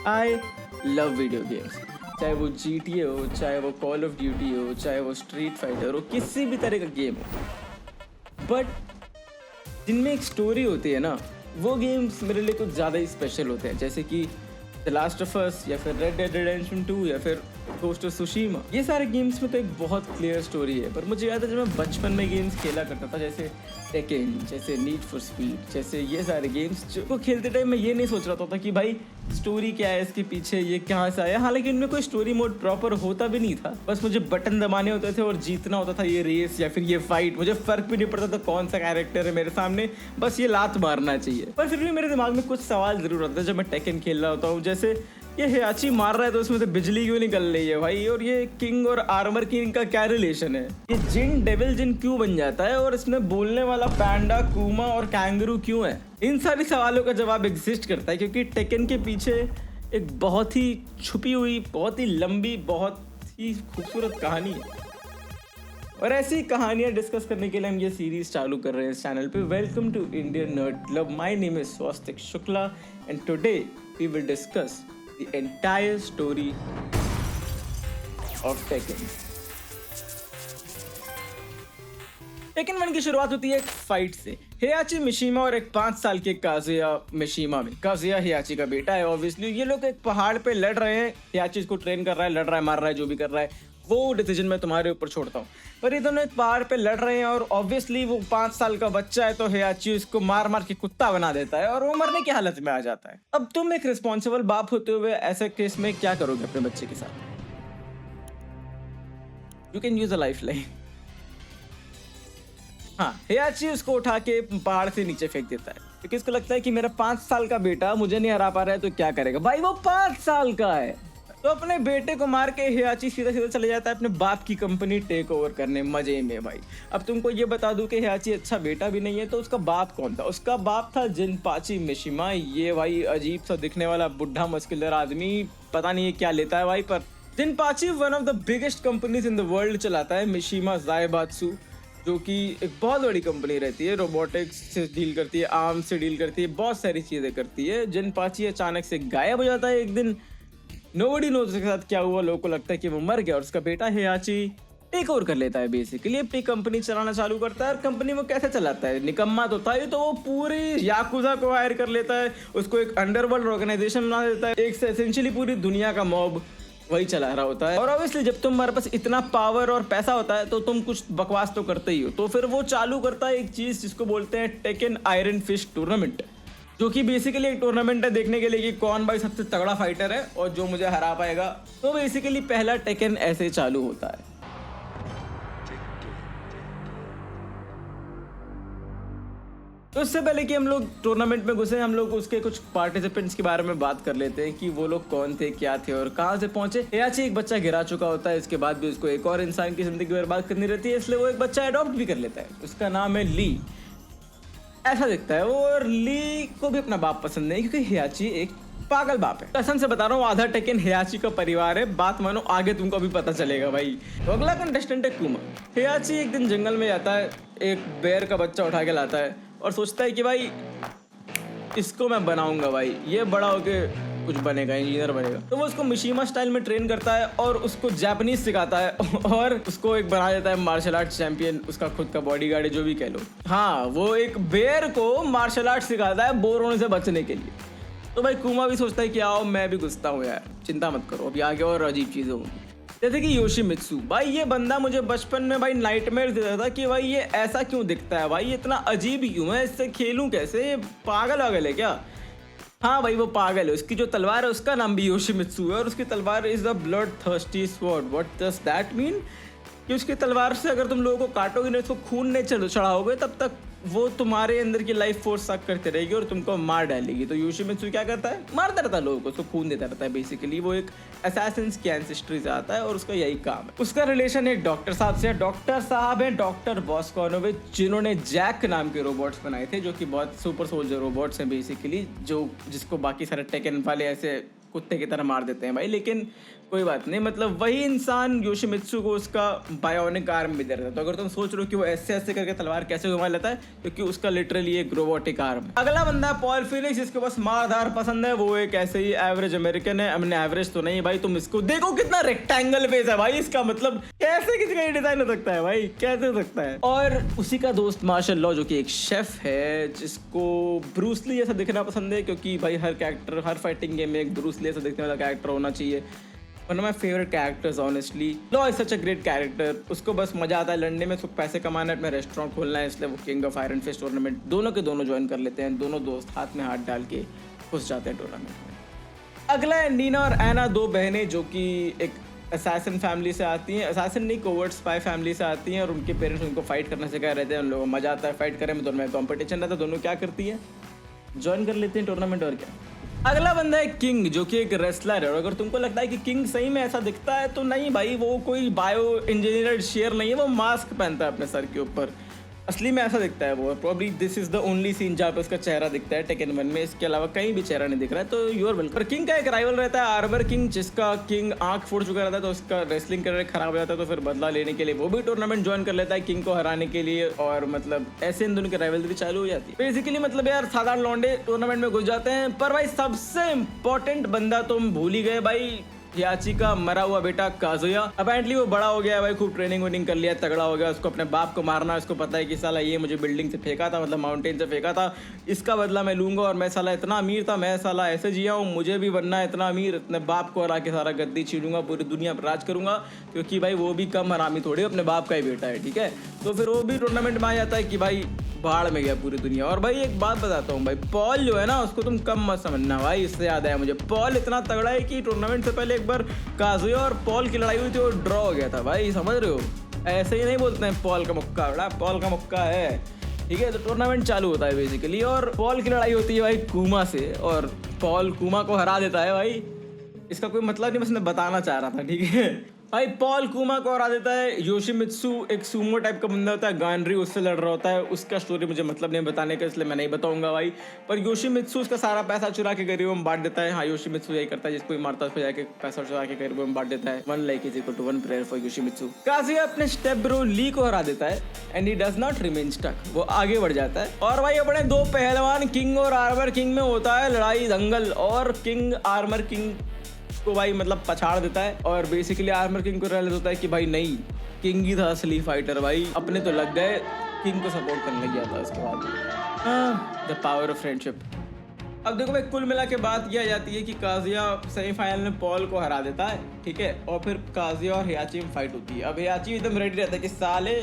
I love video games, चाहे वो GTA हो, चाहे वो कॉल ऑफ ड्यूटी हो, चाहे वो स्ट्रीट फाइटर हो, किसी भी तरह का गेम हो, बट जिनमें एक स्टोरी होती है ना, वो गेम्स मेरे लिए कुछ ज़्यादा ही स्पेशल होते हैं। जैसे कि द लास्ट ऑफ अस, या फिर रेड डेड रिडेम्पशन 2, या फिर गोस्ट ऑफ सुशीमा। ये सारे गेम्स में तो एक बहुत क्लियर स्टोरी है। पर मुझे याद है जब मैं बचपन में गेम्स खेला करता था, जैसे टेकन, जैसे नीड फॉर स्पीड, जैसे ये सारे गेम्स को खेलते टाइम मैं ये नहीं सोच रहा था कि भाई स्टोरी क्या है इसके पीछे, ये कहाँ से आया। हालांकि इनमें कोई स्टोरी मोड प्रॉपर होता भी नहीं था, बस मुझे बटन दबाने होते थे और जीतना होता था ये रेस या फिर ये फाइट। मुझे फर्क भी नहीं पड़ता था कौन सा कैरेक्टर है मेरे सामने, बस ये लात मारना चाहिए। पर फिर भी मेरे दिमाग में कुछ सवाल जरूर आता है जब मैं टेकन खेल रहा होता हूँ, जैसे ये हियाची मार रहा है तो उसमें से बिजली क्यों निकल रही है भाई, और ये किंग और आर्मर किंग का क्या रिलेशन है, ये जिन डेविल जिन क्यों बन जाता है, और इसमें बोलने वाला पैंडा, कुमा और कैंगरू क्यों है। इन सारे सवालों का जवाब एग्जिस्ट करता है क्योंकि टेकन के पीछे एक बहुत ही छुपी हुई, बहुत ही लंबी, बहुत ही खूबसूरत कहानी है। और ऐसी कहानियां डिस्कस करने के लिए हम ये सीरीज चालू कर रहे हैं इस चैनल पे। Welcome to Indian nerd club. My name is Swastik Shukla and today we will discuss the entire story of Tekken. Tekken 1 की शुरुआत होती है एक फाइट से, हियाची मिशीमा और एक 5 साल के काजुया मिशीमा में। काजुया हियाची का बेटा है ऑब्वियसली। ये लोग एक पहाड़ पे लड़ रहे हैं, हियाची इसको ट्रेन कर रहा है, लड़ रहा है, मार रहा है, जो भी कर रहा है वो डिसीजन मैं तुम्हारे ऊपर छोड़ता हूँ। पर ये दोनों एक पहाड़ पे लड़ रहे हैं और ऑब्वियसली वो 5 साल का बच्चा है तो हियाची उसको मार मार के कुत्ता बना देता है और वो मरने की हालत में आ जाता है। अब तुम एक रिस्पॉन्सिबल बाप होते हुए ऐसे केस में क्या करोगे अपने बच्चे के साथ? You can use a life line. हाँ, हियाची उसको उठा के पहाड़ से नीचे फेंक देता है क्योंकि उसको लगता है कि मेरा 5 साल का बेटा मुझे नहीं हरा पा रहा है तो क्या करेगा। भाई वो 5 साल का है। तो अपने बेटे को मार के हियाची सीधा सीधा चले जाता है अपने बाप की कंपनी टेक ओवर करने, मजे में भाई। अब तुमको ये बता दूं कि हियाची अच्छा बेटा भी नहीं है, तो उसका बाप कौन था? उसका बाप था जिनपाची मिशिमा। ये भाई अजीब सा दिखने वाला बुढ़ा मस्कुलर आदमी, पता नहीं ये क्या लेता है भाई। पर जिनपाची one of the biggest companies in the world चलाता है। मिशिमा ज़ायबात्सु, जो कि एक बहुत बड़ी कंपनी रहती है, रोबोटिक्स से डील करती है, आर्म्स से डील करती है, बहुत सारी चीज़ें करती है। जिनपाची अचानक से गायब हो जाता है एक दिन। नोबडी नोज उसके साथ क्या हुआ, लोगों को लगता है कि वो मर गया और उसका बेटा हियाची टेक ओवर कर लेता है। बेसिकली अपनी कंपनी चलाना चालू करता है। और कंपनी वो कैसे चलाता है, निकम्मा तो था ही, तो वो पूरी याकुजा को हायर कर लेता है, उसको एक अंडरवर्ल्ड ऑर्गेनाइजेशन बना देता है, एक से एसेंशियली पूरी दुनिया का मॉब वही चला रहा होता है। और ऑब्वियसली जब तुम्हारे पास इतना पावर और पैसा होता है तो तुम कुछ बकवास तो करते ही हो। तो फिर वो चालू करता है एक चीज जिसको बोलते हैं टेकन आयरन फिस्ट टूर्नामेंट, जो कि बेसिकली एक टूर्नामेंट है देखने के लिए कि कौन भाई सबसे तगड़ा फाइटर है और जो मुझे हरा पाएगा। तो बेसिकली पहला टेकन ऐसे चालू होता है। तो इससे पहले कि हम लोग टूर्नामेंट में घुसे, हम लोग उसके कुछ पार्टिसिपेंट्स के बारे में बात कर लेते हैं कि वो लोग कौन थे, क्या थे और कहाँ से पहुंचे। हियाची एक बच्चा गिरा चुका होता है, इसके बाद भी उसको एक और इंसान की जिंदगी बर्बाद करनी रहती है, इसलिए वो एक बच्चा अडॉप्ट भी कर लेता है। उसका नाम है ली। ऐसा दिखता है वो, और ली को भी अपना बाप पसंद नहीं क्योंकि हियाची एक पागल बाप है। कसम से बता रहा हूँ, आधा टेकन हियाची का परिवार है, बात मानो आगे तुमको भी पता चलेगा भाई। तो अगला कंटेस्टेंट है कुमा। हियाची एक दिन जंगल में जाता है, एक बेर का बच्चा उठा के लाता है और सोचता है कि भाई इसको मैं बनाऊंगा भाई, ये बड़ा होके कुछ बनेगा, इंजीनियर बनेगा। तो वो उसको मिशीमा स्टाइल में ट्रेन करता है और उसको जापानीज सिखाता है और उसको एक बना देता है मार्शल आर्ट चैंपियन, उसका खुद का बॉडीगार्ड है, जो भी कह लो। हाँ, वो एक बेर को मार्शल आर्ट सिखाता है बोर होने से बचने के लिए। तो भाई कुमा भी सोचता है कि आओ मैं भी घुसता हूँ यार, चिंता मत करो, अभी आगे और अजीब चीज़ें होंगी। जैसे कि योशिमित्सु भाई, ये बंदा मुझे बचपन में भाई नाइटमेयर देता था कि भाई ये ऐसा क्यों दिखता है, भाई ये इतना अजीब ही क्यों है, इससे खेलूं कैसे, ये पागल वागल है क्या? हाँ भाई वो पागल है। उसकी जो तलवार है उसका नाम भी योशिमित्सु है और उसकी तलवार is the blood thirsty sword. What does that mean? कि उसकी तलवार से अगर तुम लोगों को काटोगे नहीं, उसको खून नहीं चढ़ाओगे, तब तक वो तुम्हारे अंदर की लाइफ फोर्स सक करते रहेगी और तुमको मार डालेगी। तो योशिमित्सु क्या करता है, मारता रहता है लोगों को, उसको खून देता रहता है। बेसिकली वो एक असैसिन्स की एंसेस्ट्री से आता है और उसका यही काम है। उसका रिलेशन एक डॉक्टर साहब से है। डॉक्टर साहब है डॉक्टर बॉस्कॉनोविच, जिन्होंने जैक नाम के रोबोट्स बनाए थे, जो कि बहुत सुपर सोल्जर रोबोट्स हैं बेसिकली, जो जिसको बाकी सारे टेकन वाले ऐसे कुत्ते की तरह मार देते हैं भाई, लेकिन कोई बात नहीं। मतलब वही इंसान योशिमित्सु को उसका बायोनिक आर्म भी दे रहा था। तो अगर तुम सोच रहे हो कि वो ऐसे ऐसे करके तलवार कैसे घुमा लेता है, क्योंकि उसका लिटरली एक रोबोटिक आर्म। अगला बंदा है पॉल फिनिक्स, जिसको बस मारधार पसंद है। वो एक ऐसे ही एवरेज अमेरिकन है। हमने एवरेज तो नहीं भाई, तुम इसको देखो कितना रेक्टेंगल फेस है भाई इसका। मतलब कैसे किसी का डिजाइन हो सकता है भाई, कैसे हो सकता है। और उसी का दोस्त मार्शल लॉ, जो कि एक शेफ है, जिसको ब्रूस ली जैसा दिखना पसंद है, क्योंकि भाई हर कैरेक्टर, हर फाइटिंग गेम में एक ब्रूस ली जैसा दिखने वाला कैरेक्टर होना चाहिए। One of my favourite characters honestly. Law is such a great character. उसको बस मजा आता है लड़ने में, उसको पैसे कमाना है, अपना रेस्टोरेंट खोलना है, इसलिए वो king of iron fist tournament दोनों के दोनों ज्वाइन कर लेते हैं। दोनों दोस्त हाथ में हाथ डाल के घुस जाते हैं टूर्नामेंट में। अगला है नीना और एना, दो बहनें जो कि एक असैसिन फैमिली से आती हैं। असैसिन नहीं, कोवर्ट स्पाई फैमिली से आती हैं, और उनके पेरेंट्स उनको फाइट करना सिखा रहते हैं। उन लोगों को मजा आता है फाइट करने में, दोनों में कॉम्पिटिशन रहता है। दोनों क्या करती है, ज्वाइन कर लेते हैं टूर्नामेंट, और क्या। अगला बंदा है किंग, जो कि एक रेसलर है। और अगर तुमको लगता है कि किंग सही में ऐसा दिखता है, तो नहीं भाई, वो कोई बायो इंजीनियर्ड शेयर नहीं है, वो मास्क पहनता है अपने सर के ऊपर। असली में ऐसा दिखता है वो। Probably this is the only seen जहाँ पे उसका चेहरा दिखता है टेकन 1 में, इसके अलावा कहीं भी चेहरा नहीं दिख रहा है। तो यूर वेलकम। किंग का एक राइवल रहता है आर्मर किंग, जिसका किंग आंख फोड़ चुका रहता है, तो उसका रेसलिंग करियर खराब हो जाता है। तो फिर बदला लेने के लिए वो भी टूर्नामेंट ज्वाइन कर लेता है किंग को हराने के लिए, और मतलब ऐसे इन दोनों की राइवलरी चालू हो जाती है। बेसिकली मतलब यार साधारण लौंडे टूर्नामेंट में घुस जाते हैं। पर भाई सबसे इंपॉर्टेंट बंदा तुम भूल ही गए भाई, याची का मरा हुआ बेटा काजुया। अपेरेंटली वो बड़ा हो गया है भाई, खूब ट्रेनिंग वेनिंग कर लिया, तगड़ा हो गया। उसको अपने बाप को मारना है, उसको पता है कि साला ये मुझे बिल्डिंग से फेंका था, मतलब माउंटेन से फेंका था, इसका बदला मैं लूंगा। और मैं साला इतना अमीर था, मैं साला ऐसे जिया हूँ, मुझे भी बनना है इतना अमीर, अपने बाप को हरा के सारा गद्दी छीनूंगा, पूरी दुनिया पर राज करूंगा। क्योंकि भाई वो भी कम हरामी थोड़ी, अपने बाप का ही बेटा है, ठीक है। तो फिर वो भी टूर्नामेंट में आ जाता है कि भाई बाढ़ में गया पूरी दुनिया। और भाई एक बात बताता हूँ भाई, पॉल जो है ना, उसको तुम कम मत समझना भाई। इससे याद आया मुझे, पॉल इतना तगड़ा है कि टूर्नामेंट से पहले एक बार काजुया और पॉल की लड़ाई हुई थी, वो ड्रॉ हो गया था भाई, समझ रहे हो। ऐसे ही नहीं बोलते हैं पॉल का मुक्का, बड़ा पॉल का मुक्का है, ठीक है। तो टूर्नामेंट चालू होता है बेसिकली, और पॉल की लड़ाई होती है भाई कुमा से, और पॉल कुमा को हरा देता है भाई। इसका कोई मतलब नहीं, बस मैं बताना चाह रहा था, ठीक है भाई। पॉल कुमा को हरा देता है। योशिमित्सु एक सूमो टाइप का बंदा होता है, गानरी उससे लड़ रहा होता है। उसका स्टोरी मुझे मतलब नहीं बताने का, इसलिए मैं नहीं बताऊंगा भाई। पर योशिमित्सु उसका सारा पैसा चुरा के गरीबों में बांट देता है। हाँ, योशिमित्सु यही करता है, जिसको भी मारता है उसको जाके पैसा चुरा के गरीबों में बांट देता है। 1 like is equal to 1 prayer for Yoshimitsu. Kazuya अपने स्टेप ब्रो ली को हरा देता है, and he does not remain stuck, वो आगे बढ़ जाता है। और भाई अपने दो पहलवान किंग और आर्मर किंग में होता है लड़ाई दंगल, और किंग आर्मर किंग को भाई मतलब पछाड़ देता है। और बेसिकली आर्मर किंग को रियलाइज होता है कि भाई नहीं, किंग ही था असली फाइटर भाई। अपने तो लग गए, किंग को सपोर्ट करने लग गया था उसके बाद। The power of friendship. अब देखो भाई, कुल मिला के बात यह आ जाती है कि काजुया सेमीफाइनल में पॉल को हरा देता है, ठीक है। और फिर काजुया और हियाची में फाइट होती है। अब हियाची एकदम रेडी रहता है कि साले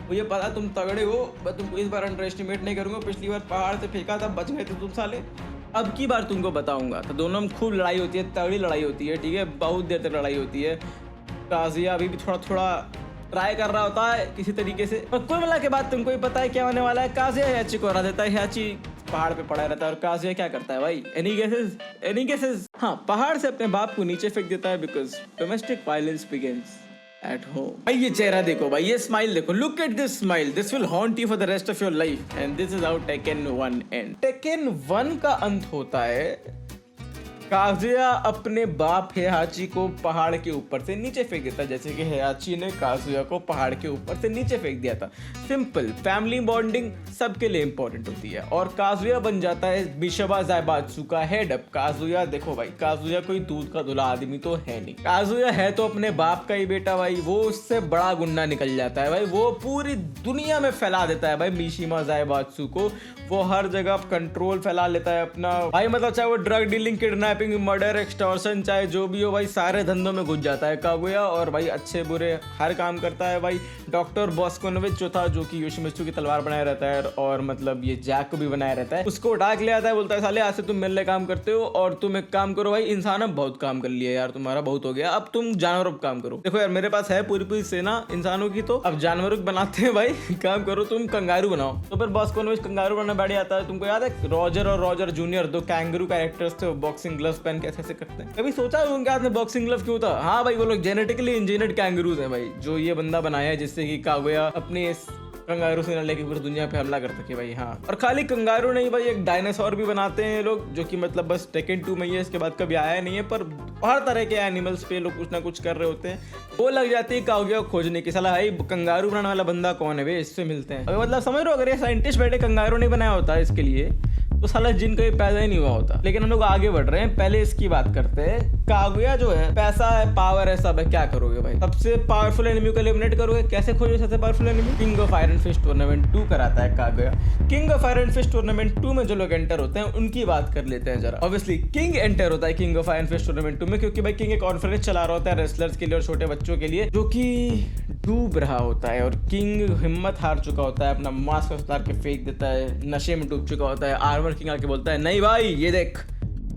मुझे पता तुम तगड़े हो, मैं तुमको इस बार अंडर एस्टिमेट नहीं करूंगा। पिछली बार पहाड़ से फेंका था, बच गए थे तुम साले, अब की बार तुमको बताऊंगा। तो दोनों में खूब लड़ाई होती है, तगड़ी लड़ाई होती है, ठीक है। बहुत देर तक लड़ाई होती है। काजुया अभी भी थोड़ा थोड़ा ट्राई कर रहा होता है किसी तरीके से। और कुल मिला के बाद तुमको ही पता है क्या होने वाला है। काजुया हियाची को हरा देता है। हियाची पहाड़ पे पड़ा रहता है, और काजुया क्या करता है भाई, एनी गेसेस? Any guesses? हाँ, पहाड़ से अपने बाप को नीचे फेंक देता है, because domestic violence begins at home. भाई ये चेहरा देखो भाई, ये स्माइल देखो, look at this smile, this will haunt you for the rest of your life. And this is how taken 1 and. Taken 1 का अंत होता है काजुया अपने बाप हियाची को पहाड़ के ऊपर से नीचे फेंक देता है, जैसे कि हियाची ने काजुया को पहाड़ के ऊपर से नीचे फेंक दिया था। सिंपल फैमिली बॉन्डिंग सबके लिए इंपॉर्टेंट होती है, और काजुया बन जाता है बिशबा ज़ाइबात्सु का हेड। अब काजुया देखो भाई, काजुया कोई दूध का धुला आदमी तो है नहीं। काजुया है तो अपने बाप का ही बेटा भाई, वो उससे बड़ा गुंडा निकल जाता है भाई। वो पूरी दुनिया में फैला देता है भाई मिशिमा ज़ाइबात्सु को। वो हर जगह कंट्रोल फैला लेता है अपना भाई, मतलब चाहे वो drug dealing, kidnapping, murder, extortion, चाहे जो भी हो भाई, सारे धंधों में घुस जाता है कागुया। और भाई अच्छे बुरे हर काम करता है भाई। डॉक्टर बॉस्कोनोविच जो था, जो कि योशिमित्सु की तलवार बनाया रहता है, और मतलब ये जैक को भी बनाया रहता है, उसको उठा के ले आता है। बोलता है साले आज से तुम मेरे लिए काम करते हो, और तुम एक काम करो भाई, इंसान अब बहुत काम कर लिया यार, तुम्हारा बहुत हो गया, अब तुम जानवरों पर काम करो। देखो यार, मेरे पास है पूरी सेना इंसानों की, तो अब जानवरों बनाते हैं भाई, काम करो, तुम कंगारू बनाओ। तो फिर बॉस्कोनोविच कंगारू बनना बैठ जाता है। तुमको याद है रॉजर और रॉजर जूनियर, दो कैंगरू कैरेक्टर्स थे, बॉक्सिंग ग्लव्स पहन के ऐसे करते हैं। कभी सोचा है उनके हाथ में बॉक्सिंग ग्लव क्यों था? हाँ भाई, वो लोग जेनेटिकली इंजीनियर्ड कैंगरूज हैं भाई, जो ये बंदा बनाया है, जिससे कि कागुया अपने कंगारू से न लेके पूरी दुनिया पे हमला कर सके भाई। हाँ, और खाली कंगारू नहीं भाई, एक डायनासोर भी बनाते हैं लोग, जो कि मतलब बस टेकन 2 में ही है, इसके बाद कभी आया नहीं है, पर हर तरह के एनिमल्स पे लोग कुछ ना कुछ कर रहे होते हैं। वो लग जाती है कागुया खोजने की, साला भाई कंगारू बनाने वाला बंदा कौन है भाई, इससे मिलते हैं। अगर मतलब समझ रहे हो, अगर ये साइंटिस्ट बैठे कंगारू नहीं बनाया होता इसके लिए तो साला जिन कभी पैदा ही नहीं हुआ होता। लेकिन हम लोग आगे बढ़ रहे हैं, पहले इसकी बात करते हैं। कागुया जो है, पैसा है, पावर है, सब है, क्या करोगे भाई? सबसे पावरफुल एनिमी को एलिमिनेट करोगे, कैसे खोजोगे सबसे powerful enemy? King of iron fist tournament 2 कराता है Kazuya. King of iron fist tournament 2 में जो लोग एंटर होते हैं उनकी बात कर लेते हैं जरा। ऑब्वियसली किंग एंटर होता है king of iron fist tournament 2 में, क्योंकि भाई किंग एक कॉन्फ्रेंस चला रहा होता है रेसलर्स के लिए और छोटे बच्चों के लिए, जो कि डूब रहा होता है। और किंग हिम्मत हार चुका होता है, अपना मास्क उतार के फेंक देता है, नशे में डूब चुका होता है। आर्मर किंग आके बोलता है नहीं भाई ये देख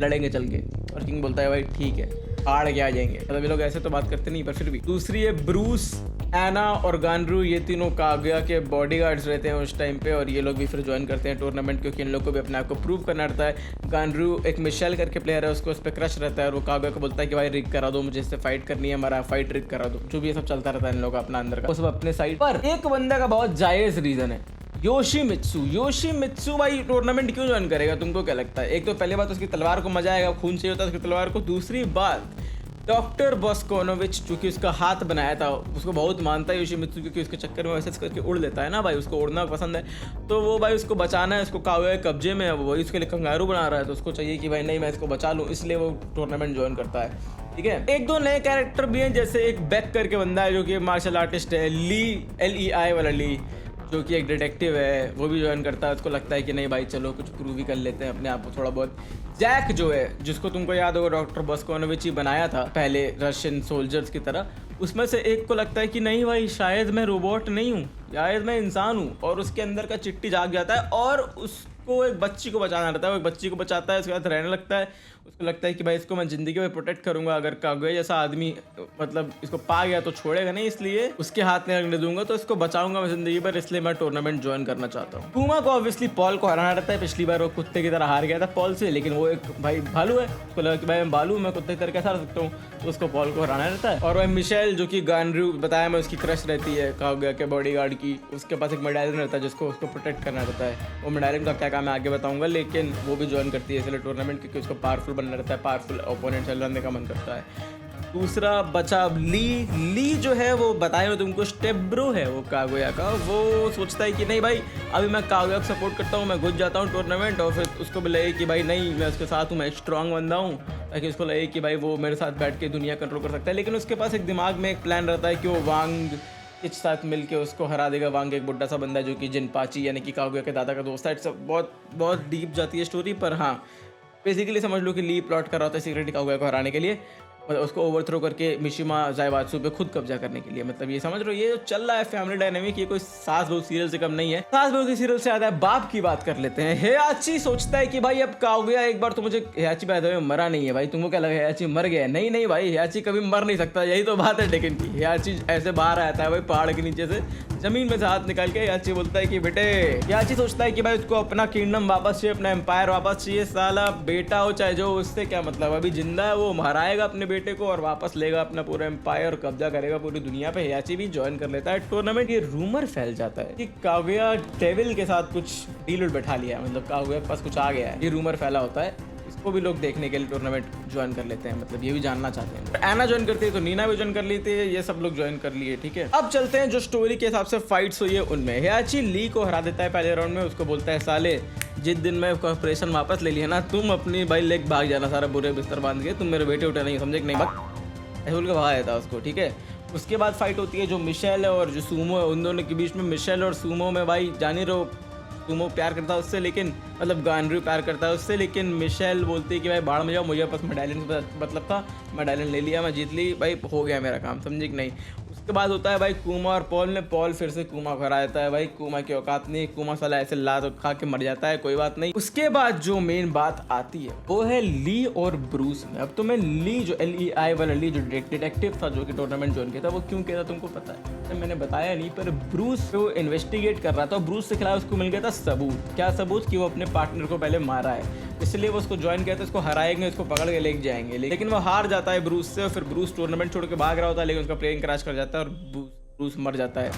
लड़ेंगे चल के, और किंग बोलता है भाई ठीक है हार के आ जाएंगे। मतलब ये लोग ऐसे तो बात करते नहीं, पर फिर भी। दूसरी है ब्रूस, एना और गानरू, ये तीनों कागुया के बॉडीगार्ड्स रहते हैं उस टाइम पे, और ये लोग भी फिर ज्वाइन करते हैं टूर्नामेंट, क्योंकि इन लोग को भी अपने आप को प्रूव करना रहता है। गानरू एक मिशेल करके प्लेयर है, उसको उस पर क्रश रहता है, और वो कागुया को बोलता है कि भाई रिग करा दो, मुझे इससे फाइट करनी है, हमारा फाइट रिग करा दो। जो भी ये सब चलता रहता है इन लोग का अपना अंदर का, वो सब अपने साइड पर। एक बंदा का बहुत जायज रीजन है, योशिमित्सु भाई टूर्नामेंट क्यों ज्वाइन करेगा? तुमको क्या लगता है? एक तो पहली बात उसकी तलवार को मजा आएगा, खून चाहिए होता है उसकी तलवार को। दूसरी बात डॉक्टर बॉस्कोनोविच, चूंकि उसका हाथ बनाया था, उसको बहुत मानता है योशिमित्सु, क्योंकि उसके चक्कर में वैसे करके उड़ लेता है ना भाई, उसको उड़ना पसंद है। तो वो भाई उसको बचाना है, उसको कागुया के कब्जे में है, वही उसके लिए कंगारू बना रहा है, तो उसको चाहिए कि भाई नहीं मैं इसको बचा लूँ, इसलिए वो टूर्नामेंट ज्वाइन करता है। ठीक है, एक दो नए कैरेक्टर भी हैं, जैसे एक बैक करके बंदा है जो कि मार्शल आर्टिस्ट है, ली LEI वाला ली, जो कि एक डिटेक्टिव है, वो भी ज्वाइन करता है। उसको लगता है कि नहीं भाई चलो कुछ प्रूव ही कर लेते हैं अपने आप को थोड़ा बहुत। जैक जो है, जिसको तुमको याद होगा डॉक्टर बॉस्कोनोविच ही बनाया था पहले रशियन सोल्जर्स की तरह, उसमें से एक को लगता है कि नहीं भाई शायद मैं रोबोट नहीं हूँ, शायद मैं इंसान हूँ, और उसके अंदर का चिट्टी जाग जाता है और उसको एक बच्ची को बचाना रहता है। वो एक बच्ची को बचाता है, उसके बाद रहने लगता है। उसको लगता है कि भाई इसको मैं ज़िंदगी में प्रोटेक्ट करूंगा, अगर कागुया जैसा आदमी मतलब इसको पा गया तो छोड़ेगा नहीं, इसलिए उसके हाथ में लगने दूंगा, तो इसको बचाऊंगा मैं ज़िंदगी भर, इसलिए मैं टूर्नामेंट ज्वाइन करना चाहता हूँ। पूमा को ऑब्वियसली पॉल को हराना रहता है। पिछली बार वो कुत्ते की तरह हार गया था पॉल से, लेकिन वो एक भाई भालू है, उसको लगा कि भाई मैं भालू, मैं कुत्ते की तरह कैसा रह सकता हूँ, तो उसको पॉल को हराना रहता है। और वह मिशेल, जो कि गानरू बताया मैं, उसकी क्रश रहती है कागुया के बॉडीगार्ड की, उसके पास एक मेडालियन रहता है जिसको उसको प्रोटेक्ट करना रहता है। वो मेडालियन का क्या काम है आगे बताऊंगा, लेकिन वो भी ज्वाइन करती है इसलिए टूर्नामेंट, क्योंकि उसको पावरफुल बनना रहता है, पावरफुल ओपोनेंट चलाने का मन करता है। दूसरा बचा ली जो है, वो बताया तुमको स्टेप ब्रो है वो कागुया का। वो सोचता है कि नहीं भाई अभी मैं कागुया को सपोर्ट करता हूँ, मैं घुस जाता हूँ टूर्नामेंट, और फिर उसको भी लगे कि भाई नहीं मैं उसके साथ हूँ, मैं एक स्ट्रांग बंदा हूँ, ताकि उसको लगे कि भाई वो मेरे साथ बैठ के दुनिया कंट्रोल कर सकता है। लेकिन उसके पास एक दिमाग में एक प्लान रहता है कि वो वांग के साथ मिलके उसको हरा देगा। वांग एक बुड्ढा सा बंदा जो कि जिनपाची यानी कि कागुया के दादा का दोस्त है। सब बहुत डीप जाती है स्टोरी, पर हाँ बेसिकली समझ लो कि ली प्लॉट कर रहा होता है सीक्रेटली कागुया को हराने के लिए, मतलब उसको ओवरथ्रो करके मिशिमा ज़ाइवात्सु पे खुद कब्जा करने के लिए। मतलब ये समझ रहे हो, ये जो चल रहा है फैमिली डायनेमिक, ये कोई सास बहू सीरियल से कम नहीं है। सास बहू के सीरियल से ज़्यादा बाप की बात कर लेते हैं। हेयाची सोचता है कि भाई अब कागुया एक बार तो मुझे, हेयाची पैदा हुए मरा नहीं है भाई, तुमको क्या लगा हेयाची मर गया है? नहीं भाई, हेयाची कभी मर नहीं सकता, यही तो बात है टेकन की। हेयाची ऐसे बाहर आता है भाई पहाड़ के नीचे से, जमीन में से हाथ निकाल के। हेयाची बोलता है कि बेटे, हेयाची सोचता है कि भाई उसको अपना किंगडम वापस चाहिए, अपना एम्पायर वापस चाहिए। साला बेटा हो चाहे जो, उससे क्या मतलब, अभी जिंदा है वो, हराएगा अपने बेटे को और वापस लेगा अपना पूरा एम्पायर, कब्जा करेगा पूरी दुनिया पे। हेयाची भी ज्वाइन कर लेता है टूर्नामेंट। ये रूमर फैल जाता है कि कागुया डेविल के साथ कुछ डील बैठा लिया है, मतलब कागुया के पास कुछ आ गया है, ये रूमर फैला होता है। इसको भी लोग देखने के लिए टूर्नामेंट ज्वाइन कर लेते हैं, मतलब ये भी जानना चाहते हैं। एना ज्वाइन करती है तो नीना भी ज्वाइन कर लेती है, ये सब लोग ज्वाइन कर लिए। ठीक है, अब चलते हैं जो स्टोरी के हिसाब से फाइट्स हुई है उनमें। हेयाची ली को हरा देता है पहले राउंड में। उसको बोलता है साले जिस दिन मैं कॉर्पोरेशन वापस ले लिया ना, तुम अपनी भाई लेग भाग जाना सारा बुरे बिस्तर बांध के, तुम मेरे बेटे उठे नहीं, समझे कि नहीं, भाग ऐसे बोल के भगा देता उसको। ठीक है, उसके बाद फाइट होती है जो मिशेल है और जो सूमो है, उन दोनों के बीच में। मिशेल और सूमो में भाई जान ही रहो, सूमो प्यार करता है उससे, लेकिन मतलब गानरू प्यार करता है उससे, लेकिन मिशेल बोलती है कि भाई बाढ़ में जाओ, मुझे बस मेडालियन मतलब था, मेडालियन ले लिया, मैं जीत ली भाई, हो गया मेरा काम, समझे कि नहीं। उसके बाद होता है भाई कुमा और पॉल ने, पॉल फिर से कुमा को हरा देता है भाई, कुमा की औकात नहीं, कुमा साला ऐसे लात खा के मर जाता है, कोई बात नहीं। उसके बाद जो मेन बात आती है वो है ली और ब्रूस में। अब तुम्हें ली जो LEI वाला ली जो डिटेक्टिव था जो कि टूर्नामेंट ज्वाइन किया था, वो क्यों किया था तुमको पता है? मैंने बताया नहीं, पर ब्रूस वो इन्वेस्टिगेट कर रहा था, ब्रूस से खिलाफ उसको मिल गया था सबूत। क्या सबूत? कि वो अपने पार्टनर को पहले मारा है, इसलिए वो उसको ज्वाइन किया था, उसको हराएंगे, उसको पकड़ के लेके जाएंगे। लेकिन वो हार जाता है ब्रूस से, और फिर ब्रूस टूर्नामेंट छोड़ के भाग रहा होता है, लेकिन उसका प्लेन क्रैश कर जाता है और ब्रूस मर जाता है।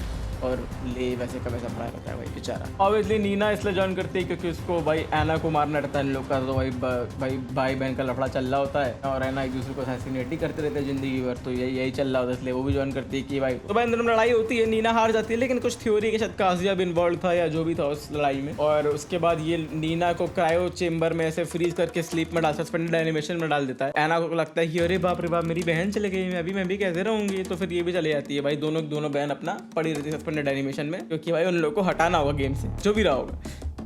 और ले वैसे का वैसा पड़ा रहता है भाई बेचारा। ऑब्वियसली नीना इसलिए ज्वाइन करती है क्योंकि उसको भाई एना को मारना रहता है इन लोग का, तो भाई बहन का लफड़ा चल रहा होता है और एना एक दूसरे को असैसिनेट ही करते रहते हैं जिंदगी भर, तो यही चल रहा होता है, इसलिए वो भी ज्वाइन करती है कि भाई तो भाई अंदर में लड़ाई होती है, नीना हार जाती है, लेकिन कुछ थ्योरी के साथ काजिया भी इन्वॉल्व था या जो भी था उस लड़ाई में, और उसके बाद ये नीना को क्रायो चेम्बर में ऐसे फ्रीज करके स्लीप में सस्पेंडेड एनिमेशन में डाल देता है। एना को लगता है कि अरे बाप रे बाप मेरी बहन चले गई, मैं भी कैसे रहूंगी, तो फिर ये भी चले जाती है भाई, दोनों बहन अपना पड़ी रहती है सस्पेंडेड एनिमेशन में, क्योंकि भाई उन लोगों को हटाना होगा गेम से जो भी रहा होगा,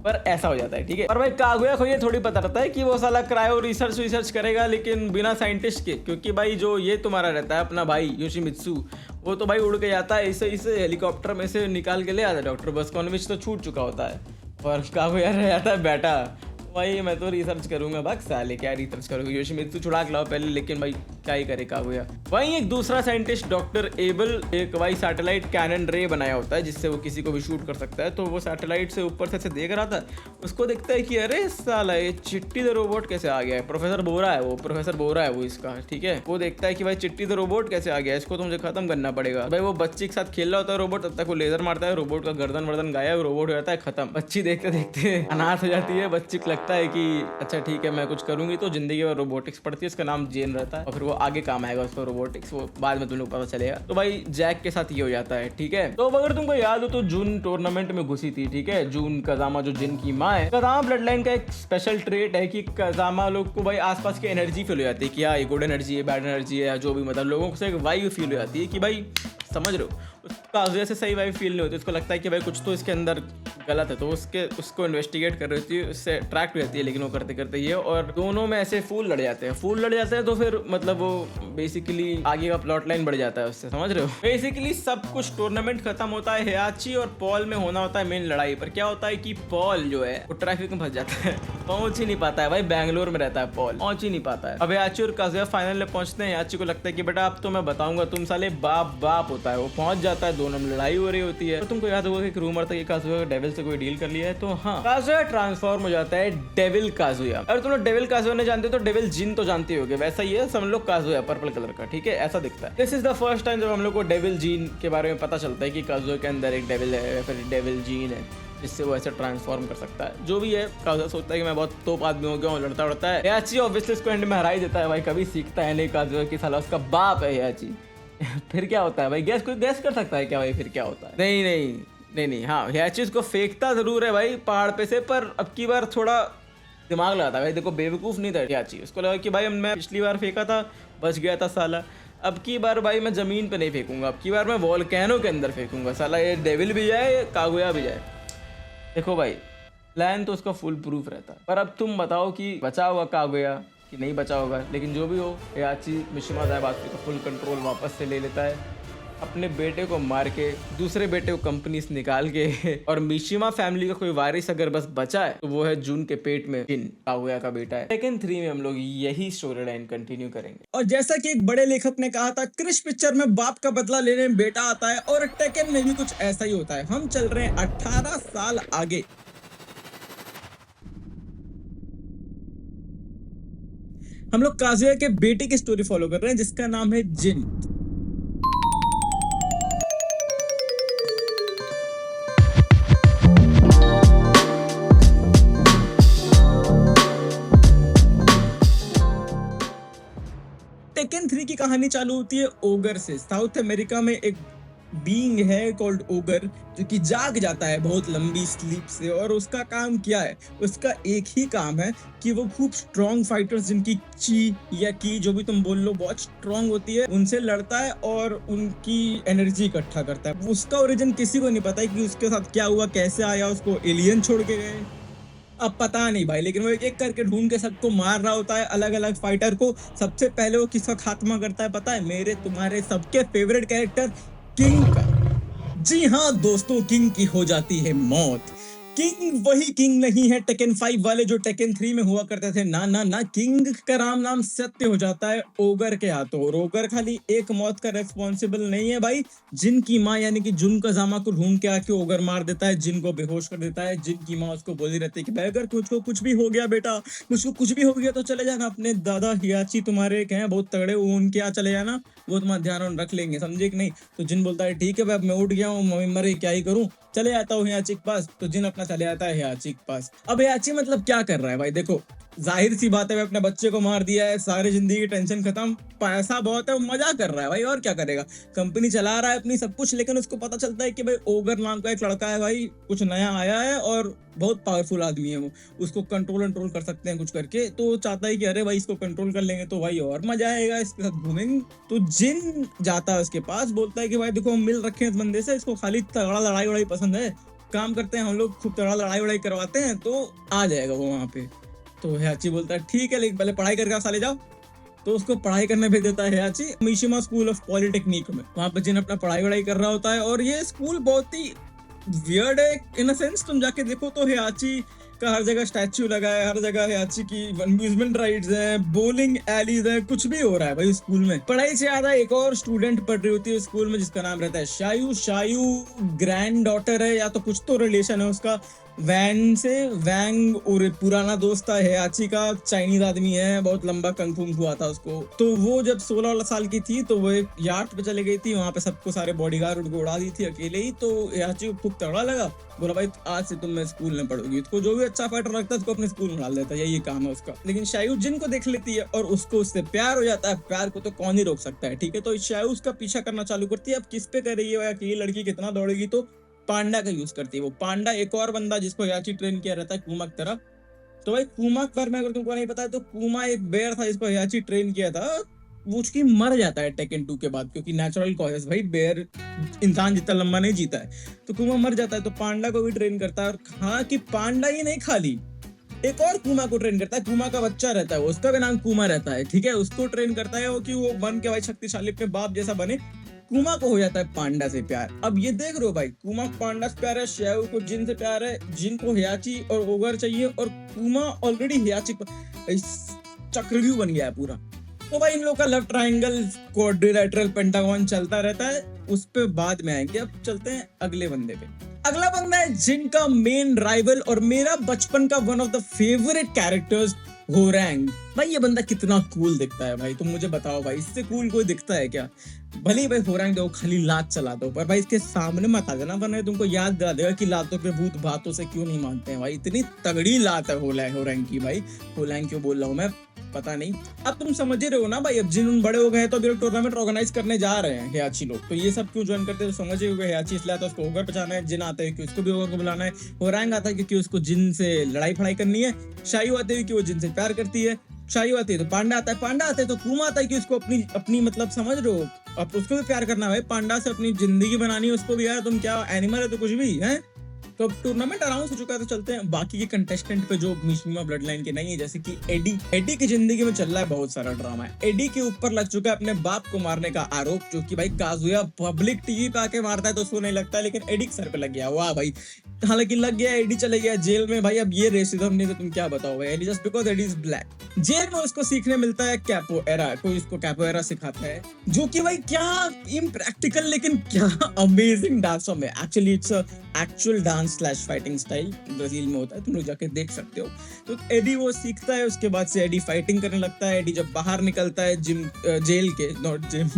पर ऐसा हो जाता है ठीक है। और भाई कागुया को ये थोड़ी पता रहता है कि वो साला क्रायो रिसर्च करेगा लेकिन बिना साइंटिस्ट के, क्योंकि भाई जो ये तुम्हारा रहता है अपना भाई योशिमित्सु, वो तो भाई उड़ के जाता है इसे हेलीकॉप्टर में से निकाल के ले आता है डॉक्टर बस कॉन्विच तो छूट चुका होता है, और कागुया रह जाता है बैठा भाई मैं तो रिसर्च करूंगा, भाग साले क्या रिसर्च करोगे, योशिमित्सु छुड़ा के लाओ पहले, लेकिन भाई क्या ही करे कागुया। वहीं एक दूसरा साइंटिस्ट डॉक्टर एबल एक भाई सैटेलाइट कैनन रे बनाया होता है जिससे वो किसी को भी शूट कर सकता है, तो वो सैटेलाइट से ऊपर से देख रहा था, उसको देखता है कि अरे साला ये चिट्टी द रोबोट कैसे आ गया है, प्रोफेसर बोरा है वो इसका ठीक है, वो देखता है कि भाई चिट्टी द रोबोट कैसे आ गया, इसको तो मुझे खत्म करना पड़ेगा। भाई वो बच्ची के साथ खेल रहा होता है रोबोट, तब तक वो लेजर मारता है, रोबोट का गर्दन वर्दन गायब, रोबोट हो जाता है खत्म। बच्ची देखते देखते अनाथ हो जाती है, बच्ची को लगता है कि अच्छा ठीक है मैं कुछ करूंगी तो जिंदगी में रोबोटिक्स पढ़ती है, इसका नाम जेन रहता है और फिर वो आगे काम आएगा उसको रोबोटिक्स, वो बाद में तुम लोग पता चलेगा। तो भाई जैक के साथ ये हो जाता है ठीक है। तो अगर तुमको याद हो तो जून टूर्नामेंट में घुसी थी ठीक है, जून कजामा जो जिन की माँ है, कजामा ब्लड लाइन का एक स्पेशल ट्रेट है कि कजामा लोग को भाई आसपास की एनर्जी फील हो जाती है कि हाँ ये गुड एनर्जी है बैड एनर्जी है, जो भी मतलब लोगों से एक वाइब फील हो जाती है कि भाई समझ रहे हो, कागुया से सही वाइब फील नहीं होती, उसको लगता है कि भाई कुछ तो इसके अंदर गलत है, तो उसको इन्वेस्टिगेट कर रही थी, उससे अट्रैक्ट हो जाती है, लेकिन वो करते करते ये और दोनों में ऐसे फूल लड़ जाते हैं तो फिर मतलब वो बेसिकली आगे का प्लॉट लाइन बढ़ जाता है उससे, समझ रहे हो। बेसिकली सब कुछ टूर्नामेंट खत्म होता है, हियाची और पॉल में होना होता है मेन लड़ाई, पर क्या होता है कि पॉल जो है वो ट्रैफिक में फंस जाता है, पहुंच ही नहीं पाता है भाई, बैंगलोर में रहता है पॉल, पहुंच ही नहीं पाता है। अब हियाची और काजुया फाइनल में पहुंचते हैं, हियाची को लगता है कि बेटा अब तो मैं बताऊंगा तुम साले बाप होता है, वो पहुंच जाता है, दोनों में लड़ाई हो रही होती है। तो तुमको याद होगा कि रूमर था कि काजुया डेविल से कोई डील कर लिया है, तो हाँ काजुया ट्रांसफॉर्म हो जाता है डेविल काजुया। अगर तुम लोग डेविल काजुया नहीं जानते तो डेविल जिन तो जानते होगे, वैसा ही है सब लोग काजुया पर्पल कलर का ठीक है, ऐसा दिखता है। This is the first time जब हम लोग को डेविल जीन के बारे में पता चलता है कि काजुया के अंदर एक डेविल है या फिर डेविल जीन है जिससे वो ऐसे ट्रांसफॉर्म कर सकता है। जो भी है काजुया सोचता है कि मैं बहुत तोप आदमी हो गया हूँ, लड़ता उड़ता है। हियाची ऑब्वियसली उसको एंड में हरा ही देता है भाई, कभी सीखता है नहीं काजुया की साला उसका बाप है हियाची। फिर क्या होता है भाई, कोई गैस कर सकता है क्या भाई फिर क्या होता है? नहीं हाँ हियाची उसको फेंकता जरूर है भाई पहाड़ पे से, पर अब की बार थोड़ा दिमाग लगाता है भाई, देखो बेवकूफ़ नहीं था हियाची, उसको लगा कि भाई मैं पिछली बार फेंका था बच गया था साला, अब की बार भाई मैं ज़मीन पे नहीं फेंकूंगा, अब की बार मैं वॉल्केनो के अंदर फेंकूंगा साला, ये डेविल भी जाए कागुया भी जाए। देखो भाई प्लान तो उसका फुल प्रूफ रहता है, पर अब तुम बताओ कि बचा होगा कागुया कि नहीं बचा होगा, लेकिन जो भी हो हियाची मिशिमा ज़ायबास्की का फुल कंट्रोल वापस से ले लेता है, अपने बेटे को मार के दूसरे बेटे को कंपनी से निकाल के, और मिशिमा फैमिली का कोई वारिस अगर बस बचा है तो वो है जून के पेट में जिन, कागुया का बेटा है। सेकंड 3 में हम लोग यही स्टोरी लाइन कंटिन्यू करेंगे। और जैसा कि एक बड़े लेखक ने कहा था, क्रिश पिक्चर में बाप का बदला लेने में बेटा आता है, और टेकन में भी कुछ ऐसा ही होता है। हम चल रहे हैं 18 साल आगे। हम लोग काजुया के बेटे की स्टोरी फॉलो कर रहे हैं जिसका नाम है जिन। टेकन 3 की कहानी चालू होती है ओगर से। साउथ अमेरिका में एक बीइंग है कॉल्ड ओगर जो कि जाग जाता है बहुत लंबी स्लीप से, और उसका काम क्या है? उसका एक ही काम है कि वो खूब स्ट्रॉन्ग फाइटर्स जिनकी ची या की जो भी तुम बोल लो बहुत स्ट्रॉन्ग होती है उनसे लड़ता है और उनकी एनर्जी इकट्ठा करता है। उसका ओरिजिन किसी को नहीं पता है कि उसके साथ क्या हुआ, कैसे आया, उसको एलियन छोड़ के गए, अब पता नहीं भाई, लेकिन वो एक एक करके ढूंढ के सबको मार रहा होता है, अलग अलग फाइटर को। सबसे पहले वो किसका खात्मा करता है पता है? मेरे तुम्हारे सबके फेवरेट कैरेक्टर किंग का। जी हाँ दोस्तों, किंग की हो जाती है मौत। किंग वही किंग नहीं है टेकन 5 वाले जो टेकन 3 में हुआ करते थे, ना ना ना, किंग का राम नाम सत्य हो जाता है ओगर के हाथों। और ओगर खाली एक मौत का रेस्पॉन्सिबल नहीं है भाई, जिन की माँ यानी कि जुन कजामा को ढूंढ के आके ओगर मार देता है, जिन को बेहोश कर देता है। जिन की माँ उसको बोली रहती है कि भाई अगर मुझको कुछ भी हो गया बेटा, मुझको कुछ भी हो गया तो चले जाना अपने दादा हियाची तुम्हारे क्या बहुत तगड़े, वो उनके यहाँ चले जाना, वो तुम्हारा ध्यान रख लेंगे, समझे कि नहीं। तो जिन बोलता है ठीक है भाई, अब मैं उठ गया हूँ, मम्मी मरे, क्या ही करूँ, चले आता हूँ हियाची के पास। तो जिन अपना चले आता है हियाची के पास। अब हियाची मतलब क्या कर रहा है भाई, देखो जाहिर सी बात है, अपने बच्चे को मार दिया है, सारी जिंदगी की टेंशन खत्म, पैसा बहुत है, वो मजा कर रहा है भाई, और क्या करेगा, कंपनी चला रहा है अपनी सब कुछ। लेकिन उसको पता चलता है कि भाई ओगर नाम का एक लड़का है भाई, कुछ नया आया है और बहुत पावरफुल आदमी है वो, उसको कंट्रोल कर सकते हैं कुछ करके। तो चाहता है कि अरे भाई इसको कंट्रोल कर लेंगे तो भाई और मजा आएगा, इसके साथ घूमेंगे। तो जिन जाता है उसके पास, बोलता है कि भाई देखो हम मिल रखे हैं इस बंदे से, इसको खाली तगड़ा लड़ाई वड़ाई पसंद है, काम करते हैं हम लोग, खूब तगड़ा लड़ाई वड़ाई करवाते हैं, तो आ जाएगा वो वहां पे। तो हियाची बोलता है ठीक है, लेकिन पहले पढ़ाई करके साले जाओ। तो उसको पढ़ाई करने भेज देता है हियाची मिशिमा स्कूल ऑफ पॉलिटेक्निक में। वहां पे जिन अपना पढ़ाई वढ़ाई कर रहा होता है, और ये स्कूल बहुत ही वियर्ड है इन अ सेंस। तुम जाके देखो तो हियाची का हर जगह स्टैच्यू लगा है, हर जगह हियाची की अम्यूजमेंट राइड्स है, बोलिंग एलीज है, कुछ भी हो रहा है भाई स्कूल में। पढ़ाई से ज्यादा एक और स्टूडेंट पढ़ रही होती है स्कूल में, जिसका नाम रहता है शायू। शायू ग्रैंड डॉटर है या तो कुछ तो रिलेशन है उसका वैंग से। वैंग और पुराना दोस्त था हियाची का, चाइनीज आदमी है, बहुत लंबा कंग फू हुआ था उसको। तो वो जब 16 साल की थी तो वो एक यार्ड पे चले गई थी, वहां पे सबको सारे बॉडीगार्ड उनको उड़ा दी थी अकेले ही। तो हियाची को खूब तगड़ा लगा, बोला भाई आज से तुम मैं स्कूल में पढ़ोगी। उसको जो भी अच्छा फाइटर लगता है उसको अपने स्कूल में डाल देता है, यही काम है उसका। लेकिन शायू जिन को देख लेती है और उसको उससे प्यार हो जाता है। प्यार को तो कौन ही रोक सकता है, ठीक है। तो शायू उसका पीछा करना चालू करती है। अब किस पे कर रही है कि ये लड़की कितना दौड़ेगी, तो पांडा का यूज करती है वो। पांडा एक और बंदा जिसको हियाची ट्रेन किया रहता है कुमा की तरह। तो भाई कुमा के बारे में अगर तुमको नहीं पता है तो कुमा एक बेयर था जिसको हियाची ट्रेन किया था। वो उसकी मर जाता है टेकन 2 के बाद, क्योंकि नेचुरल कॉजेस, भाई बेयर इंसान जितना लंबा नहीं जीता है, तो कुमा मर जाता है। तो पांडा को भी ट्रेन करता है। और हाँ कि पांडा ही नहीं, खाली एक और कुमा को ट्रेन करता है। कुमा का बच्चा रहता है, उसका भी नाम कुमा रहता है, ठीक है। उसको ट्रेन करता है वो कि वो बन के भाई शक्तिशाली अपने बाप जैसा बने। कुमा को हो जाता है पांडा से प्यार। अब ये देख रहे हो भाई, कुमा को पांडा से प्यार है, श्याऊ को जिन से प्यार है, जिन को हियाची और ओगर चाहिए, और कुमा ऑलरेडी हियाची चक्रव्यूह बन गया है पूरा। तो भाई इन लोग का लव ट्रायंगल क्वाड्रिलेटरल पेंटागन चलता रहता है, उस पे बाद में आएंगे। अब चलते हैं अगले बंदे पे। अगला बंदा है जिनका मेन राइवल और मेरा बचपन का one of the favourite characters, Hwoarang. भाई ये बंदा कितना कूल दिखता है भाई, तुम मुझे बताओ भाई, इससे कूल कोई दिखता है क्या। भले ही भाई होरैंग दो खाली लात चला दो, पर भाई इसके सामने मत आ जाना, वरना तुमको याद दिला देगा कि लातों के भूत बातों से क्यों नहीं मानते हैं भाई। इतनी तगड़ी लात है होरैंग की भाई। होरैंग क्यों बोल रहा हूँ मैं, पता नहीं। अब तुम समझ ही रहे हो ना भाई, अब जिन बड़े हो गए हैं तो अभी टूर्नामेंट ऑर्गेनाइज करने जा रहे हैं हियाची लोग। तो ये सब क्यों ज्वाइन करते हैं तो समझ ही हो गए। हियाची इसलिए आता है उसको ओगर बचाना है, जिन आते हैं कि उसको भी ओगर को बुलाना है, होरैंग आता है क्योंकि उसको जिन से लड़ाई फड़ाई करनी है, शायू आते हैं कि वो जिन से प्यार करती है, शायू आती है तो पांडा आता है, पांडा आता है तो कुमा आता है कि उसको अपनी अपनी मतलब समझ रहे हो, अब उसको भी प्यार करना है भाई, पांडा से अपनी जिंदगी बनानी है उसको भी। यार तुम क्या एनिमल है तो कुछ भी है। तो अब टूर्नामेंट अनाउंस हो चुका है, तो चलते हैं बाकी के कंटेस्टेंट पे जो मिशिमा ब्लड लाइन के नहीं है, जैसे कि एडी की जिंदगी में चल रहा है बहुत सारा ड्रामा है। एडी के ऊपर लग चुका है अपने बाप को मारने का आरोप, जो कि भाई काजुया पब्लिक टीवी पे आके मारता है तो उसको नहीं लगता, लेकिन एडी के सर पे लग गया। वाह भाई, हालांकि लग गया, एडी चले गया जेल में भाई। अब ये रेसिज्म नहीं तो तुम क्या बताओ भाई, Eddy just because Eddy is black. Jail में उसको सीखने मिलता है कैपोएरा, कोई उसको कैपोएरा सिखाता है, जो कि भाई क्या इम्प्रैक्टिकल लेकिन क्या अमेजिंग डांस फॉर्म है। Actually its actual dance slash fighting style, Brazil में होता है, तुम लोग जाके देख सकते हो। तो एडी वो सीखता है, उसके बाद से एडी फाइटिंग करने लगता है। एडी जब बाहर निकलता है जेल के, नॉट जिम,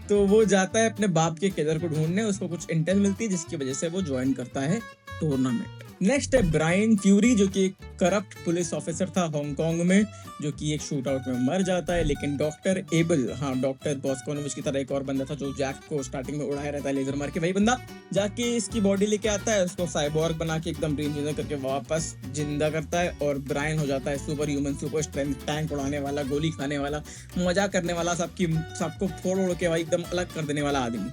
तो वो जाता है अपने बाप के किलर को ढूंढने, उसको कुछ इंटेल मिलती है जिसकी वजह से वो ज्वाइन करता है टूर्नामेंट। नेक्स्ट है ब्रायन फ्यूरी, जो कि एक करप्ट पुलिस ऑफिसर था हांगकांग में, जो कि एक शूट आउट में मर जाता है। लेकिन डॉक्टर एबल, हाँ डॉक्टर बॉस्कोनोविच की तरह एक और बंदा था जो जैक को स्टार्टिंग में उड़ाया रहता है लेजर मार के, वही बंदा जाके इसकी बॉडी लेके आता है, उसको साइबॉर्ग बना के एकदम रीइंजीनियर करके वापस जिंदा करता है, और ब्रायन हो जाता है super human, super strength, tank उड़ाने वाला, गोली खाने वाला, मजा करने वाला, सबको फोड़ उड़ के भाई एकदम अलग कर देने वाला आदमी,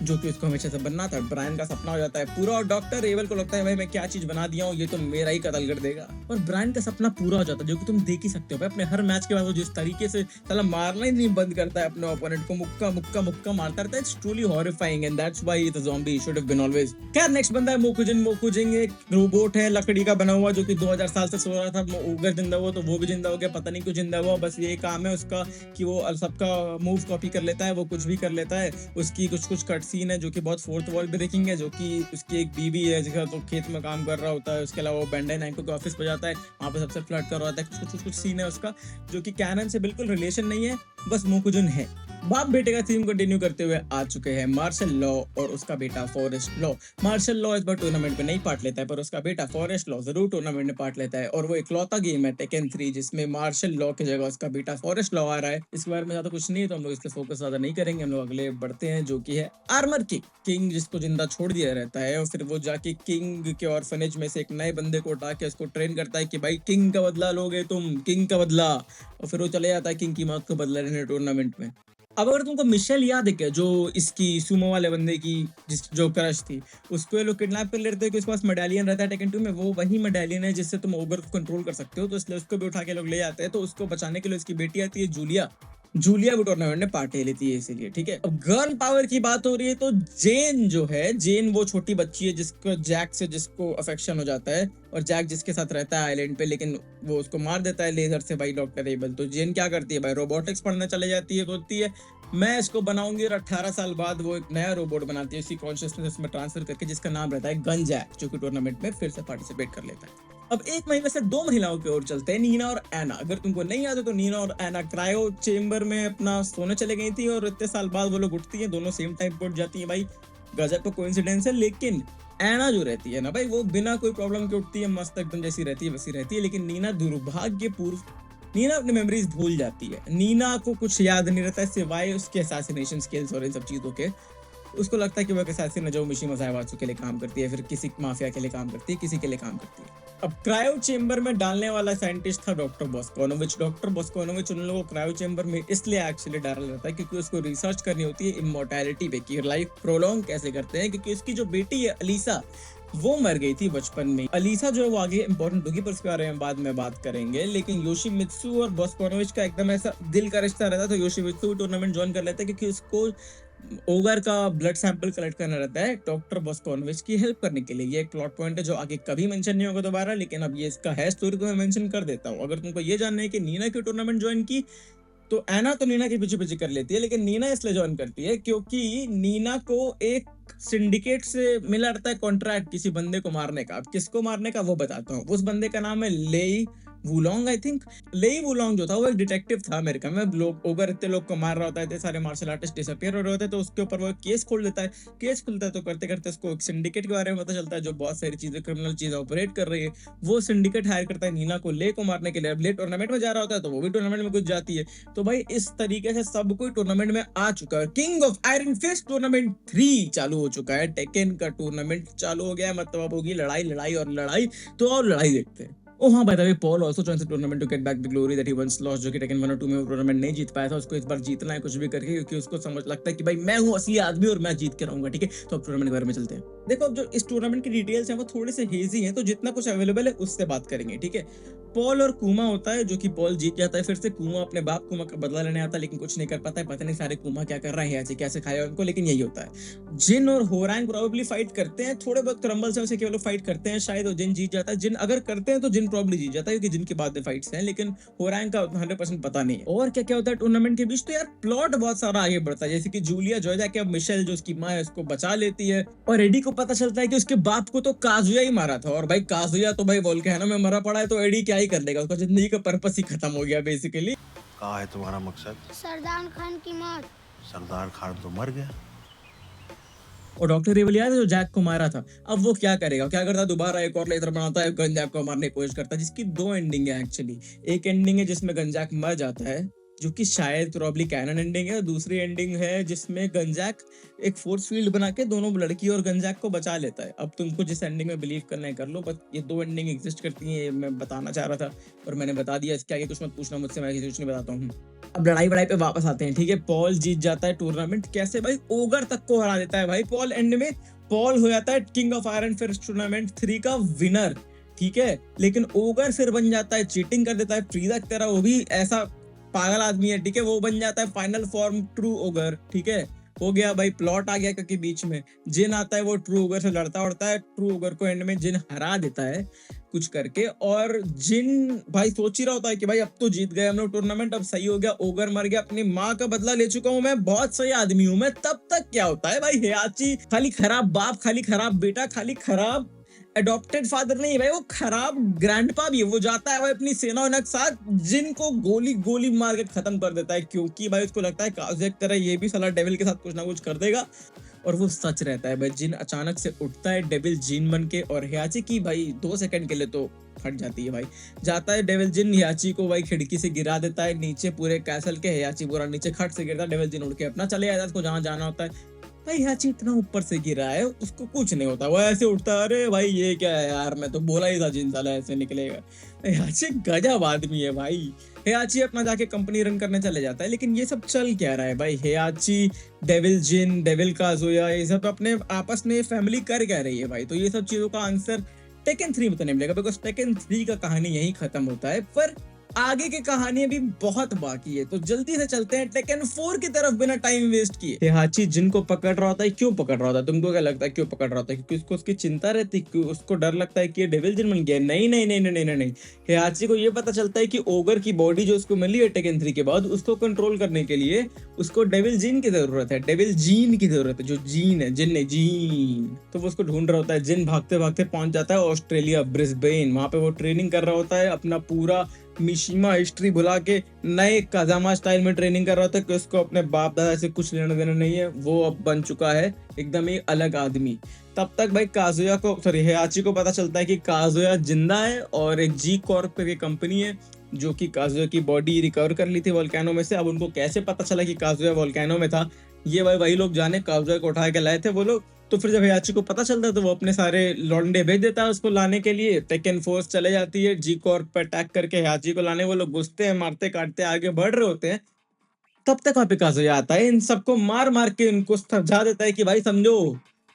जो कि उसको हमेशा से बनना था। ब्रायन का सपना हो जाता है पूरा, और डॉक्टर एबल को लगता है भाई मैं क्या चीज बना दिया हूँ, ये तो मेरा ही कत्ल कर देगा, और ब्रायन का सपना पूरा हो जाता है, जो कि तुम देख ही सकते हो भाई। अपने हर मैच के बाद वो जिस तरीके से साला मारना ही नहीं बंद करता है अपने ओपोनेंट को, मुक्का मुक्का मुक्का मारता रहता है। It's truly horrifying and that's why the zombie should have been always. खैर नेक्स्ट बंदा है मोकुजिन। मोकुजिन एक रोबोट है लकड़ी का बना हुआ, जो कि 2000 साल से सो रहा था। ओगर जिंदा हुआ तो वो भी जिंदा हो गया, पता नहीं क्यों जिंदा हुआ, बस ये काम है उसका कि वो सबका मूव कॉपी कर लेता है, वो कुछ भी कर लेता है। उसकी कुछ कट सीन है जो कि बहुत फोर्थ वॉल ब्रेकिंग है, जो कि उसकी एक बीवी है जिसका तो खेत में काम कर रहा होता है। उसके अलावा वो बैंडाई नामको के ऑफिस पे जाता है, वहाँ पे सबसे फ्लर्ट कर रहा होता है। कुछ सीन है उसका जो कि कैनन से बिल्कुल रिलेशन नहीं है, बस मोकुजुन है। बाप बेटे का थीम कंटिन्यू करते हुए आ चुके हैं मार्शल लॉ और उसका बेटा फॉरेस्ट लॉ। मार्शल लॉ इस बार टूर्नामेंट में नहीं पार्ट लेता है, पर उसका बेटा फॉरेस्ट लॉ जरूर टूर्नामेंट में पार्ट लेता है। और वो इकलौता गेम है टेकन 3 जिसमें मार्शल लॉ की जगह उसका बेटा फॉरेस्ट लॉ आ रहा है। इस बारे में ज्यादा कुछ नहीं है, तो हम लोग इस पे फोकस ज्यादा नहीं करेंगे। हम लोग अगले बढ़ते हैं, जो कि है आर्मर किंग। किंग जिसको जिंदा छोड़ दिया रहता है, और फिर वो जाके किंग के ऑर्फनेज में से एक नए बंदे को उठा के उसको ट्रेन करता है कि भाई किंग का बदला लोगे तुम, किंग का बदला। और फिर वो चले जाता है किंग की मौत को बदला लेने टूर्नामेंट में। अब अगर तुमको मिशेल याद है क्या, जो इसकी सुमो वाले बंदे की जो क्रश थी, उसको ये लोग किडनैप कर लेते हैं कि उसके पास मेडालियन रहता है टेकन 2 में। वो वही मेडालियन है जिससे तुम ओगर को कंट्रोल कर सकते हो, तो इसलिए उसको भी उठा के लोग ले जाते हैं। तो उसको बचाने के लिए उसकी बेटी आती है जूलिया। जूलिया भी टूर्नामेंट में पार्ट ले लेती है इसीलिए, ठीक है। अब गन पावर की बात हो रही है, तो जेन जो है, जेन वो छोटी बच्ची है जिसको जैक से जिसको अफेक्शन हो जाता है, और जैक जिसके साथ रहता है आइलैंड पे, लेकिन वो उसको मार देता है लेजर से भाई डॉक्टर एबल। तो जेन क्या करती है भाई, रोबोटिक्स पढ़ने चले जाती है, बोलती है मैं इसको बनाऊंगी, और 18 साल बाद वो एक नया रोबोट बनाती है, उसकी कॉन्शियसनेस में ट्रांसफर करके, जिसका नाम रहता है गन जैक, जो कि टूर्नामेंट में फिर से पार्टिसिपेट कर लेता है। अब एक महीने से दो महिलाओं की ओर चलते हैं, नीना और एना। अगर तुमको नहीं याद हो तो नीना और एना क्रायो चेम्बर में अपना सोने चले गई थी, और इतने साल बाद वो लोग उठती हैं, दोनों सेम टाइम पर उठ जाती हैं। भाई गजब का कोइंसिडेंस है। लेकिन एना जो रहती है ना भाई, वो बिना कोई प्रॉब्लम के उठती है, मस्त एकदम जैसी रहती है वैसी रहती है। लेकिन नीना दुर्भाग्यपूर्व, नीना अपनी मेमोरीज भूल जाती है। नीना को कुछ याद नहीं रहता है सिवाय उसके असैसिनेशन स्किल्स और इन सब चीजों के। उसको लगता है कि वो एक असैसिन है जो मिशिमा साइवात्सु के लिए काम करती है, फिर किसी माफिया के लिए काम करती है, किसी के लिए काम करती है। अब क्रायो चेम्बर में डालने वाला साइंटिस्ट था डॉक्टर बॉस्कोनोविच। डॉक्टर बॉस्कोनोविच उन लोगों को क्रायो चेम्बर में इसलिए एक्चुअली डाला जाता है क्योंकि उसको रिसर्च करनी होती है इमोर्टैलिटी पे, कि लाइफ प्रोलॉन्ग कैसे करते हैं। क्योंकि उसकी जो बेटी है अलीसा, वो मर गई थी बचपन में। अलीसा जो है वो आगे इंपॉर्टेंट होगी, पर उसके बारे में बाद में बात करेंगे। लेकिन योशिमित्सु और बॉस्कोनोविच का एकदम ऐसा दिल का रिश्ता रहता है, तो योशिमित्सु टूर्नामेंट ज्वाइन कर लेता है क्योंकि उसको ओगर का ब्लड सैंपल कलेक्ट करना रहता है डॉक्टर बॉस्कोनोविच की हेल्प करने के लिए। ये एक प्लॉट पॉइंट है जो आगे कभी मेंशन नहीं होगा दोबारा, लेकिन अब ये इसका है स्टोरी, तो मैं मेंशन कर देता हूँ। अगर तुमको ये जानना है कि नीना क्यों टूर्नामेंट ज्वाइन की, तो एना तो नीना के पीछे पीछे कर लेती है, लेकिन नीना इसलिए ज्वाइन करती है क्योंकि नीना को एक सिंडिकेट से मिला रहता है कॉन्ट्रैक्ट किसी बंदे को मारने का। अब किसको मारने का वो बताता हूँ। उस बंदे का नाम है लेई वुलोंग, आई थिंक। लेई वुलोंग जो था वो एक डिटेक्टिव था अमेरिका में। लोग ओगर इतने लोग को मार रहा होता है, इतने सारे मार्शल आर्टिस्ट डिसअपियर हो रहे होते हैं, तो उसके ऊपर वो केस खोल देता है। केस खुलता है तो करते करते उसको एक सिंडिकेट के बारे में पता चलता है जो बहुत सारी चीजें, क्रिमिनल चीजें ऑपरेट कर रही है। वो सिंडिकेट हायर करता है नीना को ले को मारने के लिए। अब ले टूर्नामेंट में जा रहा होता है तो वो भी टूर्नामेंट में घुस जाती है। तो भाई इस तरीके से सब कोई टूर्नामेंट में आ चुका है। King of iron fist tournament 3 चालू हो चुका है, टेकन का टूर्नामेंट चालू हो गया है। मतलब अब होगी लड़ाई लड़ाई और लड़ाई, तो और लड़ाई देखते हैं। ओ हाँ, by the way, Paul also joins the tournament to get back the glory that he once lost. जो कि टेकन 1 और 2 में वो टूर्नामेंट नहीं जीत पाया था, उसको इस बार जीतना है कुछ भी करके, क्योंकि उसको समझ लगता है कि भाई मैं हूँ असली आदमी और मैं जीत के रहूंगा, ठीक है। तो अब टूर्नामेंट के बारे में चलते हैं। देखो, अब जो इस टूर्नामेंट की डिटेल्स हैं वो थोड़े से हेजी हैं, तो जितना कुछ अवेलेबल है उससे बात करेंगे, ठीक है। पॉल और कुमा होता है, जो कि पॉल जीत जाता है। फिर से कुमा अपने बाप कुमा का बदला लेने आता है, लेकिन कुछ नहीं कर पाता है। पता नहीं सारे कुमा क्या कर रहे हैं, ऐसे कैसे खाया उनको, लेकिन यही होता है। जिन और होरांग प्रोबेबली फाइट करते हैं, थोड़े बहुत क्रम्बल से उसे केवल फाइट करते हैं शायद, और जिन जीत जाता है। जिन अगर करते हैं तो जिन प्रोबेबली जीत जाता है, क्योंकि जिनके बाद में फाइट्स हैं, लेकिन होरांग का 100% पता नहीं है। और क्या क्या होता है टूर्नामेंट के बीच, तो यार प्लॉट बहुत सारा आगे बढ़ता है। जैसे कि जूलिया जो है कि अब मिशेल जो उसकी माँ है उसको बचा लेती है, और एडी को पता चलता है कि उसके बाप को तो काजुया ही मारा था। और भाई काजुया तो भाई वोल्केनो में मरा पड़ा है, तो एडी क्या ही कर लेगा, उसका जिंदगी का पर्पस ही खत्म हो गया बेसिकली। कहा है तुम्हारा मकसद? सरदार खान की मौत। सरदार खान तो मर गया। और डॉक्टर एबल याद है जो जैक को मारा था, अब वो क्या करेगा, क्या करता है, दोबारा एक और लेजर बनाता है, गंजैक को मारने की कोशिश करता है, जिसकी दो एंडिंग है एक्चुअली। एक एंडिंग है जिसमें गंजैक मर जाता है, जो कि शायद प्रॉब्ली कैनन एंडिंग है, और दूसरी एंडिंग है जिसमें गंजैक एक फोर्स फील्ड बना के दोनों लड़की और गंजैक को बचा लेता है। अब तुमको जिस एंडिंग में बिलीव करना है कर लो, बस ये दो एंडिंग एग्जिस्ट करती हैं, मैं बताना चाह रहा था और मैंने बता दिया। इसके आगे कुछ मत पूछना मुझसे, मैं कुछ नहीं बताता हूँ। अब लड़ाई वड़ाई पे वापस आते हैं, ठीक है। पॉल जीत जाता है टूर्नामेंट, कैसे भाई, ओगर तक को हरा देता है भाई पॉल। एंड में पॉल हो जाता है king of iron fist tournament 3 का विनर, ठीक है। लेकिन ओगर फिर बन जाता है, चीटिंग कर देता है फ्रीजा की तरह, वो भी ऐसा पागल आदमी है, ठीक है। वो बन जाता है फाइनल फॉर्म ट्रू ओगर, ठीक है। हो गया भाई, प्लॉट आ गया, क्योंकि बीच में जिन आता है वो ट्रू ओगर से लड़ता उड़ता है। ट्रू ओगर को एंड में जिन हरा देता है कुछ करके, और जिन भाई सोच ही रहा होता है कि भाई अब तो जीत गए हम लोग टूर्नामेंट, अब सही हो गया, ओगर मर गया, अपनी माँ का बदला ले चुका हूँ मैं, बहुत सही आदमी हूँ मैं। तब तक क्या होता है भाई, हेयाची खाली खराब बाप, खाली खराब बेटा, खाली खराब अडॉप्टेड फादर नहीं है भाई, वो खराब ग्रैंडपा भी है। वो जाता है भाई अपनी सेना के साथ, जिनको गोली गोली मार के खत्म कर देता है, क्योंकि भाई उसको लगता है काजुया की तरह ये भी साला डेविल के साथ कुछ ना कुछ कर देगा। और वो सच रहता है भाई। जिन अचानक से उठता है डेविल जीन बन के, और हियाची की भाई 2 सेकंड के लिए तो फट जाती है भाई। जाता है डेविल जिन, हियाची को भाई खिड़की से गिरा देता है नीचे पूरे कैसल के। हियाची पूरा नीचे खट से गिरता है, डेविल जिन उड़ के अपना चले जाता है, उसको जहाँ जाना होता है। भाई हियाची इतना ऊपर से गिरा है, उसको कुछ नहीं होता, वो ऐसे उठता है, अरे भाई ये क्या है यार, मैं तो बोला ही था जिन साला ऐसे निकलेगा। हियाची गजब आदमी है भाई। हियाची अपना जाके कंपनी रन करने चले जाता है। लेकिन ये सब चल क्या रहा है भाई, हियाची, डेविल जिन, डेविल काजुया, ये सब अपने आपस में फैमिली कर क्या रही है भाई। तो ये सब चीजों का आंसर टेकन 3 में तो नहीं मिलेगा, बिकॉज टेकन 3 का कहानी यही खत्म होता है। पर आगे की कहानी अभी बहुत बाकी है, तो जल्दी से चलते हैं टेकन 4 की तरफ बिना टाइम वेस्ट किए। हियाची जिनको पकड़ रहा होता है, क्यों पकड़ रहा होता है? तुमको क्या लगता है क्यों पकड़ रहा होता है? क्योंकि उसको उसकी चिंता रहती, क्यों उसको डर लगता है कि ये डेविल जिन बन गया? नहीं नहीं नहीं नहीं नहीं नहीं। हियाची को ये पता चलता है कि ओगर की बॉडी जो उसको मिली है टेकन 3 के बाद, उसको कंट्रोल करने के लिए उसको डेविल जिन की जरूरत है, डेविल जीन की जरूरत है। जो जीन है, जिन नहीं जीन, तो वो उसको ढूंढ रहा होता है। जिन भागते भागते पहुंच जाता है ऑस्ट्रेलिया, ब्रिस्बेन। वहां पे वो ट्रेनिंग कर रहा होता है, अपना पूरा मिशिमा हिस्ट्री भुला के नए काजामा स्टाइल में ट्रेनिंग कर रहा था कि उसको अपने बाप दादा से कुछ लेना देना नहीं है। वो अब बन चुका है एकदम ही अलग आदमी। तब तक भाई काजुया को, सॉरी हियाची को पता चलता है कि काजुया जिंदा है और एक जी कॉर्प की कंपनी है जो कि काजुया की बॉडी रिकवर कर ली थी वोल्केनो में से। अब उनको कैसे पता चला कि काजुया वोल्केनो में था, ये भाई वही लोग जाने। काजुया को उठा के लाए थे वो लोग। तो फिर जब हियाची को पता चलता है तो वो अपने सारे लौंडे भेज देता है उसको लाने के लिए। टेकन फोर्स चले जाती है जी कॉर्प पे अटैक करके हियाची को लाने। वो लोग घुसते हैं, मारते काटते आगे बढ़ रहे होते हैं। तब तक वहां पे काजुया आता है, इन सबको मार मार के उनको समझा देता है कि भाई समझो,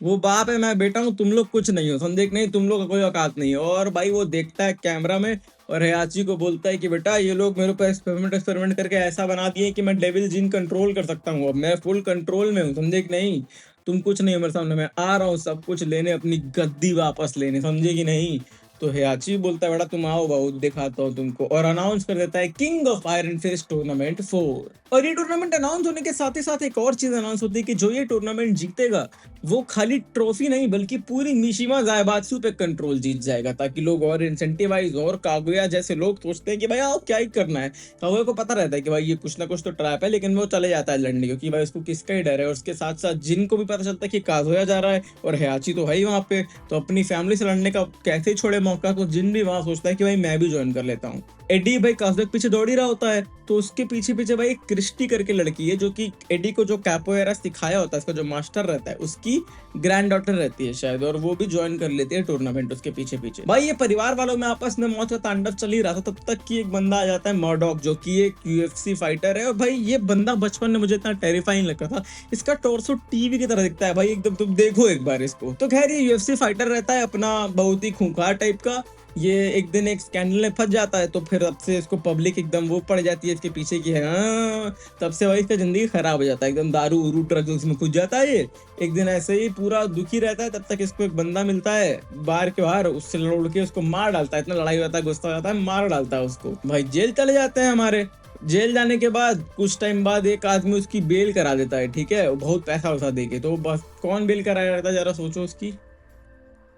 वो बाप है, मैं बेटा हूँ, तुम लोग कुछ नहीं हो, समझे कि नहीं, तुम लोग का कोई औकात नहीं है। और भाई वो देखता है कैमरा में और हियाची को बोलता है कि बेटा ये लोग मेरे ऊपर एक्सपेरिमेंट करके ऐसा बना दिए कि मैं डेविल जीन कंट्रोल कर सकता हूँ। अब मैं फुल कंट्रोल में हूँ, समझे कि नहीं, तुम कुछ नहीं हो मेरे सामने, मैं आ रहा हूँ सब कुछ लेने, अपनी गद्दी वापस लेने, समझे कि नहीं। तो हियाची बोलता है बेटा तुम आओ बाबू दिखाता हूँ तुमको, और अनाउंस कर देता है king of iron fist tournament 4। और ये टूर्नामेंट अनाउंस होने के साथ ही साथ एक और चीज अनाउंस होती है कि जो ये टूर्नामेंट जीतेगा वो खाली ट्रॉफी नहीं बल्कि पूरी मिशिमा ज़ायबात्सु पे कंट्रोल जीत जाएगा, ताकि लोग और इंसेंटिवाइज। और कागुया जैसे लोग सोचते हैं कि भाई आओ क्या ही करना है, कागुया को पता रहता है कि भाई ये कुछ ना कुछ तो ट्रैप है, लेकिन वो चले जाता है लड़ने, क्योंकि भाई उसको किसका ही डर है। और उसके साथ साथ जिन को भी पता चलता है कि कागुया जा रहा है और हियाची तो है ही वहाँ पे, तो अपनी फैमिली से लड़ने का कैसे ही छोड़े मौका, तो जिन भी वहाँ सोचता है कि भाई मैं भी ज्वाइन कर लेता हूँ। एडी भाई काजुया के पीछे दौड़ ही रहा होता है, तो उसके पीछे पीछे भाई क्रिस्टी करके लड़की है जो कि एडी को जो कैपोएरा सिखाया होता है, इसका जो मास्टर रहता है, उसकी ग्रैंड डॉटर रहती है शायद, और वो भी ज्वाइन कर लेती है टूर्नामेंट उसके पीछे पीछे। भाई ये परिवार वालों में आपस में मौत का तांडव चल ही रहा था, तब तक कि एक बंदा आ जाता है मर्डॉक, जो कि एक यूएफसी फाइटर है। और भाई ये बंदा बचपन में मुझे इतना टेरिफाइंग लगता था, इसका टॉर्सो टीवी की तरह दिखता है भाई एकदम, तुम देखो एक बार इसको। तो खैर ये यूएफसी फाइटर रहता है अपना, बहुत ही खूंखार टाइप का। ये एक दिन एक स्कैंडल में फंस जाता है, तो फिर अब से इसको पब्लिक एकदम वो पड़ जाती है इसके पीछे की है। तब से भाई इसका जिंदगी खराब हो जाता है, एकदम दारू उरू ड्रग्स में खुद जाता है ये। एक दिन ऐसे ही पूरा दुखी रहता है, तब तक इसको एक बंदा मिलता है बाहर के बाहर, उससे लड़ के उसको मार डालता है। इतना लड़ाई होता है, गुस्सा हो जाता है, मार डालता है उसको। भाई जेल चले जाते हैं हमारे। जेल जाने के बाद कुछ टाइम बाद एक आदमी उसकी बेल करा देता है, ठीक है, बहुत पैसा वैसा देके। तो बस कौन बेल कराया रहता है जरा सोचो, उसकी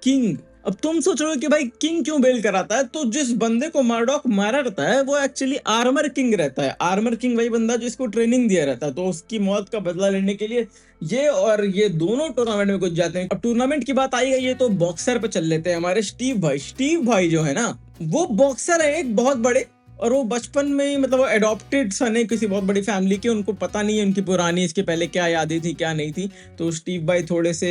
किंग। अब तुम सोच रहे हो कि भाई किंग क्यों बेल कराता है, तो जिस बंदे को मर्डॉक मारा रहता है वो एक्चुअली आर्मर किंग रहता है। आर्मर किंग वही बंदा जो इसको ट्रेनिंग दिया रहता है, तो उसकी मौत का बदला लेने के लिए ये और ये दोनों टूर्नामेंट में कुछ जाते हैं। अब टूर्नामेंट की बात आई गई है तो बॉक्सर पे चल लेते हैं। हमारे स्टीव भाई जो है ना, वो बॉक्सर है एक बहुत बड़े, और वो बचपन में ही मतलब वो एडॉप्टेड सन है किसी बहुत बड़ी फैमिली के। उनको पता नहीं है उनकी पुरानी इसके पहले क्या यादें थी क्या नहीं थी। तो स्टीव भाई थोड़े से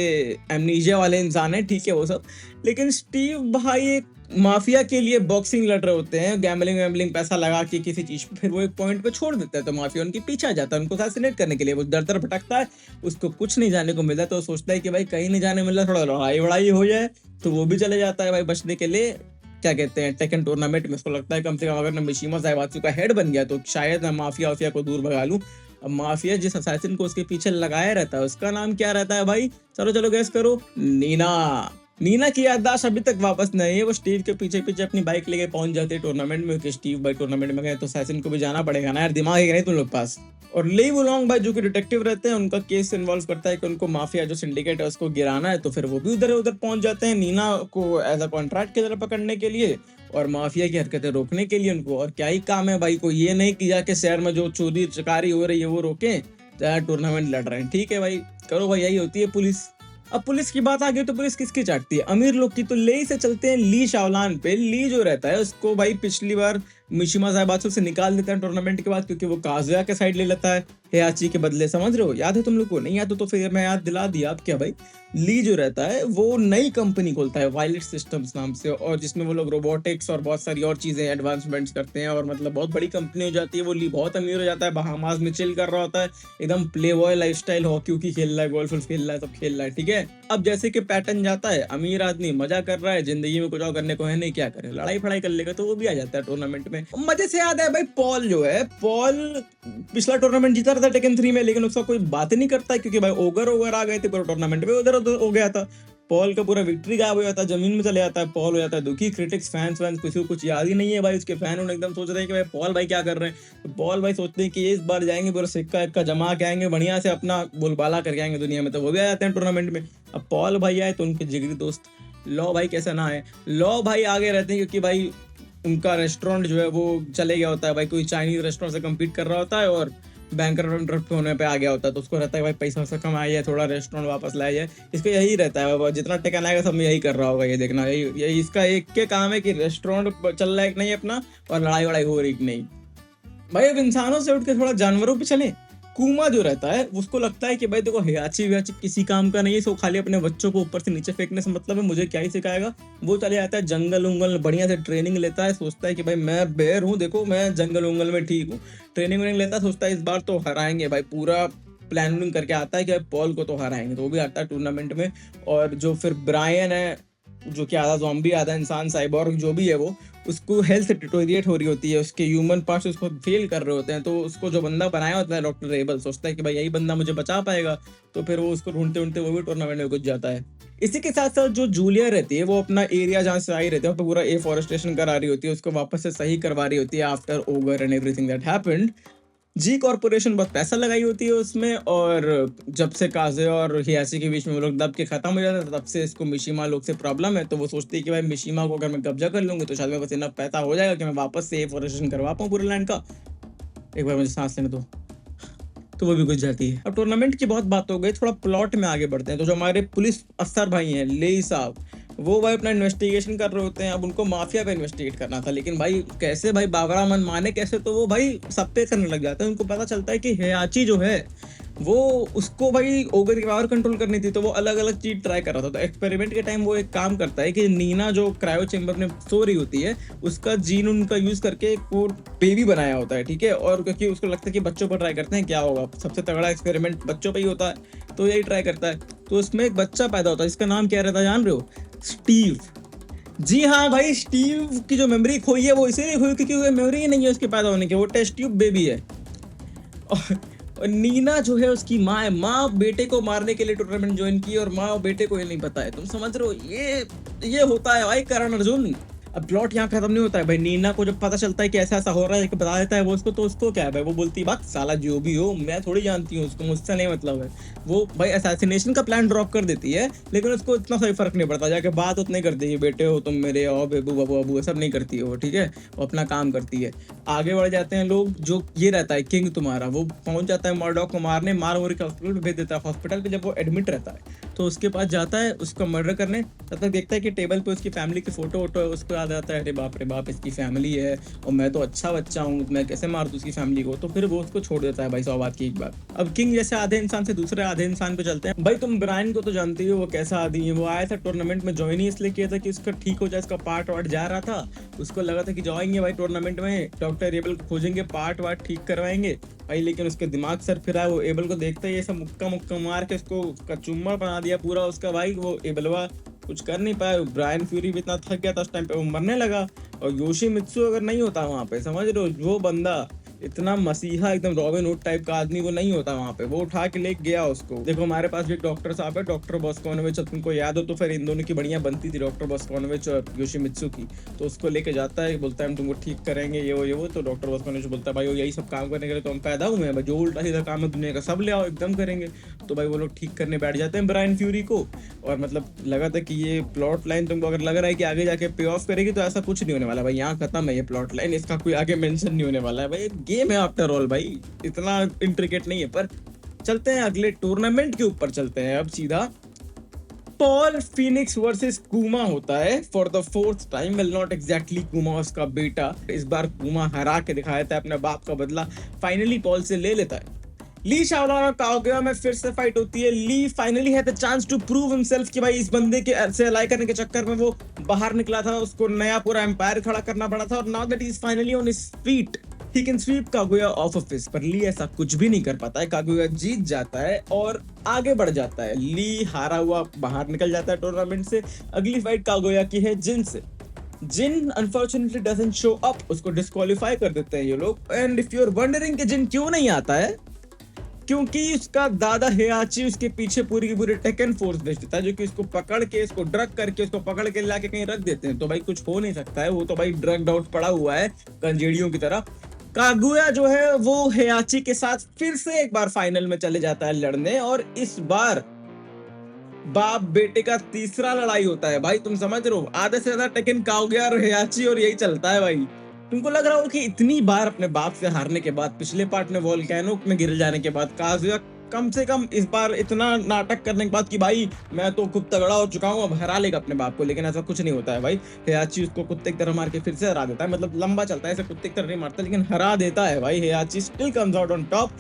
एमनीजिया वाले इंसान है, ठीक है वो सब। लेकिन स्टीव भाई एक माफिया के लिए बॉक्सिंग लड़ रहे होते हैं, गैम्बलिंग पैसा लगा के किसी चीज पे, फिर वो एक पॉइंट पे छोड़ देता है, तो माफिया उनके पीछे आ जाता है उनको असैसिनेट करने के लिए। वो दर दर भटकता है, उसको कुछ नहीं जाने को मिलता, तो वो सोचता है कि भाई कहीं नहीं जाने मिल रहा, थोड़ा लड़ाई वड़ाई हो जाए, तो वो भी चले जाता है भाई बचने के लिए। क्या कहते हैं, टेकन टूर्नामेंट में उसको लगता है कम से कम अगर मैं मिशिमा ज़ायबात्सु का हेड बन गया तो शायद मैं माफिया को दूर भगा लूं। अब माफिया जिस असैसिन को उसके पीछे लगाया रहता है उसका नाम क्या रहता है भाई, चलो गैस करो, नीना की याददाश्त अभी तक वापस नहीं है। वो स्टीव के पीछे अपनी बाइक लेके पहुंच जाते हैं टूर्नामेंट में, क्योंकि स्टीव भाई टूर्नामेंट में गए तो असैसिन को भी जाना पड़ेगा ना यार, दिमाग है नहीं तुम लोग पास। और ले वुलोंग भाई जो कि डिटेक्टिव रहते हैं, उनका केस इन्वॉल्व करता है कि उनको माफिया जो सिंडिकेट है उसको गिराना है, तो फिर वो भी उधर उधर पहुंच जाते हैं नीना को एज अ कॉन्ट्रैक्ट की तरह पकड़ने के लिए और माफिया की हरकतें रोकने के लिए उनको। और क्या ही काम है भाई को, ये नहीं कि जाके शहर में जो चोरी चकारी हो रही है वो रोकें, चाहे टूर्नामेंट लड़ रहे हैं, ठीक है भाई करो भाई, यही होती है पुलिस। अब पुलिस की बात आ गई तो पुलिस किसकी चाटती है, अमीर लोग की। तो ले से चलते हैं ली शाओलान पे। ली जो रहता है उसको भाई पिछली बार मिशिमा साहबात्सु से निकाल देता है टूर्नामेंट के बाद, क्योंकि वो काजुया के साइड ले लेता है हेयाची के बदले, समझ रहे हो, याद है तुम लोग को? नहीं याद हो तो फिर मैं याद दिला दिया। अब क्या भाई, ली जो रहता है वो नई कंपनी खोलता है वायलेट सिस्टम्स नाम से, और जिसमें वो लोग रोबोटिक्स और बहुत सारी और चीजें एडवांसमेंट्स करते हैं, और मतलब बहुत बड़ी कंपनी हो जाती है। वो ली बहुत अमीर हो जाता है, बहामास में चिल कर रहा होता है, एकदम प्ले बॉय लाइफस्टाइल, हॉकी खेल रहा है, गोल्फ खेल रहा है, सब खेल रहा है, ठीक है। अब जैसे कि पैटर्न जाता है, अमीर आदमी मजा कर रहा है, जिंदगी में कुछ और करने को है नहीं, क्या करे, लड़ाई फड़ाई कर लेगा, तो वो भी आ जाता है टूर्नामेंट में। मजे से याद है भाई, पॉल जो है, पॉल पिछला टूर्नामेंट जीता रहा था टेकन 3 में, लेकिन उसका कोई बात नहीं करता है, क्योंकि भाई ओगर आ गए थे पूरे टूर्नामेंट में, उधर उधर हो गया था। पॉल का पूरा विक्ट्री गायब हो जाता है, जमीन में चले जाता है, पॉल हो जाता है दुखी। क्रिटिक्स फैंस किसी को कुछ याद ही नहीं है भाई, उसके फैन उन्हें एकदम सोच रहे हैं कि भाई पॉल भाई क्या कर रहे हैं। तो पॉल भाई सोचते हैं कि इस बार जाएंगे पूरा सिक्का इक्का जमा के आएंगे, बढ़िया से अपना बोलबाला करके आएंगे दुनिया में, तो वो भी आ जाते हैं टूर्नामेंट में। अब पॉल भाई आए तो उनके जिगरी दोस्त लॉ भाई कैसा ना है, लॉ भाई आगे रहते हैं, क्योंकि भाई उनका रेस्टोरेंट जो है वो चले गया होता है भाई, कोई चाइनीज रेस्टोरेंट से कम्पीट कर रहा होता है और बैंकरप्ट होने पे आ गया होता है, तो उसको रहता है भाई पैसा वैसा कमाया है, थोड़ा रेस्टोरेंट वापस लाया है, इसको यही रहता है बाबा, जितना टेकन आएगा सब में यही कर रहा होगा, ये देखना, यही इसका एक के काम है कि रेस्टोरेंट चल रहा है कि नहीं अपना, और लड़ाई वड़ाई हो रही कि नहीं। भाई अब इंसानों से उठ के थोड़ा जानवरों पे चले। कुमा जो रहता है उसको लगता है कि भाई देखो हेयाची वेयाची किसी काम का नहीं है, सो खाली अपने बच्चों को ऊपर से नीचे फेंकने से मतलब है, मुझे क्या ही सिखाएगा। वो चले जाता है जंगल उंगल, बढ़िया से ट्रेनिंग लेता है, सोचता है कि भाई मैं बेर हूँ, देखो मैं जंगल उंगल में ठीक हूँ, ट्रेनिंग व्रेनिंग लेता है, सोचता है इस बार तो हराएंगे भाई, पूरा प्लानिंग करके आता है कि पॉल को तो हराएंगे, तो वो भी आता है टूर्नामेंट में। और जो फिर ब्रायन है, जो कि आधा ज़ॉम्बी आधा इंसान साइबॉर्ग जो भी है, वो उसको हेल्थ डिटोरिएट हो रही होती है, उसके ह्यूमन पार्ट्स उसको फेल कर रहे होते हैं, तो उसको जो बंदा बनाया होता है डॉक्टर रेबल सोचता है कि भाई यही बंदा मुझे बचा पाएगा, तो फिर वो उसको ढूंढते ढूंढते वो भी टूर्नामेंट में घुस जाता है। इसी के साथ साथ जो जूलिया रहती है वो अपना एरिया जहाँ से आई रहती है पूरा एफॉरेस्टेशन करा रही होती है, उसको वापस से सही करवा रही होती है after Ogre and everything that happened. G corporation बहुत पैसा लगाई होती है उसमें, और जब से काजे और हियासी के बीच में वो लोग दब के खत्म हो जाते हैं, तब से इसको मिशिमा लोग से प्रॉब्लम है, तो वो सोचती है कि भाई मिशिमा को अगर मैं कब्जा कर लूंगी तो शायद मेरे पास इतना पैसा हो जाएगा कि मैं वापस से एफॉरेस्टेशन करवा पाऊँ पूरे लैंड का, एक बार मुझे सांस लेने दो, तो वो भी घुस जाती है। अब टूर्नामेंट की बहुत बात हो गई, थोड़ा प्लॉट में आगे बढ़ते हैं। तो जो हमारे पुलिस अफसर भाई हैं लेई साहब, वो भाई अपना इन्वेस्टिगेशन कर रहे होते हैं। अब उनको माफिया पे इन्वेस्टिगेट करना था, लेकिन भाई कैसे भाई बाबरा मन माने कैसे, तो वो भाई सब पे करने लग जाते हैं। उनको पता चलता है कि हेयाची जो है वो उसको भाई ओगर की पावर कंट्रोल करनी थी, तो वो अलग अलग चीज ट्राई कर रहा था। तो एक्सपेरिमेंट के टाइम वो एक काम करता है कि नीना जो क्रायो चेम्बर में सो रही होती है उसका जीन उनका यूज करके वो बेबी बनाया होता है, ठीक है। और क्योंकि उसको लगता है कि बच्चों पर ट्राई करते हैं क्या होगा, सबसे तगड़ा एक्सपेरिमेंट बच्चों पर ही होता है, तो यही ट्राई करता है। तो उसमें एक बच्चा पैदा होता है, इसका नाम क्या रहता है जान रहे हो? स्टीव। जी हाँ भाई, स्टीव की जो मेमोरी खोई है वो इसीलिए खोई क्योंकि वो मेमोरी ही नहीं है उसके पैदा होने की, वो टेस्ट ट्यूब बेबी है। और नीना जो है उसकी माँ है, माँ बेटे को मारने के लिए टूर्नामेंट ज्वाइन की और माँ बेटे को ये नहीं पता है, तुम समझ रहे हो? ये होता है भाई करण अर्जुन। अब प्लॉट यहाँ खत्म नहीं होता है भाई, नीना को जब पता चलता है कि ऐसा ऐसा हो रहा है कि बता देता है वो उसको, तो उसको क्या है भाई, वो बोलती है बात साला जो भी हो मैं थोड़ी जानती हूँ उसको, मुझसे नहीं मतलब है। वो भाई असैसिनेशन का प्लान ड्रॉप कर देती है, लेकिन उसको इतना सही फर्क नहीं पड़ता, जाके बात उतनी करती है, बेटे हो तुम मेरे, और बेबू बाबू अबू सब नहीं करती है वो, ठीक है, वो अपना काम करती है। आगे बढ़ जाते हैं लोग, जो ये रहता है किंग तुम्हारा, वो पहुंच जाता है मर्डॉक को मारने, मार मोरी के हॉस्पिटल में भेज देता है। हॉस्पिटल पे जब वो एडमिट रहता है तो उसके पास जाता है उसका मर्डर करने, तब तक देखता है कि टेबल पे उसकी फैमिली की फोटो वोटो है, उसको याद आता है अरे बाप रे बाप इसकी फैमिली है और मैं तो अच्छा बच्चा हूँ, मैं कैसे मार दूँ उसकी फैमिली को, तो फिर वो उसको छोड़ देता है भाई 100 बात की एक बात। अब किंग जैसे आधे इंसान से दूसरे आधे इंसान पे चलते हैं। भाई तुम ब्रायन को तो जानती हो वो कैसा आदमी है, वो आया था टूर्नामेंट में, ज्वाइन ही इसलिए किया था कि उसका ठीक हो जाए, इसका पार्ट वार्ट जा रहा था, उसको लगा था कि जाएंगे भाई टूर्नामेंट में डॉक्टर रेबल खोजेंगे, पार्ट वार्ट ठीक करवाएंगे भाई, लेकिन उसके दिमाग सर फिरा, वो एबल को देखते ही ऐसा मुक्का मार के उसको कचुम्मा बना दिया पूरा उसका भाई। वो एबलवा कुछ कर नहीं पाया, ब्रायन फ्यूरी भी इतना थक गया था उस टाइम पे, वो मरने लगा। और योशी मित्सु अगर नहीं होता वहां पे, समझ रहे हो, वो बंदा इतना मसीहा एकदम रॉबिन हुड टाइप का आदमी वो नहीं होता वहां पे। वो उठा के ले गया उसको। देखो हमारे पास भी एक डॉक्टर साहब है, डॉक्टर बॉस्कोनोविच, अब तुमको याद हो तो फिर इन दोनों की बढ़िया बनती थी, डॉक्टर बॉस्कोनोविच और योशिमित्सु की। तो उसको लेके जाता है, बोलता है हम तुमको ठीक करेंगे ये वो। तो डॉक्टर बॉस्कोनोविच बोलता है भाई यही सब काम करने के लिए तो हम पैदा हुए हैं, जो उल्टा सीधा काम है दुनिया का सब ले आओ, एकदम करेंगे। तो भाई वो लोग ठीक करने बैठ जाते हैं ब्रायन फ्यूरी को। और मतलब लगा था कि ये प्लॉट लाइन तुमको अगर लग रहा है कि आगे जाके पे ऑफ करेगी, तो ऐसा कुछ नहीं होने वाला भाई, यहाँ खत्म है ये प्लॉट लाइन, इसका कोई आगे मेंशन नहीं होने वाला है भाई। गेम है आफ्टर ऑल भाई, इतना इंट्रिकेट नहीं है। पर चलते हैं अगले टूर्नामेंट के ऊपर चलते हैं अब सीधा। पॉल फिनिक्स वर्सेस कुमा होता है for the fourth time. Well not exactly कुमा, उसका बेटा। इस बार कुमा हरा के दिखाया था, अपने बाप का बदला फाइनली पॉल से ले लेता है। ली शाओलांग और काओगेवा में फिर से फाइट होती है। Lee finally had the chance to prove himself कि भाई इस बंदे के से अलाई करने के चक्कर में वो बाहर निकला था, उसको नया पूरा एम्पायर खड़ा करना पड़ा था। और now that he is finally on his feet, he can sweep Kazuya off off his. पर ली ऐसा कुछ भी नहीं कर पाता है, कागुया जीत जाता है और आगे बढ़ जाता है। ली हारा हुआ बाहर निकल जाता है टूर्नामेंट से। अगली फाइट कागुया की है जिन से। Jin unfortunately doesn't show up, उसको डिस्क्वालीफाई कर देते हैं ये लोग। And if you are wondering कि जिन क्यों नहीं आता है, क्योंकि उसका दादा हेयाची उसके पीछे पूरी की पूरी टेकन फोर्स भेज देता है, जो कि उसको पकड़ के, इसको ड्रग करके, उसको पकड़ के लाके कहीं रख देते हैं। तो भाई कुछ हो नहीं सकता है, वो तो भाई ड्रग आउट पड़ा हुआ है कंजेड़ियों की तरह। कागुया जो है वो हेयाची के साथ फिर से एक बार फाइनल में चले जाता है लड़ने। और इस बार बाप बेटे का तीसरा लड़ाई होता है भाई। तुम समझ रहे हो, आधे से ज्यादा टेकन कागुया और हेयाची, और यही चलता है भाई। तुमको लग रहा हो कि इतनी बार अपने बाप से हारने के बाद, पिछले पार्ट में वोल्केनो में गिर जाने के बाद, कागुया कम से कम इस बार इतना नाटक करने के बाद कि भाई मैं तो खूब तगड़ा हो चुका हूँ, अब हरा लेगा अपने बाप को। लेकिन ऐसा कुछ नहीं होता है भाई। हेयाची उसको कुत्ते की तरह मार के फिर से हरा देता है। मतलब लंबा चलता है, ऐसे कुत्ते की तरह नहीं मारता, लेकिन हरा देता है भाई। Heihachi still comes out on top.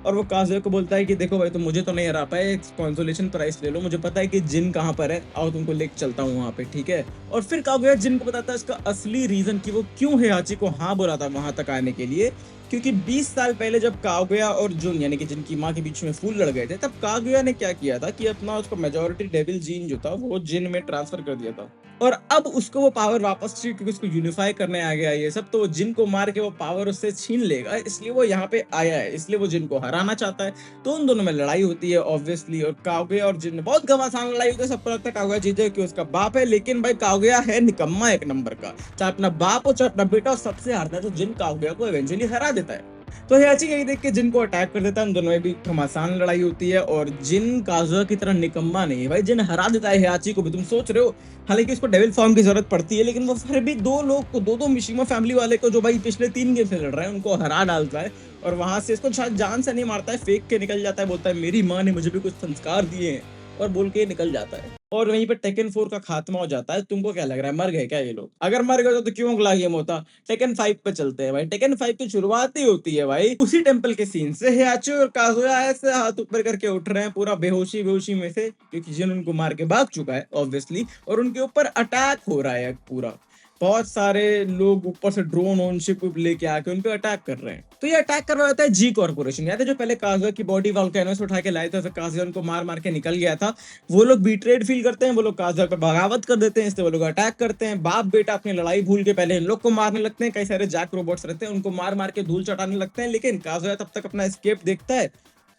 और वो काजुया को बोलता है कि देखो भाई तुम मुझे तो नहीं हरा पाए, कंसोलेशन प्राइस ले लो, मुझे पता है कि जिन कहाँ पर है, आओ तुमको लेके चलता हूँ वहाँ पे, ठीक है। और फिर कागुया जिन को बताता है इसका असली रीजन कि वो क्यों हेयाची को हाँ बोला था वहां तक आने के लिए। क्योंकि 20 साल पहले जब कागुया और जुन यानी कि जिनकी माँ के बीच में फूल लड़ गए थे, तब कागुया ने क्या किया था कि अपना उसको मेजोरिटी डेविल जीन जो था वो जिन में ट्रांसफर कर दिया था। और अब उसको वो पावर वापस चाहिए, क्योंकि उसको यूनिफाई करने आ गया ये सब। तो वो जिन को मार के वो पावर उससे छीन लेगा, इसलिए वो यहाँ पे आया है, इसलिए वो जिन को हराना चाहता है। तो उन दोनों में लड़ाई होती है ऑब्वियसली। और कागुया और जिन बहुत घमासान लड़ाई होती है। सबको लगता है कागुया जीते कि उसका बाप है, लेकिन भाई कागुया है निकम्मा एक नंबर का। चाहे अपना बाप हो चाहे अपना बेटा हो, सबसे हारता है। तो जिन कागुया को इवेंचुअली हरा देता है। तो हेयाची यही देख के जिन को अटैक कर देता है। उन दोनों में भी घमासान लड़ाई होती है। और जिन काजुया की तरह निकम्मा नहीं है भाई, जिन हरा देता है हेयाची को भी। तुम सोच रहे हो हालांकि उसको डेविल फॉर्म की जरूरत पड़ती है, लेकिन वो फिर भी दो लोग को, दो मिशिमा फैमिली वाले को जो भाई पिछले 3 गेम से लड़ रहे हैं, उनको हरा डालता है। और वहां से इसको शायद जान से नहीं मारता है, फेंक के निकल जाता है, बोलता है मेरी माँ ने मुझे भी कुछ संस्कार दिए हैं, और बोल के निकल जाता है। और वहीं पे टेकन 4 का खात्मा हो जाता है। तुमको क्या लग रहा है, मर गए क्या ये लोग? अगर मर गए तो क्यों अगला गेम होता? टेकन 5 पे चलते हैं भाई। टेकन 5 की शुरुआत ही होती है भाई उसी टेंपल के सीन से। हेयाची और काजुया ऐसे हाथ ऊपर करके उठ रहे हैं पूरा बेहोशी में से, क्योंकि जिन उनको मार के भाग चुका है ऑब्वियसली। और उनके ऊपर अटैक हो रहा है पूरा। बहुत सारे लोग ऊपर से ड्रोन ओनशिप लेके आके उन पे अटैक कर रहे हैं। तो ये अटैक कर रहा होता है जी कॉर्पोरेशन। याद है जो पहले काजुया की बॉडी वोल्केनो से उठा के लाए थे, तो काजुया उनको मार मार के निकल गया था। वो लोग बीट्रेड फील करते हैं, वो लोग काजुया पे बगावत कर देते हैं, इससे वो लोग अटैक करते हैं। बाप बेटा अपनी लड़ाई भूल के पहले इन लोग को मारने लगते हैं। कई सारे जैक रोबोट्स रहते हैं, उनको मार मार के धूल चटाने लगते हैं। लेकिन काजुया तब तक अपना एस्केप देखता है,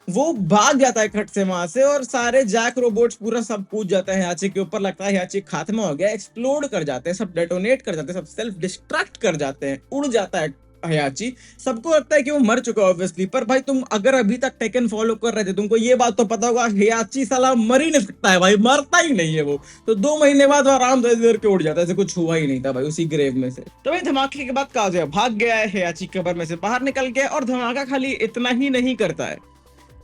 वो भाग जाता है खट से वहां से। और सारे जैक रोबोट्स पूरा सब कूद जाते हैं हेयाची के ऊपर। लगता है हेयाची खात्मा हो गया, एक्सप्लोड कर जाते हैं, सब डेटोनेट कर जाते हैं, सब सेल्फ डिस्ट्रक्ट कर जाते हैं, उड़ जाता है हेयाची। सबको लगता है कि वो मर चुका है ऑब्वियसली। पर भाई तुम अगर अभी तक टेकन फॉलो कर रहे थे, तुमको ये बात तो पता होगा हेयाची साला मर ही नहीं सकता है भाई, मरता ही नहीं है वो। तो 2 महीने बाद वो आराम से इधर के उड़ जाता है, ऐसे कुछ हुआ ही नहीं था भाई उसी ग्रेव में से। तो भाई धमाके के बाद काजुया भाग गया है, हेयाची कब्र में से बाहर निकल गया। और धमाका खाली इतना ही नहीं करता है,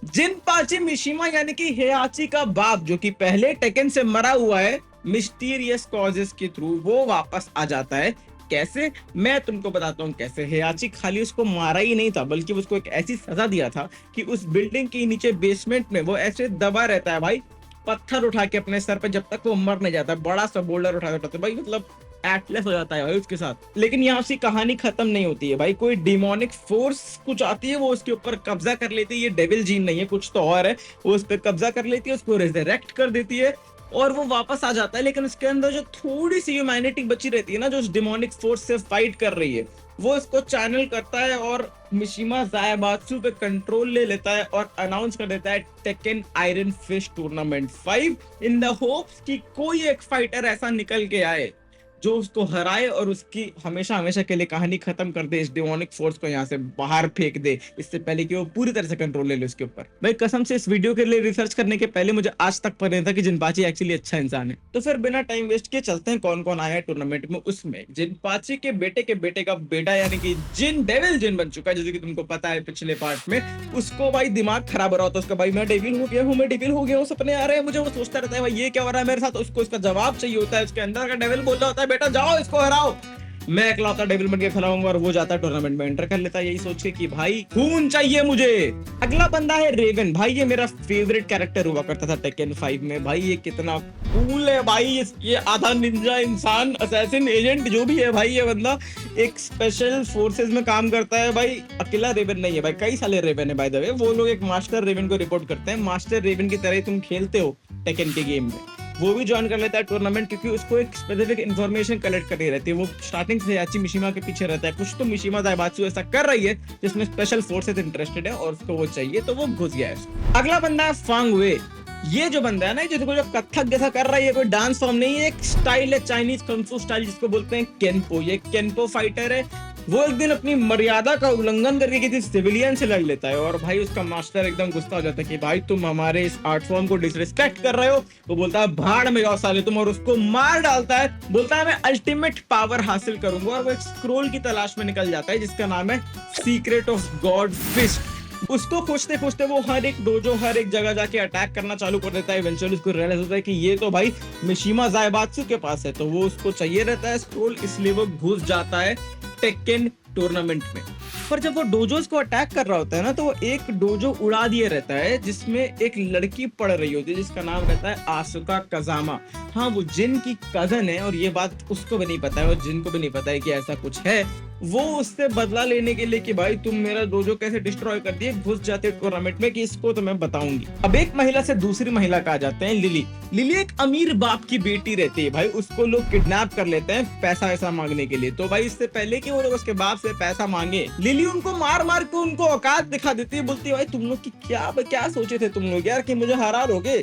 जिनपाची मिशिमा यानी कि हेयाची का बाप, जो कि पहले टेकन से मरा हुआ है मिस्टीरियस कॉजेस के थ्रू, वो वापस आ जाता है। कैसे, मैं तुमको बताता हूँ कैसे। हेयाची खाली उसको मारा ही नहीं था, बल्कि उसको एक ऐसी सजा दिया था कि उस बिल्डिंग के नीचे बेसमेंट में वो ऐसे दबा रहता है भाई, पत्थर उठा के अपने सर पे, जब तक वो मर नहीं जाता। बड़ा सा बोल्डर उठाते भाई, मतलब एटलस हो जाता है भाई उसके साथ। लेकिन यहाँ से कहानी खत्म नहीं होती है भाई। कोई डिमोनिक फोर्स कुछ आती है, वो उसके ऊपर कब्जा कर लेती है। ये डेविल जीन नहीं है, कुछ तो और है। वो उस पर कब्जा कर लेती है, उसको रिजरेक्ट कर देती है और वो वापस आ जाता है। लेकिन उसके अंदर जो थोड़ी सी ह्यूमैनिटी बची रहती है ना, जो उस डिमोनिक फोर्स से फाइट कर रही है, वो इसको चैनल करता है और मिशिमा जायबात्सु पे कंट्रोल ले लेता है और अनाउंस कर देता है Tekken iron fist tournament 5 in the hopes कि कोई एक फाइटर ऐसा निकल के आए जो उसको हराए और उसकी हमेशा हमेशा के लिए कहानी खत्म कर दे, इस डिमोनिक फोर्स को यहाँ से बाहर फेंक दे, इससे पहले कि वो पूरी तरह से कंट्रोल ले ले उसके ऊपर। भाई कसम से इस वीडियो के लिए रिसर्च करने के पहले मुझे आज तक पता नहीं था कि जिनपाची एक्चुअली अच्छा इंसान है। तो फिर बिना टाइम वेस्ट किए चलते हैं कौन कौन आया है टूर्नामेंट में। उसमें जिनपाची के बेटे का बेटा यानी कि जिन डेविल जिन बन चुका है, जैसे कि तुमको पता है पिछले पार्ट में, उसको भाई दिमाग खराब हो रहा होता है उसका, भाई मैं डेविल हो गया हूँ, सपने आ रहे हैं मुझे, वो सोचता रहता है भाई ये क्या हो रहा है मेरे साथ। उसको इसका जवाब चाहिए होता है, उसके अंदर का डेविल बोल रहा होता है बेटा जाओ इसको हराओ, मैं इकलौता डेविल बन के खिलाऊंगा, और वो जाता है टूर्नामेंट में एंटर कर लेता है यही सोच के कि भाई खून चाहिए मुझे। अगला बंदा है रेवन। भाई ये मेरा फेवरेट कैरेक्टर हुआ करता था टेकन 5 में। भाई ये कितना कूल है भाई, ये आधा निंजा इंसान असैसिन एजेंट जो भी है भाई, ये बंदा एक स्पेशल फोर्सेस में काम करता है। भाई अकेला रेवन नहीं है भाई, कई सारे रेवन है बाय द वे। वो लोग एक मास्टर रेवन को रिपोर्ट करते हैं, मास्टर रेवन की तरह ही तुम खेलते हो टेकन के गेम में। वो भी ज्वाइन कर लेता है टूर्नामेंट क्योंकि उसको एक स्पेसिफिक इन्फॉर्मेशन कलेक्ट करनी रहती है। वो स्टार्टिंग से याची मिशिमा के पीछे रहता है, कुछ तो मिशिमा जायबात्सु ऐसा कर रही है जिसमें स्पेशल फोर्सेस इंटरेस्टेड है और उसको वो चाहिए, तो वो घुस गया है। अगला बंदा है फांग वे। ये जो बंदा है ना, जो कथक जैसा कर रहा है, ये कोई डांस फॉर्म नहीं है, एक स्टाइल है चाइनीज कंफू स्टाइल जिसको बोलते हैं केनपो। ये केनपो फाइटर है। वो एक दिन अपनी मर्यादा का उल्लंघन करके किसी सिविलियन से लड़ लेता है और भाई उसका मास्टर एकदम गुस्सा हो जाता है कि भाई तुम हमारे इस आर्ट फॉर्म को डिसरिस्पेक्ट कर रहे हो। वो बोलता है भाड़ में जाओ साले तुम, और उसको मार डालता है। बोलता है मैं अल्टीमेट पावर हासिल करूंगा, और वो एक स्क्रोल की तलाश में निकल जाता है जिसका नाम है सीक्रेट ऑफ गॉड फिस्ट। उसको खोजते खोजते वो हर एक डोजो, हर एक जगह जाके अटैक करना चालू कर देता है। इवेंचुअली उसको रियलाइज होता है कि ये तो भाई मिशिमा जायबात्सु के पास है, तो वो उसको चाहिए रहता है स्क्रोल, इसलिए वो घुस जाता है टेक्केन टूर्नामेंट में। पर जब वो डोजोस को अटैक कर रहा होता है ना, तो वो एक डोजो उड़ा दिए रहता है जिसमें एक लड़की पढ़ रही होती है जिसका नाम रहता है आसुका कजामा। हाँ, वो जिन की कजन है और ये बात उसको भी नहीं पता है और जिन को भी नहीं पता है कि ऐसा कुछ है। वो उससे बदला लेने के लिए कि भाई तुम मेरा डोजो कैसे डिस्ट्रॉय कर दिए, घुस जाते टूर्नामेंट में कि इसको तो मैं बताऊंगी। अब एक महिला से दूसरी महिला का आ जाते हैं लिली। लिली एक अमीर बाप की बेटी रहती है भाई, उसको लोग किडनैप कर लेते हैं पैसा ऐसा मांगने के लिए। तो भाई इससे पहले कि वो लोग उसके बाप से पैसा मांगे, लिली उनको मार मार के उनको औकात दिखा देती है। बोलती है भाई तुम लोग की क्या सोचे थे तुम लोग यार कि मुझे हरा लोगे।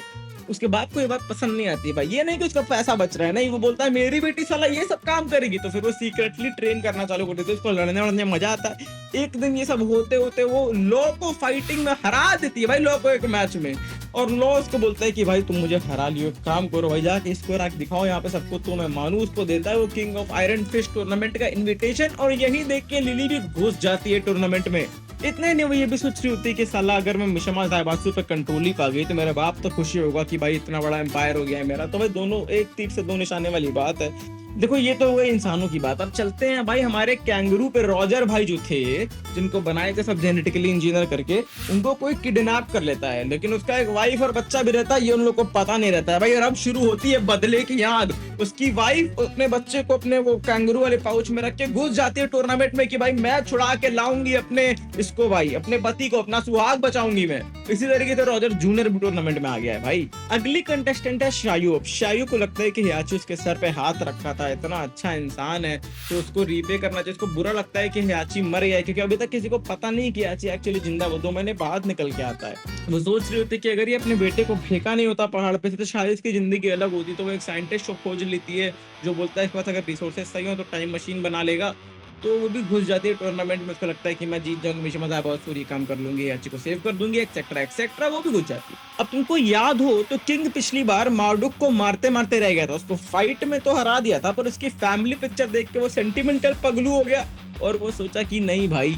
उसके बाप को ये बात पसंद नहीं आती है भाई, ये नहीं कि उसका पैसा बच रहा है, नहीं, वो बोलता है मेरी बेटी साला ये सब काम करेगी। तो फिर वो सीक्रेटली ट्रेन करना चालू कर देते हैं, उसको लड़ने वड़ने मजा आता है। एक दिन ये सब होते होते वो लॉ को फाइटिंग में हरा देती है भाई, लॉ को एक मैच में। और लॉ उसको बोलता है कि भाई तुम मुझे हरा लियो, काम करो भाई, जाके इसको रख दिखाओ यहाँ पे सबको, तो मैं मानू। उसको देता है वो king of iron fist tournament का इन्विटेशन, और यही देख के लिली भी घुस जाती है टूर्नामेंट में। इतने नहीं, वो ये भी सोच रही होती है कि साला अगर मैं मिशिमा जायबात्सु पे कंट्रोल ही पा गई तो मेरा बाप तो खुशी होगा कि भाई इतना बड़ा एम्पायर हो गया है मेरा। तो भाई दोनों एक तीर से दो निशाने वाली बात है। देखो ये तो हुए इंसानों की बात। अब चलते हैं भाई हमारे कैंगरू पे। रॉजर भाई जो थे, जिनको बनाए थे सब जेनेटिकली इंजीनियर करके, उनको कोई किडनैप कर लेता है, लेकिन उसका एक वाइफ और बच्चा भी रहता है, ये उन लोग को पता नहीं रहता है भाई। और अब शुरू होती है बदले की याद। उसकी वाइफ अपने बच्चे को अपने वो कैंगरू वाले पाउच में रख के घुस जाती है टूर्नामेंट में कि भाई मैं छुड़ा के लाऊंगी अपने इसको, भाई अपने पति को, अपना सुहाग बचाऊंगी मैं। इसी तरीके से रॉजर जूनियर भी टूर्नामेंट में आ गया है भाई। अगली कंटेस्टेंट है शायू। शायू को लगता है कि हियाची उसके सर पे हाथ रखा था, इतना अच्छा इंसान है तो उसको रीपे करना चाहिए। उसको बुरा लगता है कि हियाची मर गया है क्योंकि अभी तक किसी को पता नहीं कि हियाची एक्चुअली जिंदा, वो 2 महीने बाद निकल के आता है। वो सोच रही होती है कि अगर ये अपने बेटे को फेंका नहीं होता पहाड़ पे से तो शायद इसकी जिंदगी अलग होती। तो वो एक साइंटिस्ट को खोज लेती है जो बोलता है इसके पास अगर रिसोर्सेज सही हो तो टाइम मशीन बना लेगा। तो वो भी घुस जाती है टूर्नामेंट में। उसको लगता है कि मैं जीत जाऊंगी, मिशिमा जायबात्सु ये काम कर लूंगी, हियाची को सेव कर दूंगी, एक्सेट्रा। वो भी घुस जाती है। अब तुमको याद हो तो किंग पिछली बार मार्डुक को मारते मारते रह गया था, उसको फाइट में तो हरा दिया था, पर उसकी फैमिली पिक्चर देख के वो सेंटिमेंटल पगलू हो गया और वो सोचा कि नहीं भाई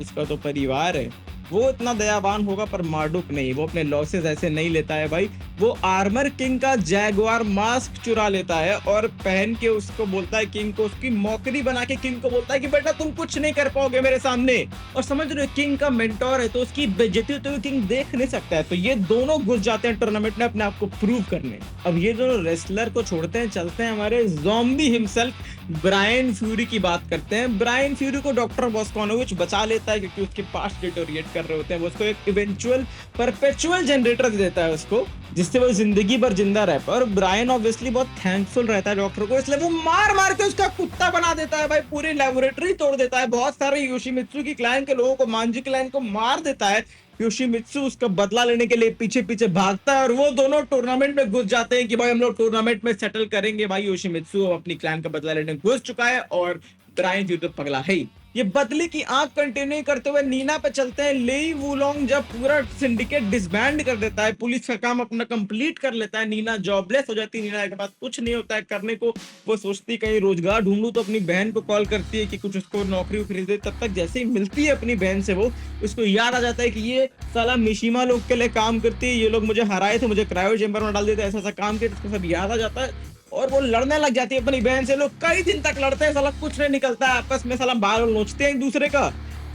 इसका तो परिवार है, वो इतना दयावान होगा, पर मार्डुक नहीं। वो अपने लॉसेस ऐसे नहीं लेता है भाई। वो आर्मर किंग का जैगुआर मास्क चुरा लेता है और पहन के उसको बोलता है किंग को, उसकी मौकरी बना के किंग को बोलता है कि बेटा तुम कुछ नहीं कर पाओगे मेरे सामने। और समझ रहे हो किंग का मेंटोर है तो उसकी बेइज्जती तो किंग देख नहीं सकता है। तो ये दोनों घुस जाते हैं टूर्नामेंट में अपने आप को प्रूव करने। अब ये दोनों रेसलर को छोड़ते हैं, चलते हैं हमारे ज़ॉम्बी हिमसेल्फ ब्रायन फ्यूरी की बात करते हैं। ब्रायन फ्यूरी को डॉक्टर वोस्कानोविच बचा लेता है क्योंकि उसके पास डिटोरिएट कर रहे होते हैं। वो उसको एक इवेंचुअल परपेचुअल जनरेटर दे देता है उसको, जिससे वो जिंदगी भर जिंदा रह पाए। और ब्रायन ऑब्वियसली बहुत थैंकफुल रहता है डॉक्टर को, इसलिए वो मार मार के उसका कुत्ता बना देता है भाई, पूरी लेबोरेटरी तोड़ देता है, बहुत सारे योशिमित्सु की क्लान के लोगों को, मांजी क्लान को मार देता है। योशिमित्सु उसका बदला लेने के लिए पीछे पीछे भागता है और वो दोनों टूर्नामेंट में घुस जाते हैं कि भाई हम लोग टूर्नामेंट में सेटल करेंगे। भाई योशिमित्सु अपनी क्लान का बदला लेने घुस चुका है और ब्रायन फिर तो पगला है ही। ये बदले की आंख कंटिन्यू करते हुए नीना पे चलते हैं। लेई वुलोंग जब पूरा सिंडिकेट डिसबैंड कर देता है, पुलिस का काम अपना कंप्लीट कर लेता है, नीना जॉबलेस हो जाती है, नीना के पास कुछ नहीं होता है करने को। वो सोचती कहीं रोजगार ढूंढूं, तो अपनी बहन को कॉल करती है कि कुछ उसको नौकरी उकरी दे। तब तक जैसे ही मिलती है अपनी बहन से, वो उसको याद आ जाता है कि ये साला मिशिमा लोग के लिए काम करती है, ये लोग मुझे हराए थे, मुझे क्रायो चेंबर में डाल देते, ऐसा ऐसा काम किया, उसको सब याद आ जाता है और वो लड़ने लग जाती है अपनी बहन से। लोग कई दिन तक लड़ते हैं, साला कुछ नहीं निकलता है आपस में, साला बाल नोचते हैं एक दूसरे का।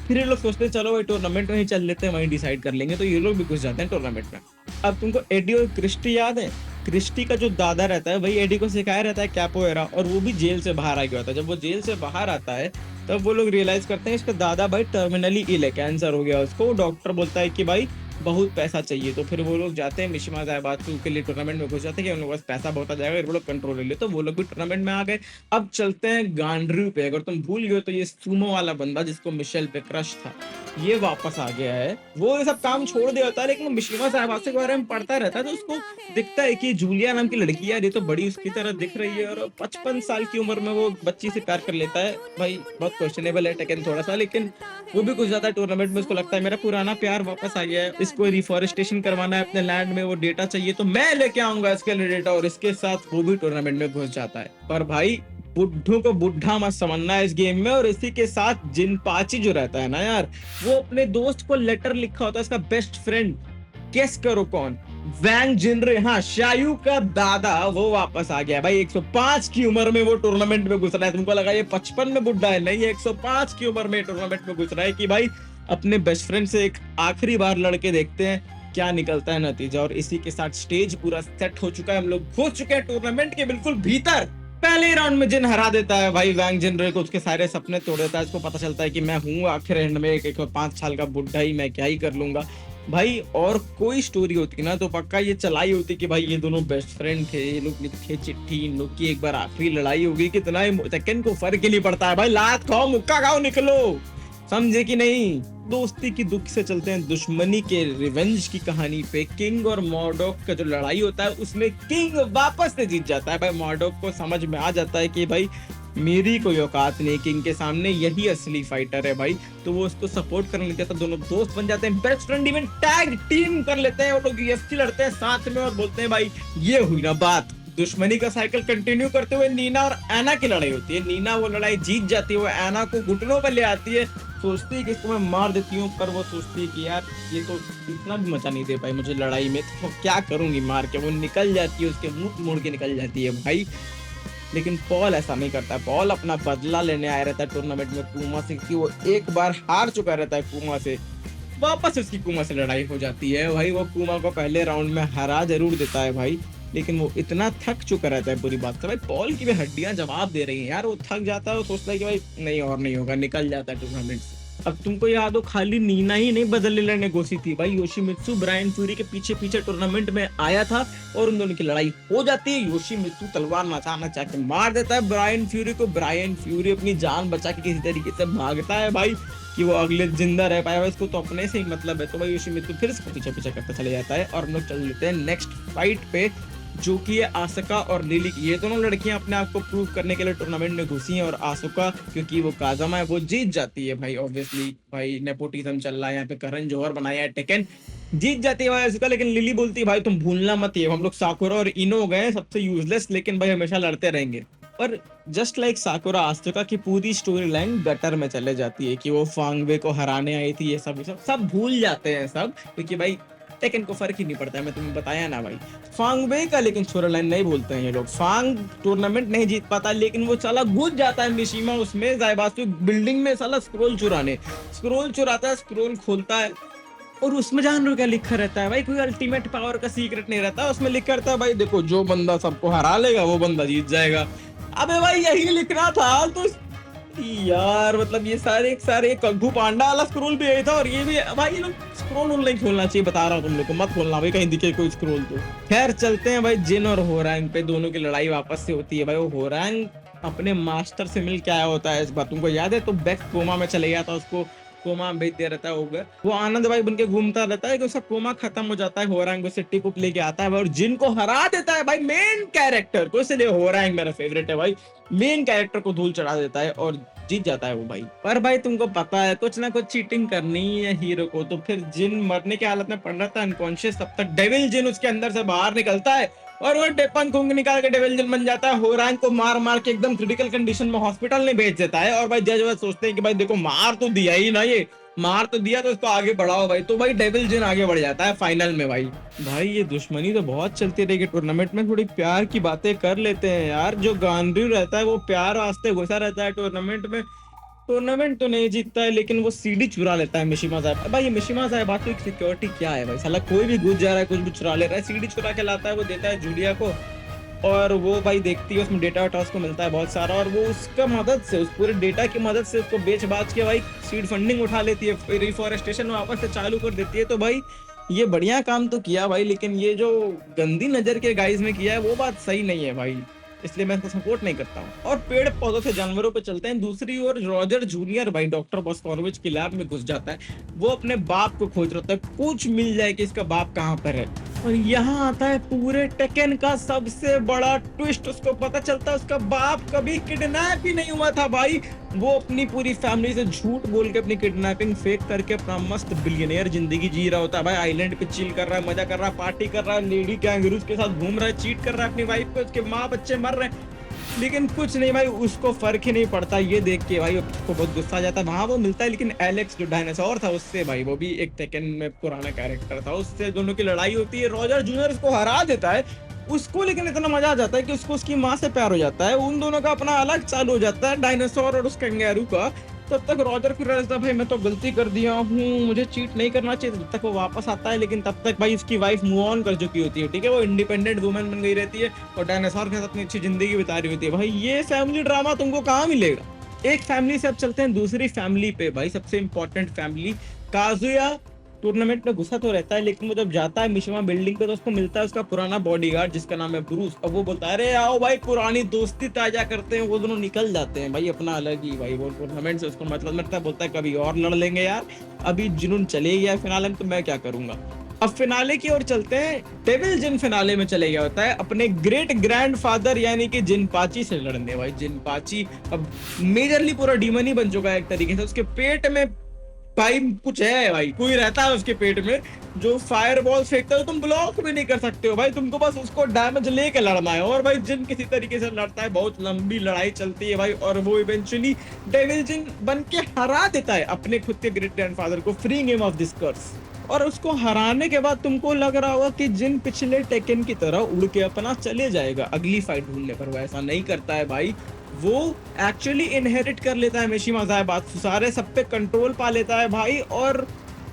फिर ये लोग सोचते हैं चलो भाई टूर्नामेंट में ही चल लेते हैं, वहीं डिसाइड कर लेंगे, तो ये लोग भी घुस जाते हैं टूर्नामेंट में। अब तुमको एडी और क्रिस्टी याद है? क्रिस्टी का जो दादा रहता है वही एडी को सिखाया रहता है कैपोएरा, और वो भी जेल से बाहर आ गया होता है। जब वो जेल से बाहर आता है तब वो लोग रियलाइज करते हैं इसका दादा भाई टर्मिनली इल है, कैंसर हो गया उसको। डॉक्टर बोलता है कि भाई बहुत पैसा चाहिए, तो फिर वो लोग जाते हैं मिशिमा ज़ायबात्सु के लिए टूर्नामेंट में घुस जाते हैं कि उन लोगों के पास पैसा बहुत आ जाएगा, वो लोग कंट्रोल ले ले, तो वो लोग भी टूर्नामेंट में आ गए। अब चलते हैं गांड्रू पे। अगर तुम भूल गए तो ये सूमो वाला बंदा जिसको मिशेल पे क्रश था, ये वापस आ गया है। वो ये सब काम छोड़ दिया होता है, लेकिन मिशिमा ज़ायबात्सु के बारे में पढ़ता रहता है, तो उसको दिखता है कि जूलिया नाम की लड़की यार ये तो बड़ी उसकी तरह दिख रही है, और 55 साल की उम्र में वो बच्ची से प्यार कर लेता है। भाई बहुत क्वेश्चनेबल है टेकन थोड़ा सा, लेकिन वो भी घुस जाता है टूर्नामेंट में। उसको लगता है मेरा पुराना प्यार वापस आ गया है, इसको रिफॉरेस्टेशन करवाना है अपने लैंड में, वो डेटा चाहिए तो मैं लेके आऊंगा इसके लिए डेटा, और इसके साथ वो भी टूर्नामेंट में घुस जाता है। पर भाई बुड्ढों को बुढ़ा मत समझना है इस गेम में। और इसी के साथ जिनपाची जो रहता है ना यार, वो अपने दोस्त को लेटर लिखा होता है, उसका बेस्ट फ्रेंड, गेस करो कौन? वैंग जिनरे, हाँ शायू का दादा, वो वापस आ गया भाई। 105 की उम्र में वो टूर्नामेंट में घुस रहा है। तुमको लगा ये 55 में बुढ़ा है, नहीं, 105 की उम्र में टूर्नामेंट में घुस रहा है कि भाई अपने बेस्ट फ्रेंड से एक आखिरी बार लड़के देखते हैं क्या निकलता है नतीजा। और इसी के साथ स्टेज पूरा सेट हो चुका है, हम लोग घुस चुके हैं टूर्नामेंट के बिल्कुल भीतर। पहले राउंड में जिन हरा देता है भाई वैंग जिनरे को, उसके सारे सपने तोड़ देता है। इसको पता चलता है कि मैं हूँ आखिर एंड में 105 साल का बुढ़ा ही, मैं क्या ही कर लूंगा भाई। और कोई स्टोरी होती ना तो पक्का ये चलाई होती कि भाई ये दोनों बेस्ट फ्रेंड थे, ये लोग लिखे चिट्ठी, इन लोग की एक बार आखिरी लड़ाई होगी, कितना सेकंड को फर्क ही नहीं पड़ता है भाई, लात खाओ मुक्का खाओ निकलो, समझे कि नहीं। दोस्ती की दुख से चलते हैं दुश्मनी के रिवेंज की कहानी पे। किंग और मॉर्डॉक का जो लड़ाई होता है उसमें किंग वापस से जीत जाता है भाई। मॉर्डॉक को समझ में आ जाता है कि भाई मेरी कोई औकात नहीं किंग के सामने, यही असली फाइटर है भाई, तो वो उसको सपोर्ट करने लग जाता है। दोनों दोस्त बन जाते हैं, best friend, even tag team कर लेते हैं, वो लोग यूएफसी लड़ते हैं साथ में, और बोलते हैं भाई ये हुई ना बात। दुश्मनी का साइकिल कंटिन्यू करते हुए नीना और एना की लड़ाई होती है। नीना वो लड़ाई जीत जाती है, वो एना को घुटनों पर ले आती है, सोचती है कि इसको मैं मार देती हूँ, पर वो सोचती है कि यार ये तो इतना भी मजा नहीं दे पाई मुझे लड़ाई में, तो क्या करूंगी मार के। वो निकल जाती है, उसके मुंह मोड़ के निकल जाती है भाई। लेकिन पॉल ऐसा नहीं करता। पॉल अपना बदला लेने आया रहता है टूर्नामेंट में कुमा से, कि वो एक बार हार चुका रहता है कुमा से। वापस उसकी कुमा से लड़ाई हो जाती है भाई। वो कुमा को पहले राउंड में हरा जरूर देता है भाई, लेकिन वो इतना थक चुका रहता है पूरी बात से भाई। पॉल की भी हड्डियां जवाब दे रही हैं यार, वो थक जाता है, वो सोचता है कि भाई नहीं और नहीं होगा, निकल जाता है टूर्नामेंट से। अब तुमको याद हो खाली नीना ही नहीं बदले लेने घुसी थी भाई, योशिमित्सु ब्रायन फ्यूरी के पीछे पीछे टूर्नामेंट में आया था और उन दोनों की लड़ाई हो जाती है। योशिमित्सु तलवार नचाना चाह के मार देता है ब्रायन फ्यूरी को। ब्रायन फ्यूरी अपनी जान बचा के किसी तरीके से भागता है भाई कि वो अगले जिंदा रह पाएगा, इसको तो अपने से ही मतलब है। तो भाई योशिमित्सु फिर इसको पीछे पीछे करता चले जाता है और हम लोग चल लेते हैं नेक्स्ट फाइट पे, जो कि है आसुका और लिली। ये दोनों लड़कियां अपने आप को प्रूव करने के लिए टूर्नामेंट में घुसी हैं, और आसुका क्योंकि वो काजामा है वो जीत जाती है भाई। ऑब्वियसली भाई नेपोटिज्म चल रहा है यहाँ पे, करण जौहर बनाया है टेकन, जीत जाती है भाई आसुका। लेकिन लिली बोलती है भाई तुम भूलना मत, ये हम लोग साकुरा और इनो हो गए सबसे यूजलेस, लेकिन भाई हमेशा लड़ते रहेंगे। पर जस्ट लाइक साकुरा, आसुका की पूरी स्टोरी लाइन गटर में चले जाती है कि वो फांगवे को हराने आई थी। ये सब भूल जाते हैं सब, क्योंकि भाई टेकन को फर्क ही नहीं पड़ता है, मैं तुम्हें बताया ना भाई। फांगवे का लेकिन स्टोरी लाइन नहीं भूलते हैं ये लोग। फांग टूर्नामेंट नहीं जीत पाता, लेकिन वो साला घुस जाता है मिशिमा उसमें ज़ायबात्सु बिल्डिंग में, साला स्क्रोल चुराने। स्क्रोल चुराता है, स्क्रोल खोलता है, और उसमें जान लो क्या लिखा रहता है भाई, कोई अल्टीमेट पावर का सीक्रेट नहीं रहता। उसमें लिखा रहता है भाई देखो जो बंदा सबको हरा लेगा वो बंदा जीत जाएगा। अबे भाई यही लिखना था, तो यार मतलब ये सारे कंग फू पांडा वाला स्क्रोल भी यही था, और ये भी भाई ये लोग स्क्रोल नहीं खोलना चाहिए, बता रहा हूँ तुम लोग को, मत खोलना भाई कहीं दिखे कोई स्क्रोल तो। खैर चलते हैं भाई, जिन और होरांग पे दोनों की लड़ाई वापस से होती है भाई। वो होरांग अपने मास्टर से मिल के आया होता है, इस बात तुमको याद है? तो बैक कोमा में चले गया था, उसको कोमा में भेज दिया रहता है ओगर। वो आनंद भाई बन के घूमता रहता है कि उसका कोमा खत्म हो जाता है, होरांग उसे टिप उप लेके आता है और जिन को हरा देता है भाई, मेन कैरेक्टर को। इसलिए होरांग मेरा फेवरेट है भाई, मेन कैरेक्टर को धूल चढ़ा देता है और जीत जाता है वो भाई। पर भाई तुमको पता है कुछ ना कुछ चीटिंग करनी ही है हीरो को, तो फिर जिन मरने की हालत में पड़ रहा था अनकॉन्शियस, तब तक डेविल जिन उसके अंदर से बाहर निकलता है और वो टेपन कुंग निकाल के डेविल जिन बन जाता है। होरांग को मार मार के एकदम क्रिटिकल कंडीशन में हॉस्पिटल में भेज देता है। और भाई जज वह सोचते हैं कि भाई देखो मार तो दिया ही ना, ये मार तो दिया तो इसको आगे बढ़ाओ भाई। तो भाई डेविल जिन आगे बढ़ जाता है फाइनल में भाई। भाई ये दुश्मनी तो बहुत चलती रहेगी टूर्नामेंट में, थोड़ी प्यार की बातें कर लेते हैं यार। जो गांड्रू रहता है वो प्यार वास्ते घुसा रहता है टूर्नामेंट में, टूर्नामेंट तो नहीं जीतता है लेकिन वो सीडी चुरा लेता है मिशिमा साहब। भाई ये मिशिमा साहब बात, तो सिक्योरिटी क्या है भाई, साला कोई भी घुस जा रहा है कुछ भी चुरा ले रहा है, सीडी चुरा के लाता है, वो देता है जूलिया को और वो भाई देखती है उसमें डेटा वेटा उसको मिलता है बहुत सारा, और वो उसका मदद से, उस पूरे डेटा की मदद से उसको बेच बाच के भाई सीड फंडिंग उठा लेती है, फिर रिफॉरेस्टेशन वापस से चालू कर देती है। तो भाई ये बढ़िया काम तो किया भाई, लेकिन ये जो गंदी नजर के गाइस में किया है वो बात सही नहीं है भाई, इसलिए मैं इसको सपोर्ट नहीं करता हूँ। और पेड़ पौधों से जानवरों पे चलते हैं। दूसरी ओर रॉजर जूनियर भाई डॉक्टर बॉस्कोविच की लैब में घुस जाता है, वो अपने बाप को खोज रहा है, कुछ मिल जाए कि इसका बाप कहाँ पर है। और यहाँ आता है पूरे टेकन का सबसे बड़ा ट्विस्ट, उसको पता चलता है उसका बाप कभी किडनैप ही नहीं हुआ था भाई। वो अपनी पूरी फैमिली से झूठ बोल के अपनी किडनैपिंग फेक करके अपना मस्त बिलियनियर जिंदगी जी रहा होता है भाई। आइलैंड पे चिल कर रहा है, मजा कर रहा है, पार्टी कर रहा है, लेडी कैंगरूज के साथ घूम रहा है, चीट कर रहा है अपनी वाइफ को, उसके माँ बच्चे मर रहे हैं, लेकिन कुछ नहीं भाई, उसको फर्क ही नहीं पड़ता। ये देख के भाई उसको बहुत गुस्सा आ जाता है। वहां वो मिलता है लेकिन एलेक्स जो डायनासोर था उससे भाई, वो भी एक टेकन में पुराना कैरेक्टर था, उससे दोनों की लड़ाई होती है। रॉजर जूनियर उसको हरा देता है उसको, लेकिन इतना मजा आ जाता है कि उसको उसकी माँ से प्यार हो जाता है। उन दोनों का अपना अलग चालू हो जाता है, डायनासोर और उस कंगारू का। तब तक रॉजर फिर रहता भाई मैं तो गलती कर दिया हूँ, मुझे चीट नहीं करना चाहिए। तब तक वो वापस आता है, लेकिन तब तक भाई उसकी वाइफ मूव ऑन कर चुकी होती है, ठीक है, वो इंडिपेंडेंट वुमेन बन गई रहती है और डायनासोर के साथ अपनी अच्छी जिंदगी बिता रही होती है। भाई ये फैमिली ड्रामा तुमको कहाँ मिलेगा। एक फैमिली से अब चलते हैं दूसरी फैमिली पे भाई, सबसे इंपॉर्टेंट फैमिली। काजुया टूर्नामेंट में घुसा तो रहता है, लेकिन वो जब जाता है मिशिमा बिल्डिंग पे तो उसको मिलता है उसका पुराना बॉडीगार्ड जिसका नाम है ब्रूस। अब वो बोलता है अरे आओ भाई पुरानी दोस्ती ताजा करते हैं। वो दोनों निकल जाते हैं भाई अपना अलग ही भाई, वो टूर्नामेंट से उसको मतलब लगता है, बोलता है कभी और लड़ लेंगे यार, अभी जुनून चले गया फिनाले में तो मैं क्या करूंगा। अब फिनाले की ओर चलते हैं। डेविल जिन फिनाले में चले गया होता है अपने ग्रेट ग्रैंडफादर यानी कि जिनपाची से लड़ने। भाई जिनपाची अब मेजरली पूरा डीमन ही बन चुका है एक तरीके से, उसके पेट में भाई कुछ है भाई, कोई रहता है उसके पेट में जो फायर बॉल फेंकता है, तुम ब्लॉक भी नहीं कर सकते हो भाई, तुमको बस उसको डैमेज लेके लड़ना है। और भाई जिन किसी तरीके से लड़ता है, बहुत लंबी लड़ाई चलती है भाई, और वो इवेंचुअली डेविल जिन बन के हरा देता है अपने खुद के ग्रेट ग्रैंडफादर को, फ्रीइंग हिम ऑफ दिस कर्स। और उसको हराने के बाद तुमको लग रहा होगा कि जिन पिछले टेकन की तरह उड़ के अपना चले जाएगा अगली फाइट ढूंढने पर, वो ऐसा नहीं करता है भाई। वो एक्चुअली इनहेरिट कर लेता है मिशिमा ज़ायबात्सु, सारे सब पे कंट्रोल पा लेता है भाई, और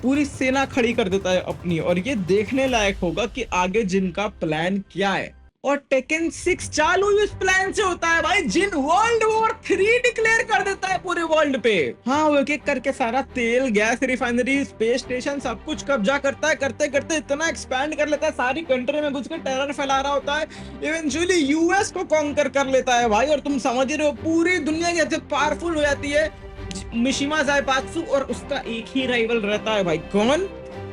पूरी सेना खड़ी कर देता है अपनी। और ये देखने लायक होगा कि आगे जिनका प्लान क्या है। और टेकन 6 चालू इस प्लान से होता है भाई, जिन वर्ल्ड वॉर 3 डिक्लेयर कर देता है पूरे वर्ल्ड पे। हाँ वो एक एक करके सारा तेल, गैस रिफाइनरी, स्पेस स्टेशन सब कुछ कब्जा करता है, करते करते इतना एक्सपैंड कर लेता है, सारी कंट्री में घुस के टेरर फैला रहा होता है, इवेंचुअली यूएस को कॉन्कर कर लेता है भाई। और तुम समझ रहे हो पूरी दुनिया कैसे पावरफुल हो जाती है मिशिमा ज़ायबात्सु, और उसका एक ही राइवल रहता है भाई, कौन?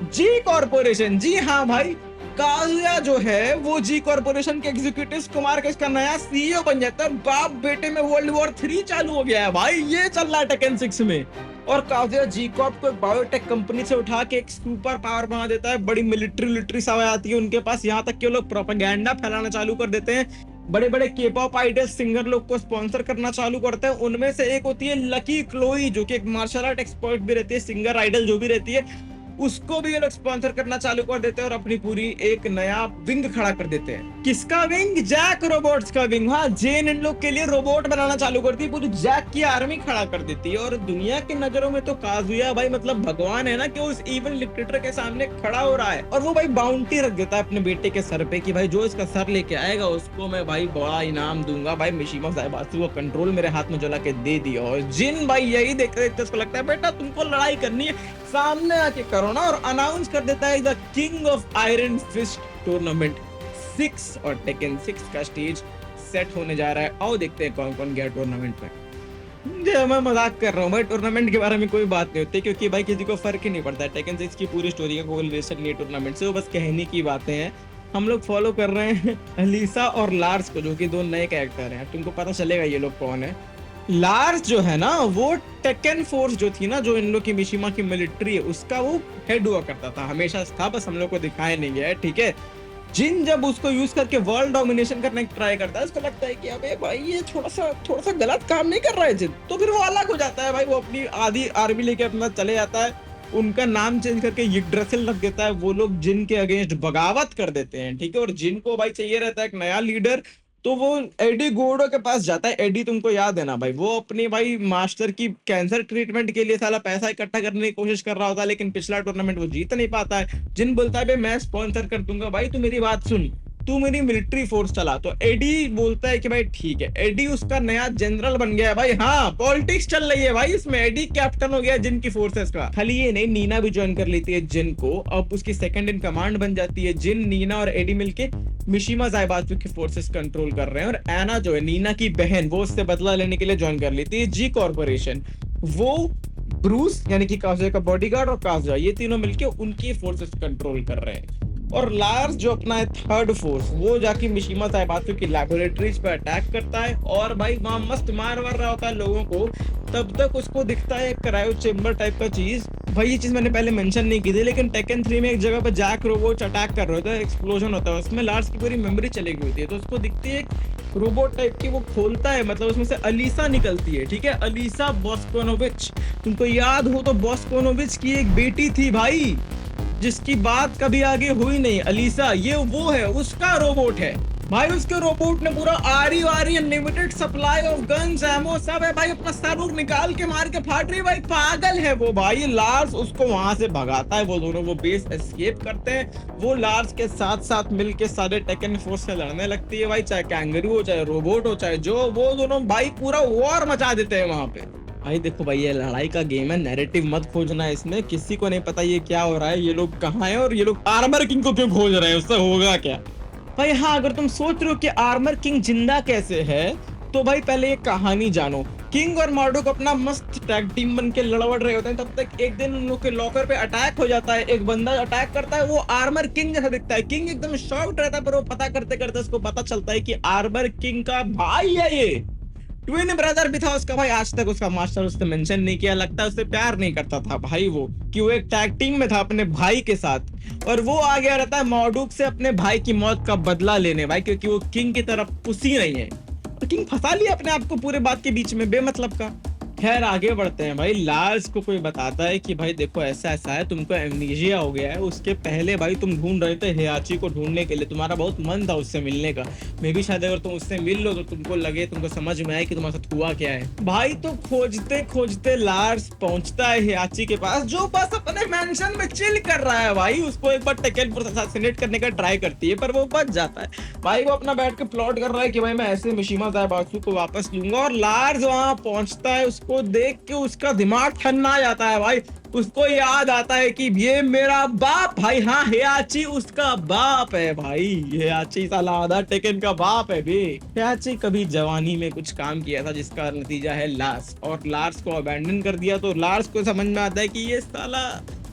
जी कॉर्पोरेशन। जी हाँ भाई, काजुया जो है वो जी कॉर्पोरेशन के एग्जीक्यूटिव्स को मार के इसका नया सीईओ बन जाता है। बाप बेटे में वर्ल्ड वॉर 3 चालू हो गया है भाई, ये चल रहा है टेकन 6 में। और काजुया जी कॉर्प को एक बायोटेक कंपनी से उठा के एक सुपर पावर बना देता है, बड़ी मिलिट्री सवाई आती है उनके पास, यहाँ तक कि वो लोग प्रोपेगेंडा फैलाना चालू कर देते हैं, बड़े बड़े के-पॉप आइडल सिंगर लोग को स्पॉन्सर करना चालू करते हैं। उनमें से एक होती है लकी क्लोई, जो कि एक मार्शल आर्ट एक्सपर्ट भी रहती है, सिंगर आइडल जो भी रहती है, उसको भी ये लोग स्पॉन्सर करना चालू कर देते हैं और अपनी पूरी एक नया विंग खड़ा कर देते हैं। किसका विंग? जैक रोबोट्स का विंग। हाँ, जेन इन लोग के लिए रोबोट बनाना चालू करती है, पूरी जैक की आर्मी खड़ा कर देती है। और दुनिया की नजरों में तो काजुया भाई मतलब भगवान है ना, कि उस इविल डिक्टेटर के सामने खड़ा हो रहा है। और वो भाई बाउंटी रख देता है अपने बेटे के सर पे कि भाई जो इसका सर लेके आएगा उसको मैं भाई बड़ा इनाम दूंगा। भाई मिशिमा ज़ायबातसु को कंट्रोल मेरे हाथ में जला के दे दिया। और जिन भाई यही देखते देखते उसको लगता है बेटा तुमको लड़ाई करनी है, सामने आके करो ना। और अनाउंस कर देता है the king of iron fist tournament 6 और टेकन 6 का स्टेज सेट होने जा रहा है। आओ देखते हैं कौन कौन गया टूर्नामेंट में। मैं मजाक कर रहा हूँ भाई, टूर्नामेंट के बारे में कोई बात नहीं होती क्योंकि भाई किसी को फर्क ही नहीं पड़ता है। टेकन 6 की पूरी स्टोरी का कोई रिलेशन नहीं है टूर्नामेंट से, वो बस कहने की बातें हैं। हम लोग फॉलो कर रहे हैं अलीसा और लार्स को, जो कि दो नए कैरेक्टर हैं। तुमको पता चलेगा ये लोग कौन है। लार्स जो है ना, वो टेकन फोर्स जो थी ना, जो इन लोग की मिशिमा की मिलिट्री है, उसका वो हेड हुआ करता था, हमेशा था, बस हम लोग को दिखाया नहीं गया है, ठीक है। जिन जब उसको यूज करके वर्ल्ड डोमिनेशन करने की ट्राई करता है, उसको लगता है कि अबे भाई ये थोड़ा सा गलत काम नहीं कर रहा है जिन, तो फिर वो अलग हो जाता है भाई। वो अपनी आधी आर्मी लेके अपना चले जाता है, उनका नाम चेंज करके यिग्ड्रासिल रख देता है। वो लोग जिन के अगेंस्ट बगावत कर देते हैं, ठीक है। और जिन को भाई चाहिए रहता है एक नया लीडर, तो वो एडी गोर्डो के पास जाता है। एडी तुमको याद है ना भाई, वो अपनी भाई मास्टर की कैंसर ट्रीटमेंट के लिए साला पैसा इकट्ठा करने की कोशिश कर रहा होता है, लेकिन पिछला टूर्नामेंट वो जीत नहीं पाता है। जिन बोलता है भाई मैं स्पॉन्सर कर दूंगा, भाई तू मेरी बात सुन, तू मेरी मिलिट्री फोर्स चला। तो एडी बोलता है कि भाई ठीक है। एडी उसका नया जनरल बन गया है भाई। हाँ, पॉलिटिक्स चल रही है भाई इसमें। एडी कैप्टन हो गया जिन की फोर्सेस का। खाली ये नहीं, नीना भी ज्वाइन कर लेती है जिन को, अब उसकी सेकंड इन कमांड बन जाती है। जिन, नीना और एडी मिलके मिशिमा ज़ायबातसु की फोर्सेस कंट्रोल कर रहे हैं। और एना जो है नीना की बहन, वो उससे बदला लेने के लिए ज्वाइन कर लेती है जी कॉर्पोरेशन। वो ब्रूस यानी कि काजुया का बॉडीगार्ड और काजुया, ये तीनों मिलके उनकी फोर्सेस कंट्रोल कर रहे हैं। और लार्स जो अपना है थर्ड फोर्स, वो जाके मिशिमा ज़ायबातसु की लैबोरेटरीज पे अटैक करता है और भाई वहां मस्त मार रहा होता है लोगों को। तब तक उसको दिखता है क्रायो चेम्बर टाइप का चीज। भाई ये चीज मैंने पहले मेंशन नहीं की थी, लेकिन टेकन 3 में एक जगह पे जैक रोबोट अटैक कर रहे होते हैं, एक्सप्लोजन होता है, उसमें लार्स की पूरी मेमोरी चली गई होती है। तो उसको दिखती है एक रोबोट टाइप की, वो खोलता है, मतलब उसमें से अलीसा निकलती है, ठीक है। अलीसा बॉस्कोनोविच, तुमको याद हो तो बॉस्कोनोविच की एक बेटी थी भाई, जिसकी बात कभी आगे हुई नहीं। अलीसा, ये वो है, उसका रोबोट है भाई। उसके रोबोट ने पूरा आरी unlimited supply of guns, ammo सब है भाई। अपना सर निकाल के मार के फाड़ रही भाई, पागल है वो भाई। लार्स उसको वहां से भगाता है, वो दोनों वो बेस एस्केप करते हैं। वो लार्स के साथ साथ मिलके सारे टेकन फोर्स से लड़ने लगती है भाई, चाहे कैंगरू हो, चाहे रोबोट हो, चाहे जो, वो दोनों भाई पूरा वॉर मचा देते हैं वहां पे। भाई देखो भाई, ये लड़ाई का गेम है, नैरेटिव मत खोजना है इसमें। किसी को नहीं पता ये क्या हो रहा है, ये लोग कहाँ हैं और ये लोग आर्मर किंग को क्यों खोज रहे हैं, उससे होगा क्या भाई। हाँ, अगर तुम सोच रहे हो कि आर्मर किंग जिंदा कैसे है, तो भाई पहले ये कहानी जानो। किंग और मार्डोक अपना मस्त टैग टीम बन के लड़वड़ रहे होते हैं, तब तक एक दिन उन लोग के लॉकर पे अटैक हो जाता है। एक बंदा अटैक करता है, वो आर्मर किंग जैसा दिखता है। किंग एकदम शॉक्ड रहता है, पर वो पता करते करते उसको पता चलता है कि आर्मर किंग का भाई है ये। ट्विन ब्रदर भी था उसका भाई, आज तक उसका मास्टर उससे मेंशन नहीं किया। लगता है उससे प्यार नहीं करता था भाई वो, कि वो एक टैग टीम में था अपने भाई के साथ। और वो आ गया रहता है मार्डोक से अपने भाई की मौत का बदला लेने भाई, क्योंकि वो किंग की तरफ पुसी नहीं है। और किंग फंसा लिया अपने आप को पूरे बात के बीच में बेमतलब का। खैर आगे बढ़ते हैं भाई। लार्स को कोई बताता है कि भाई देखो ऐसा ऐसा है, तुमको एमनीजिया हो गया है। उसके पहले भाई तुम ढूंढ रहे थे हियाची को ढूंढने के लिए, तुम्हारा बहुत मन था उससे मिलने का। मे भी शायद अगर तुम उससे मिल लो तो तुमको लगे, तुमको समझ में आए कि तुम्हारे साथ हुआ क्या है भाई। तो खोजते खोजते लार्स पहुंचता है हियाची के पास, जो बस अपने मेंशन में चिल कर रहा है भाई। उसको एक बार टेकन फोर्स असैसिनेट करने का ट्राई करती है, पर वो बच जाता है भाई। वो अपना बैठ के प्लॉट कर रहा है कि भाई मैं ऐसे मिशिमा ज़ायबातसु को वापस लूंगा। और लार्स वहां पहुंचता है, उसको देख के उसका दिमाग ठंडा आ जाता है भाई। उसको याद आता है कि ये मेरा बाप भाई, हाँ हियाची उसका बाप है भाई। हियाची साला आधा टेकन का बाप है भी। हियाची कभी जवानी में कुछ काम किया था जिसका नतीजा है लार्स, और लार्स को अबैंडन कर दिया। तो लार्स को समझ में आता है कि ये साला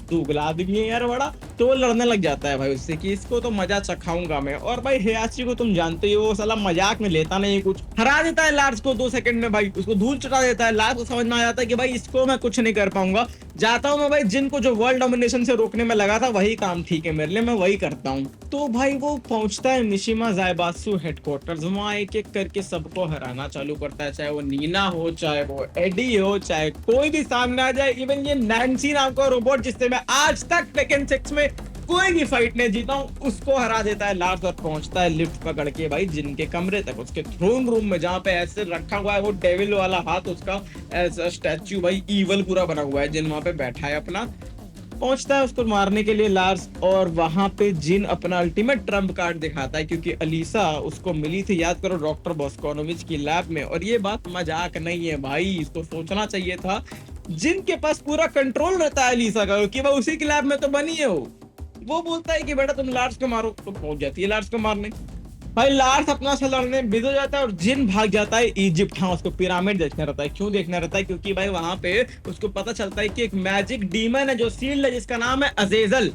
दुगला आदमी है यार बड़ा। तो वो लड़ने लग जाता है भाई उससे कि इसको तो मजा चखाऊंगा मैं। और भाई हियाची को तुम जानते हो, वो साला मजाक में लेता नहीं कुछ, हरा देता है लार्स को 2 सेकंड में भाई, उसको धूल चटा देता है। लार्स को समझ में आ जाता है कि भाई इसको मैं कुछ नहीं कर पाऊंगा। जाता हूँ मैं भाई, जिनको जो वर्ल्ड डोमिनेशन से रोकने में लगा था वही काम ठीक है मेरे लिए, मैं वही करता हूँ। तो भाई वो पहुंचता है मिशिमा ज़ाइबात्सु हेडक्वार्टर्स, वहाँ एक एक करके सबको हराना चालू करता है, चाहे वो नीना हो, चाहे वो एडी हो, चाहे कोई भी सामने आ जाए। इवन ये नैन्सी नाम का रोबोट जिससे मैं आज तक टेकन 6 में कोई भी फाइट नहीं जीता हूँ, उसको हरा देता है लार्स और पहुंचता है लिफ्ट पकड़ के भाई जिनके कमरे तक, उसके थ्रोन रूम में, जहाँ पे ऐसे रखा हुआ है वो डेविल वाला हाथ, उसका ऐसा स्टैच्यू भाई ईवल पूरा बना हुआ है, जिन वहां पे बैठा है अपना। पहुंचता है उसको मारने के लिए लार्स, और वहां पे जिन अपना अल्टीमेट ट्रम्प कार्ड दिखाता है, क्योंकि अलीसा उसको मिली थी, याद करो, डॉक्टर बॉस्कोनोविच की लैब में। और ये बात मजाक नहीं है भाई, इसको सोचना चाहिए था। जिन के पास पूरा कंट्रोल रहता है अलीसा का, क्योंकि वो उसी की लैब में तो बनी है। वो बोलता है कि बेटा तुम लार्स को मारो, तो पहुंच जाती है लार्स को मारने। भाई लार्स अपना से लड़ने बिजी हो जाता है और जिन भाग जाता है इजिप्ट। हाँ, उसको पिरामिड देखना रहता है। क्यों देखना रहता है? क्योंकि भाई वहां पे उसको पता चलता है कि एक मैजिक डीमन है जो सील्ड है, जिसका नाम है अजेजल।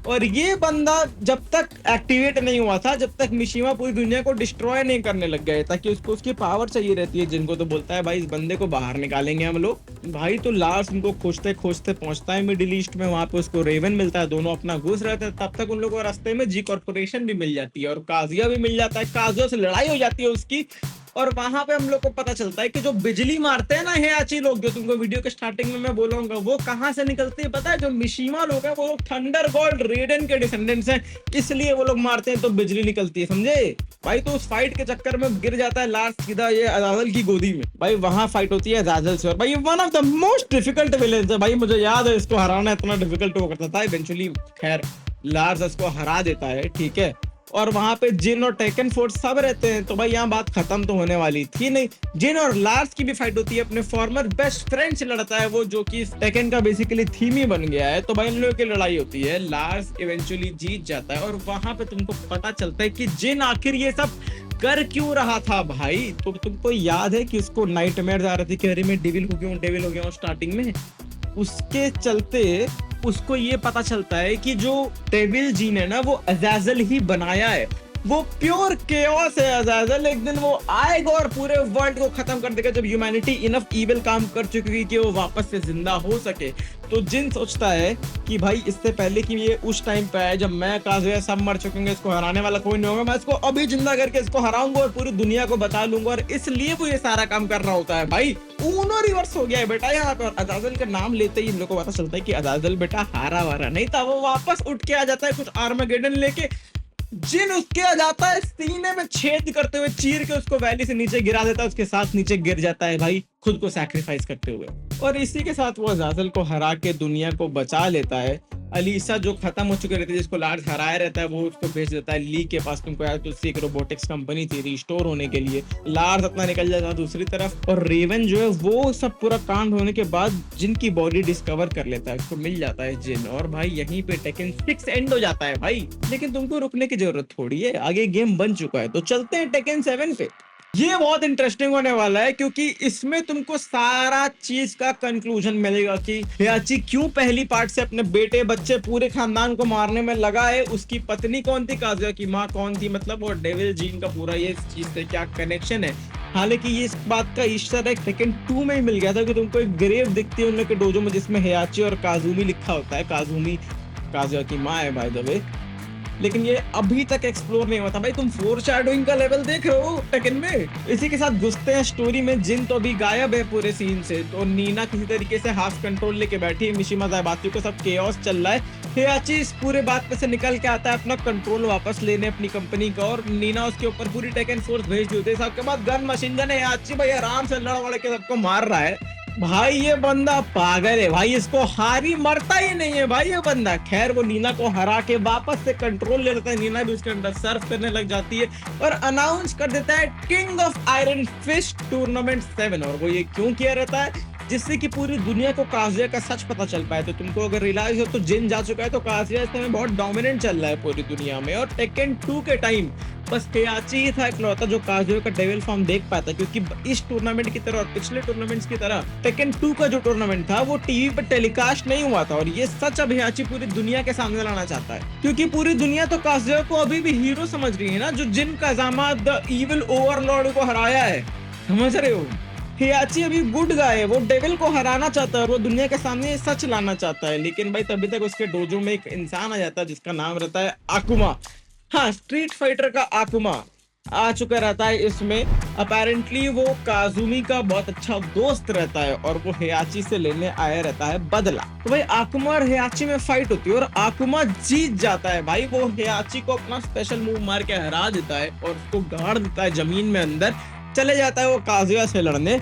और ये बंदा जब तक एक्टिवेट नहीं हुआ था, जब तक मिशिमा पूरी दुनिया को डिस्ट्रॉय नहीं करने लग गए, ताकि उसको उसकी पावर चाहिए रहती है। जिनको तो बोलता है भाई इस बंदे को बाहर निकालेंगे हम लोग। भाई तो लार्स उनको खोजते खोजते पहुंचता है मिडिल ईस्ट में, वहां पे उसको रेवन मिलता है, दोनों अपना घुस रहते हैं। तब तक उन लोगों को रास्ते में जी कॉर्पोरेशन भी मिल जाती है और काजिया भी मिल जाता है। काजिया से लड़ाई हो जाती है उसकी, और वहां पे हम लोग को पता चलता है कि जो बिजली मारते हैं ना हेयाची लोग, जो तुमको वीडियो के स्टार्टिंग में मैं बोलूंगा, वो कहां से निकलते हैं पता है? जो मिशिमा लोग हैं वो लोग थंडर गॉड रेडन के डिसेंडेंट्स हैं, इसलिए वो लोग मारते हैं तो बिजली निकलती है, समझे भाई? तो उस फाइट के चक्कर में गिर जाता है लार्स सीधा ये अजाजल की गोदी में। भाई वहां फाइट होती है अजाजल से, और भाई one of the most difficult villains है भाई। मुझे याद है इसको हराना इतना डिफिकल्ट हुआ करता था। इवेंचुअली खैर लार्स इसको हरा देता है, ठीक है। और वहां पे जिन और टेकन फोर्स सब रहते हैं, तो भाई यहाँ बात खत्म तो होने वाली थी नहीं। जिन और लार्स की भी फाइट होती है, अपने फॉर्मर बेस्ट फ्रेंड से लड़ता है वो, जो कि टेकन का बेसिकली थीम ही बन गया है। तो भाई इन लोगों की लड़ाई होती है, लार्स इवेंचुअली जीत जाता है, और वहां पे तुमको पता चलता है कि जिन आखिर ये सब कर क्यों रहा था भाई। तो तुमको याद है कि उसको नाइटमेयर आ रही थी कि अरे मैं डेविल हो गया हूँ स्टार्टिंग में। उसके चलते उसको ये पता चलता है कि जो डेविल जीन है ना, वो अजाजल ही बनाया है, वो प्योर केओस है अजाजल। एक दिन वो आएगा और पूरे वर्ल्ड को खत्म कर देगा, जब ह्यूमैनिटी इनफ इविल काम कर चुकी है कि वो वापस से जिंदा हो सके। तो जिन सोचता है कि भाई इससे पहले कि ये उस टाइम पे आए जब मैं काजुया सब मर चुकेंगे, इसको हराने वाला कोई नहीं होगा, मैं इसको अभी जिंदा करके इसको हराऊंगा और पूरी दुनिया को बता लूंगा। और इसलिए वो ये सारा काम कर रहा होता है भाई। ऊनो रिवर्स हो गया है बेटा यहाँ पे। और अजाजल का नाम लेते ही इन लोगों को पता चलता है कि अजाजल बेटा हारा वारा नहीं था, वो वापस उठ के आ जाता है कुछ आर्मागेडन लेके। जिन उसके आ जाता है, सीने में छेद करते हुए चीर के उसको वैली से नीचे गिरा देता है, उसके साथ नीचे गिर जाता है भाई, खुद को सैक्रिफाइस करते हुए। और इसी के साथ वो अजाजल को हरा के दुनिया को बचा लेता है। अलीसा जो खत्म हो चुकी रहती है, जिसको लार्स हराया रहता है, वो उसको भेज देता है ली के पास। तुमको याद, उससे एक रोबोटिक्स कंपनी थी रिस्टोर होने के लिए। लार्स अपना निकल जाता है दूसरी तरफ, और रेवन जो है वो सब पूरा कांड होने के बाद जिनकी बॉडी डिस्कवर कर लेता है, उसको मिल जाता है जिन। और भाई यहीं पे टेकन 6 एंड हो जाता है भाई। लेकिन तुमको रुकने की जरूरत थोड़ी है, आगे गेम बन चुका है। तो चलते हैं टेकन 7 पे। ये बहुत इंटरेस्टिंग होने वाला है, क्योंकि इसमें तुमको सारा चीज का कंक्लूजन मिलेगा कि हेयाची क्यों पहली पार्ट से अपने बेटे बच्चे पूरे खानदान को मारने में लगा है, उसकी पत्नी कौन थी, काजुया की माँ कौन थी, मतलब, और डेविल जीन का पूरा ये चीज से क्या कनेक्शन है। हालांकि ये इस बात का ईस्टर एग टेकन 2 में ही मिल गया था कि तुमको एक ग्रेव दिखती है उन लोग के डोजो में, जिसमें हेयाची और काजुमी लिखा होता है। काजुमी काजुया की माँ है बाय द वे। लेकिन ये अभी तक एक्सप्लोर नहीं हुआ था भाई। तुम फोरशैडोइंग का लेवल देख रहे हो टेकन में। इसी के साथ घुसते हैं स्टोरी में। जिन तो अभी गायब है पूरे सीन से, तो नीना किसी तरीके से हाफ कंट्रोल लेके बैठी है। मिशिमा ज़ाइबात्सु को सब केओस चल रहा है। हेयाची इस पूरे बात पे से निकल के आता है अपना कंट्रोल वापस लेने अपनी कंपनी का, और नीना उसके ऊपर पूरी टेकन फोर्स भेज दी होती है। सबके बाद गन मशीन गन है, हेयाची भाई आराम से लड़ वड़ के सबको मार रहा है। भाई ये बंदा पागल है भाई, इसको हारी मरता ही नहीं है भाई ये बंदा। खैर वो नीना को हरा के वापस से कंट्रोल ले लेता है। नीना भी उसके अंदर सर्फ करने लग जाती है और अनाउंस कर देता है king of iron fist tournament 7। और वो ये क्यों किया रहता है, जिससे कि पूरी दुनिया को काजुया का सच पता चल पाए। तो तुमको अगर रियलाइज हो तो जिन जा चुका है, तो काजुया इस समय बहुत डोमिनेंट चल रहा है पूरी दुनिया में। और टेकन 2 के टाइम बस हेयाची ही था इकलौता जो काजुया का डेविल फॉर्म देख पाता, क्योंकि इस टूर्नामेंट की तरह और पिछले टूर्नामेंट्स की तरह टेकन 2 का जो टूर्नामेंट था वो टीवी पे टेलीकास्ट नहीं हुआ था। और ये सच अब हेयाची पूरी दुनिया के सामने लाना चाहता है, क्योंकि पूरी दुनिया तो काजुया को अभी भी हीरो समझ रही है ना, जो जिन काजामा द इविल ओवरलॉर्ड को हराया है, समझ रहे हो। हियाची अभी गुड गाय है, वो डेविल को हराना चाहता है और वो दुनिया के सामने सच लाना चाहता है, लेकिन भाई तभी तक उसके डोजो में एक इंसान आ जाता है जिसका नाम रहता है आकुमा। हाँ, स्ट्रीट फाइटर का आकुमा आ चुका रहता है इसमें। अपेरेंटली वो काजुमी का बहुत अच्छा दोस्त रहता है और वो हियाची से लेने आया रहता है बदला। तो भाई आकुमा और हियाची में फाइट होती है और आकुमा जीत जाता है भाई। वो हियाची को अपना स्पेशल मूव मार के हरा देता है और उसको गाड़ देता है जमीन में अंदर। चले जाता है वो काजुया से लड़ने।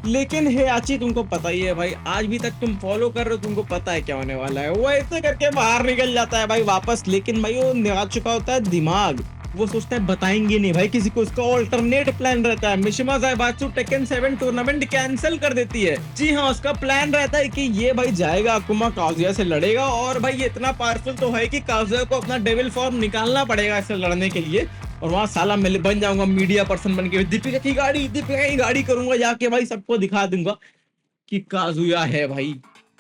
लेकिन हियाची तुमको पता ही है भाई, आज भी तक तुम फॉलो कर रहे हो, तुमको पता है क्या होने वाला है। वो ऐसे करके बाहर निकल जाता है भाई वापस, लेकिन भाई वो निकाल चुका होता है दिमाग। वो सोचता है बताएंगे नहीं भाई किसी को, उसका ऑल्टरनेट प्लान रहता है। मिशिमा ज़ाइबात्सु टेकन 7 टूर्नामेंट कैंसिल कर देती है। जी हाँ, उसका प्लान रहता है कि ये भाई जाएगा आकुमा काजुया से लड़ेगा और भाई ये इतना पावरफुल तो है कि काजुया को अपना डेविल फॉर्म निकालना पड़ेगा इससे लड़ने के लिए। और वहां साला मैं बन जाऊंगा मीडिया पर्सन बन के, दीपिका की गाड़ी करूंगा जाके भाई, सबको दिखा दूंगा कि काजुया है भाई,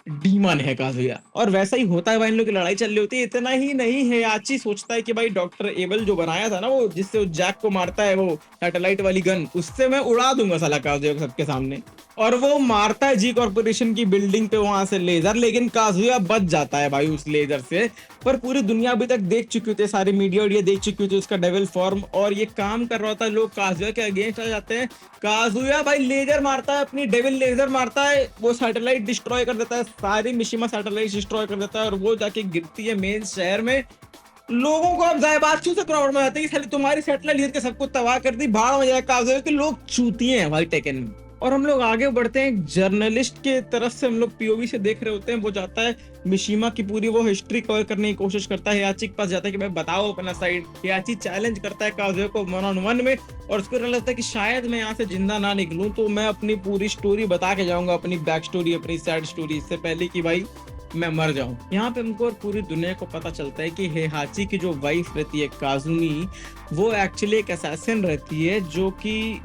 डीमन है काजुया। और वैसा ही होता है भाई, इन लोग की लड़ाई चल रही होती है। इतना ही नहीं है, याची सोचता है कि भाई डॉक्टर एबल जो बनाया था ना, वो जिससे वो जैक को मारता है, वो सैटेलाइट वाली गन, उससे मैं उड़ा दूंगा साला काजुया को सबके सामने। और वो मारता है जी कॉर्पोरेशन की बिल्डिंग पे वहां से लेजर, लेकिन काजुया बच जाता है भाई उस लेजर से। पर पूरी दुनिया अभी तक देख चुकी होती है, सारी मीडिया वीडियो देख चुकी होती है उसका डेविल फॉर्म, और ये काम कर रहा होता है। लोग काजुया के अगेंस्ट आ जाते हैं। काजुया भाई लेजर मारता है, अपनी डेविल लेजर मारता है, वो सैटेलाइट डिस्ट्रॉय कर देता है, सारी मिशिमा सैटेलाइट डिस्ट्रॉय कर देता है और वो जाके गिरती है मेन शहर में। लोगों को अब ज़ाइबात्सु से प्रॉब्लम हो जाती है कि साली तुम्हारी सैटेलाइट गिर के सबको तबाह कर दी, भाड़ में जाए काजुया के। लोग चूतिए हैं भाई टेकन में। और हम लोग आगे बढ़ते हैं, जर्नलिस्ट के तरफ से हम लोग पीओवी से देख रहे होते हैं। वो जाता है मिशिमा की पूरी वो हिस्ट्री कवर करने की कोशिश करता है। हियाची के पास जाता है कि भाई बताओ अपना साइड। हियाची चैलेंज करता है काजुया को 1-on-1 में, और उसको लगता है कि शायद मैं यहाँ से जिंदा ना निकलूं, तो मैं अपनी पूरी स्टोरी बता के जाऊंगा, अपनी बैक स्टोरी, अपनी सैड स्टोरी, इससे पहले कि भाई मैं मर जाऊं। यहाँ पे हमको और पूरी दुनिया को पता चलता है कि हियाची की जो वाइफ रहती है काजुमी, वो एक्चुअली एक असैसिन रहती है जो कि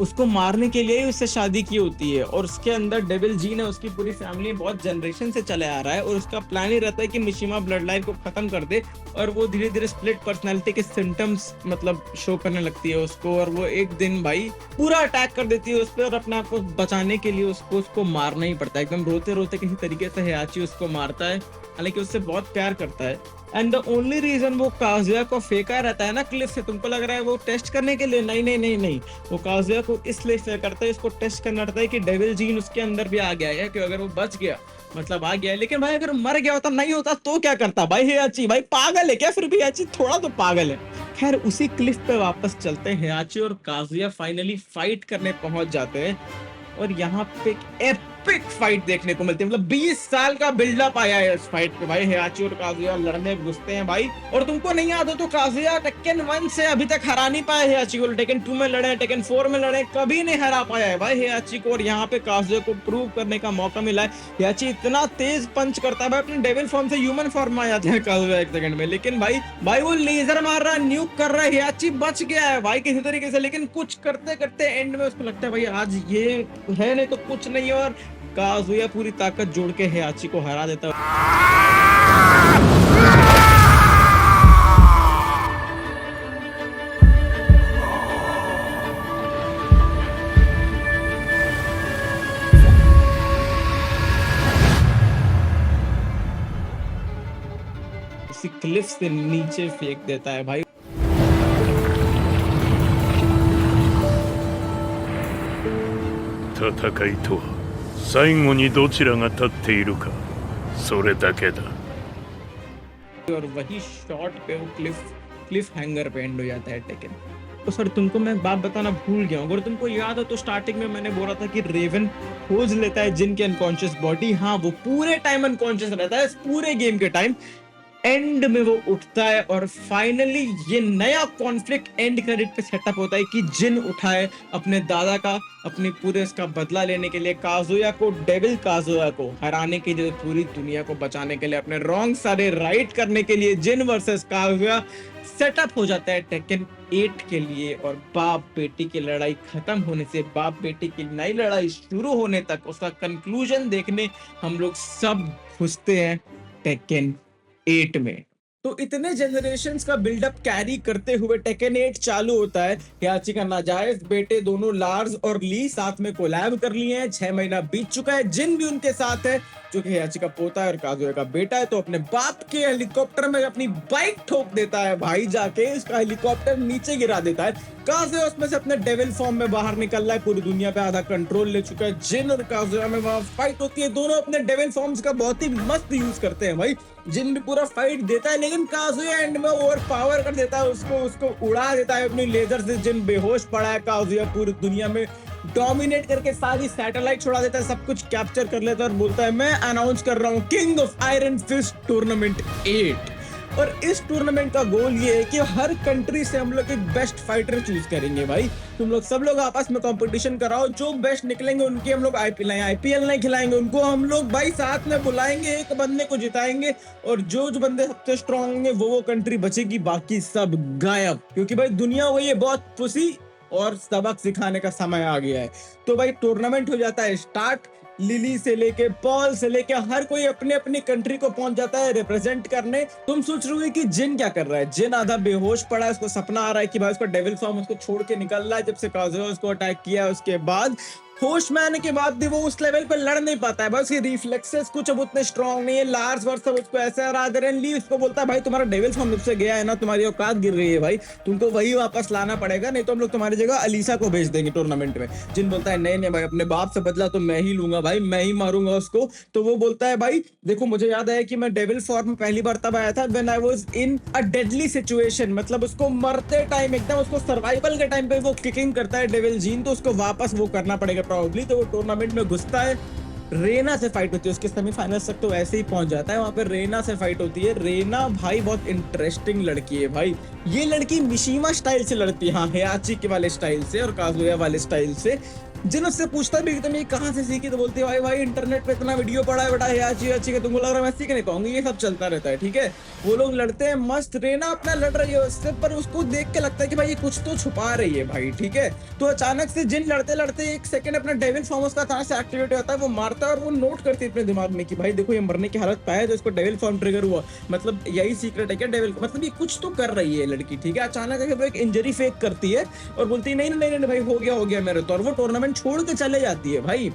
उसको मारने के लिए ही उससे शादी की होती है। और उसके अंदर डेविल जीन है, उसकी पूरी फैमिली बहुत जनरेशन से चले आ रहा है, और उसका प्लान ही रहता है कि मिशिमा ब्लड लाइन को खत्म कर दे। और वो धीरे धीरे स्प्लिट पर्सनैलिटी के सिम्टम्स मतलब शो करने लगती है उसको, और वो एक दिन भाई पूरा अटैक कर देती है उस पर, और अपने आप को बचाने के लिए उसको मारना ही पड़ता है। एकदम रोते रोते किसी तरीके से हियाची उसको मारता है, हालांकि उससे बहुत प्यार करता है। एंड द ओनली रीजन वो काजुया को फेंका रहता है ना क्लिफ से, तुमको लग रहा है वो टेस्ट करने के लिए, नहीं नहीं नहीं नहीं, वो काजुया को इसलिए फेंक करता है, इसको टेस्ट करना रहता है कि डेविल जीन उसके अंदर भी आ गया है, कि अगर वो बच गया मतलब आ गया है। लेकिन भाई अगर मर गया होता, नहीं होता, तो क्या करता भाई हियाची? भाई पागल है क्या? फिर भी हियाची थोड़ा तो पागल है। खैर उसी क्लिफ पे वापस चलते हैं। हियाची और काजुया फाइनली फाइट करने पहुंच जाते हैं, और यहाँ पे एक एपिक फाइट देखने को मिलती है। मतलब 20 साल का बिल्डअप आया है इस फाइट पे भाई। हियाची और काजुया लड़ने घुसते हैं भाई। और तुमको नहीं याद हो तो काजुया टेकन 1 से अभी तक हरा नहीं पाया हियाची को। टेकन 2 में लड़े, टेकन 4 में लड़े, कभी नहीं हरा पाया है भाई हियाची को। और यहाँ पे काजुया को प्रूव करने का मौका मिला है। हियाची इतना तेज पंच करता है भाई, अपने डेविल फॉर्म से ह्यूमन फॉर्म में आ जाता है काजुया 1 सेकंड में। लेकिन भाई वो लेजर मार रहा है, न्यूक कर रहा है, हियाची बच गया है भाई किसी तरीके से। लेकिन कुछ करते करते एंड में उसको लगता है भाई आज ये है नहीं तो कुछ नहीं है, और काजुया पूरी ताकत जोड़ के हियाची को हरा देता है। उसी क्लिफ से नीचे फेंक देता है भाई। 戦いとは最後にどちらが立っているかそれだけだ और वही शॉट पे वो क्लिफ हैंगर पे एंड हो जाता है टेकन। तो सर तुमको मैं बात बताना भूल गया हूँ, अगर तुमको याद हो तो स्टार्टिंग में मैंने बोला था कि रेवन खोज लेता है जिन के अनकॉन्शियस बॉडी। हाँ, वो पूरे टाइम अनकॉन्शियस रहता है, इस पूरे गेम के टाइम। एंड में वो उठता है और फाइनली ये नया कॉन्फ्लिक्ट एंड क्रेडिट पे सेटअप होता है कि जिन उठाए अपने दादा का, अपने पूरे इसका बदला लेने के लिए, काजुया को, डेविल काजुया को हराने के लिए, पूरी दुनिया को बचाने के लिए, अपने रॉन्ग सारे राइट करने के लिए जिन वर्सेस काजुया सेटअप हो जाता है टेकन 8 के लिए। और बाप बेटी की लड़ाई खत्म होने से बाप बेटी की नई लड़ाई शुरू होने तक, उसका कंक्लूजन देखने हम लोग सब घुसते हैं टेकन 8 में। तो इतने जनरेशन्स का बिल्डअप कैरी करते हुए टेकन 8 चालू होता है। हियाची का नाजायज बेटे दोनों लार्स और ली साथ में कोलैब कर लिए हैं। 6 महीना बीत चुका है, जिन भी उनके साथ है, जो कि हियाची का पोता है और काजुया का बेटा है। तो अपने बाप के हेलीकॉप्टर में अपनी बाइक ठोक देता है भाई, जाके इसका हेलीकॉप्टर नीचे गिरा देता है। काजुया उसमें से अपने डेविल फॉर्म में बाहर निकल रहा है, पूरी दुनिया पे आधा कंट्रोल ले चुका है। जिन और काजुया में वहां फाइट होती है, दोनों अपने डेविल फॉर्म्स का बहुत ही मस्त यूज करते हैं भाई। जिन भी पूरा फाइट देता है, लेकिन काजुया एंड में ओवर पावर कर देता है उसको उड़ा देता है अपनी लेजर से। जिन बेहोश पड़ा है, काजुया पूरी दुनिया में डोमिनेट करके सारी सैटेलाइट छोड़ा देता है, सब कुछ कैप्चर कर लेता है और बोलता है मैं अनाउंस कर रहा हूँ king of iron fist tournament 8। और इस टूर्नामेंट का गोल ये है कि हर कंट्री से हम लोग एक बेस्ट फाइटर चूज करेंगे भाई। तुम लोग सब लोग आपस में कंपटीशन कराओ, जो बेस्ट निकलेंगे उनकी हम लोग आईपीएल नहीं खिलाएंगे उनको, हम लोग भाई साथ में बुलाएंगे, एक बंदे को जिताएंगे और जो बंदे सबसे स्ट्रांग होंगे वो कंट्री बचेगी, बाकी सब गायब। क्योंकि भाई दुनिया वही है, बहुत पुसी और सबक सिखाने का समय आ गया है। तो भाई टूर्नामेंट हो जाता है स्टार्ट। लिली से लेके पॉल से लेके हर कोई अपने अपनी कंट्री को पहुंच जाता है रिप्रेजेंट करने। तुम सोच रहे हो कि जिन क्या कर रहा है? जिन आधा बेहोश पड़ा है, उसको सपना आ रहा है कि भाई उसका डेविल फॉर्म उसको छोड़ के निकल रहा है जब से काजुया उसको अटैक किया है। उसके बाद होश में आने के बाद भी वो उस लेवल पे लड़ नहीं पाता है, बस उसके रिफ्लेक्सेस कुछ अब उतने स्ट्रांग नहीं है। लार्स वर्स सब उसको ऐसे हरा दे रहे हैं। ली उसको बोलता है भाई तुम्हारा डेविल फॉर्म से गया है ना, तुम्हारी औकात गिर रही है भाई, तुमको वही वापस लाना पड़ेगा, नहीं तो हम लोग तुम्हारी जगह अलीसा को भेज देंगे टूर्नामेंट में। जिन बोलता है नहीं नहीं भाई, अपने बाप से बदला तो मैं ही लूंगा भाई, मैं ही मारूंगा उसको। तो वो बोलता है भाई देखो मुझे याद है कि मैं डेविल फॉर्म में पहली बार तब आया था when I was in a deadly situation, मतलब उसको मरते टाइम एकदम उसको सर्वाइवल के टाइम पे वो किकिंग करता है डेविल जीन, तो उसको वापस वो करना पड़ेगा प्रॉब्ली। तो वो टूर्नामेंट में घुसता है, रेना से फाइट होती है, उसके सेमीफाइनल्स तक तो ऐसे ही पहुंच जाता है। वहां पे रेना से फाइट होती है। रेना भाई बहुत इंटरेस्टिंग लड़की है भाई, ये लड़की मिशीमा स्टाइल से लड़ती है, हाँ हियाची के वाले स्टाइल से और काजुया वाले स्टाइल से। जिन उससे पूछता भी तुम ये कहाँ से सीखी, तो बोलती है भाई इंटरनेट पे इतना वीडियो पड़ा है बेटा हियाची का, तुमको लग रहा है मैं सीख नहीं पाऊंगी, ये सब चलता रहता है। ठीक है, वो लोग लड़ते हैं मस्त, रेना अपना लड़ रही है उससे, पर उसको देख के लगता है कि भाई ये कुछ तो छुपा रही है भाई। ठीक है, तो अचानक से जिन लड़ते लड़ते एक सेकंड अपना डेविल फॉर्म उसका कहाँ से एक्टिवेट होता है, वो मारता है और वो नोट करती है अपने दिमाग में कि भाई देखो ये मरने की हालत पाया तो इसको डेविल फॉर्म ट्रिगर हुआ, मतलब यही सीक्रेट है क्या डेविल, मतलब ये कुछ तो कर रही है लड़की। ठीक है, अचानक वो एक इंजरी फेक करती है और बोलती है नहीं नहीं नहीं भाई हो गया मेरे तो, और वो टूर्नामेंट छोड़ के चले जाती है भाई।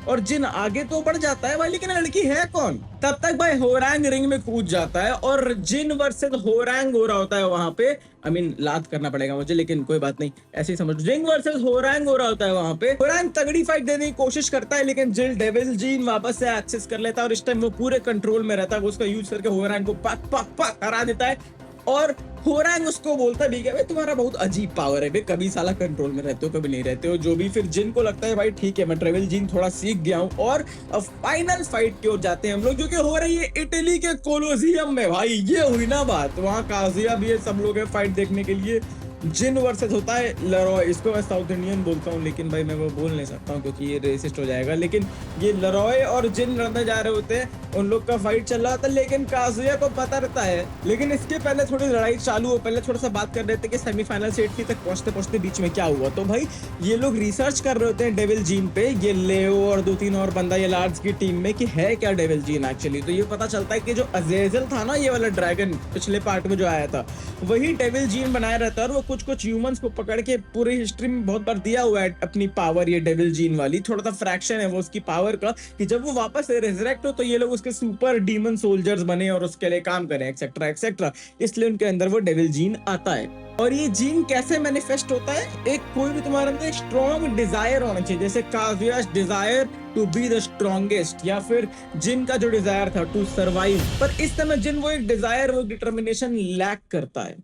और जिन आगे तो बढ़ जाता है भाई, लेकिन लड़की है कौन? तब तक भाई होरांग रिंग में कूद जाता है और जिन वर्सेस होरांग हो रहा होता है वहां पे। आई मीन लात करना पड़ेगा मुझे, लेकिन कोई बात नहीं, ऐसे ही समझ। जिन वर्सेस होरांग हो रहा होता है वहां पे। होरांग तगड़ी फाइट देने की कोशिश करता है, लेकिन जिन डेविल जीन वापस से एक्सेस कर लेता है और इस टाइम वो पूरे कंट्रोल में रहता है। वो उसका यूज करके होरांग को पक पक पक हरा देता है और होरांग उसको बोलता भी है भाई तुम्हारा बहुत अजीब पावर है, कभी साला कंट्रोल में रहते हो कभी नहीं रहते हो, जो भी। फिर जिन को लगता है भाई ठीक है मैं ट्रेवल जीन थोड़ा सीख गया हूँ, और अब फाइनल फाइट की ओर जाते हैं हम लोग, जो कि हो रही है इटली के कोलोसियम में। भाई ये हुई ना बात, वहाँ काजुया भी है, सब लोग है फाइट देखने के लिए। जिन वर्सेस होता है लरॉय, इसको मैं साउथ इंडियन बोलता हूँ लेकिन भाई मैं वो बोल नहीं सकता हूँ क्योंकि ये रेसिस्ट हो जाएगा। लेकिन ये लरॉय और जिन लड़ने जा रहे होते हैं, उन लोग का फाइट चल रहा था, लेकिन काजुया को पता रहता है। लेकिन इसके पहले थोड़ी लड़ाई चालू हो, पहले थोड़ा सा बात कर रहे थे कि सेमीफाइनल से 8 तक पहुंचते पहुंचते बीच में क्या हुआ। तो भाई ये लोग रिसर्च कर रहे होते हैं डेविल जीन पे, ये लेओ और 2-3 और बंदा ये लार्ड्स की टीम में, कि है क्या डेविल जीन एक्चुअली। तो ये पता चलता है कि जो अजेजल था ना, ये वाला ड्रैगन पिछले पार्ट में जो आया था, वही डेविल जीन बनाया रहता है और वो कुछ ह्यूमंस को पकड़ के पूरी हिस्ट्री में बहुत बार दिया हुआ है अपनी पावर, ये डेविल जीन वाली। थोड़ा सा फ्रैक्शन है वो उसकी पावर का, कि जब वो वापस रिजरेक्ट हो तो ये लोग उसके सुपर डीमन सोल्जर्स बने और उसके लिए काम करें एक्सेट्रा एक्सेट्रा, इसलिए उनके अंदर वो डेविल जीन आता है। और ये जीन कैसे मैनिफेस्ट होता है? एक कोई भी तुम्हारे अंदर एक स्ट्रॉन्ग डिजायर होना चाहिए, जैसे Kazuya's desire to be the strongest, या फिर जिन का जो डिजायर था टू सर्वाइव। पर इस समय जिन वो एक डिजायर, वो डिटर्मिनेशन लैक करता है,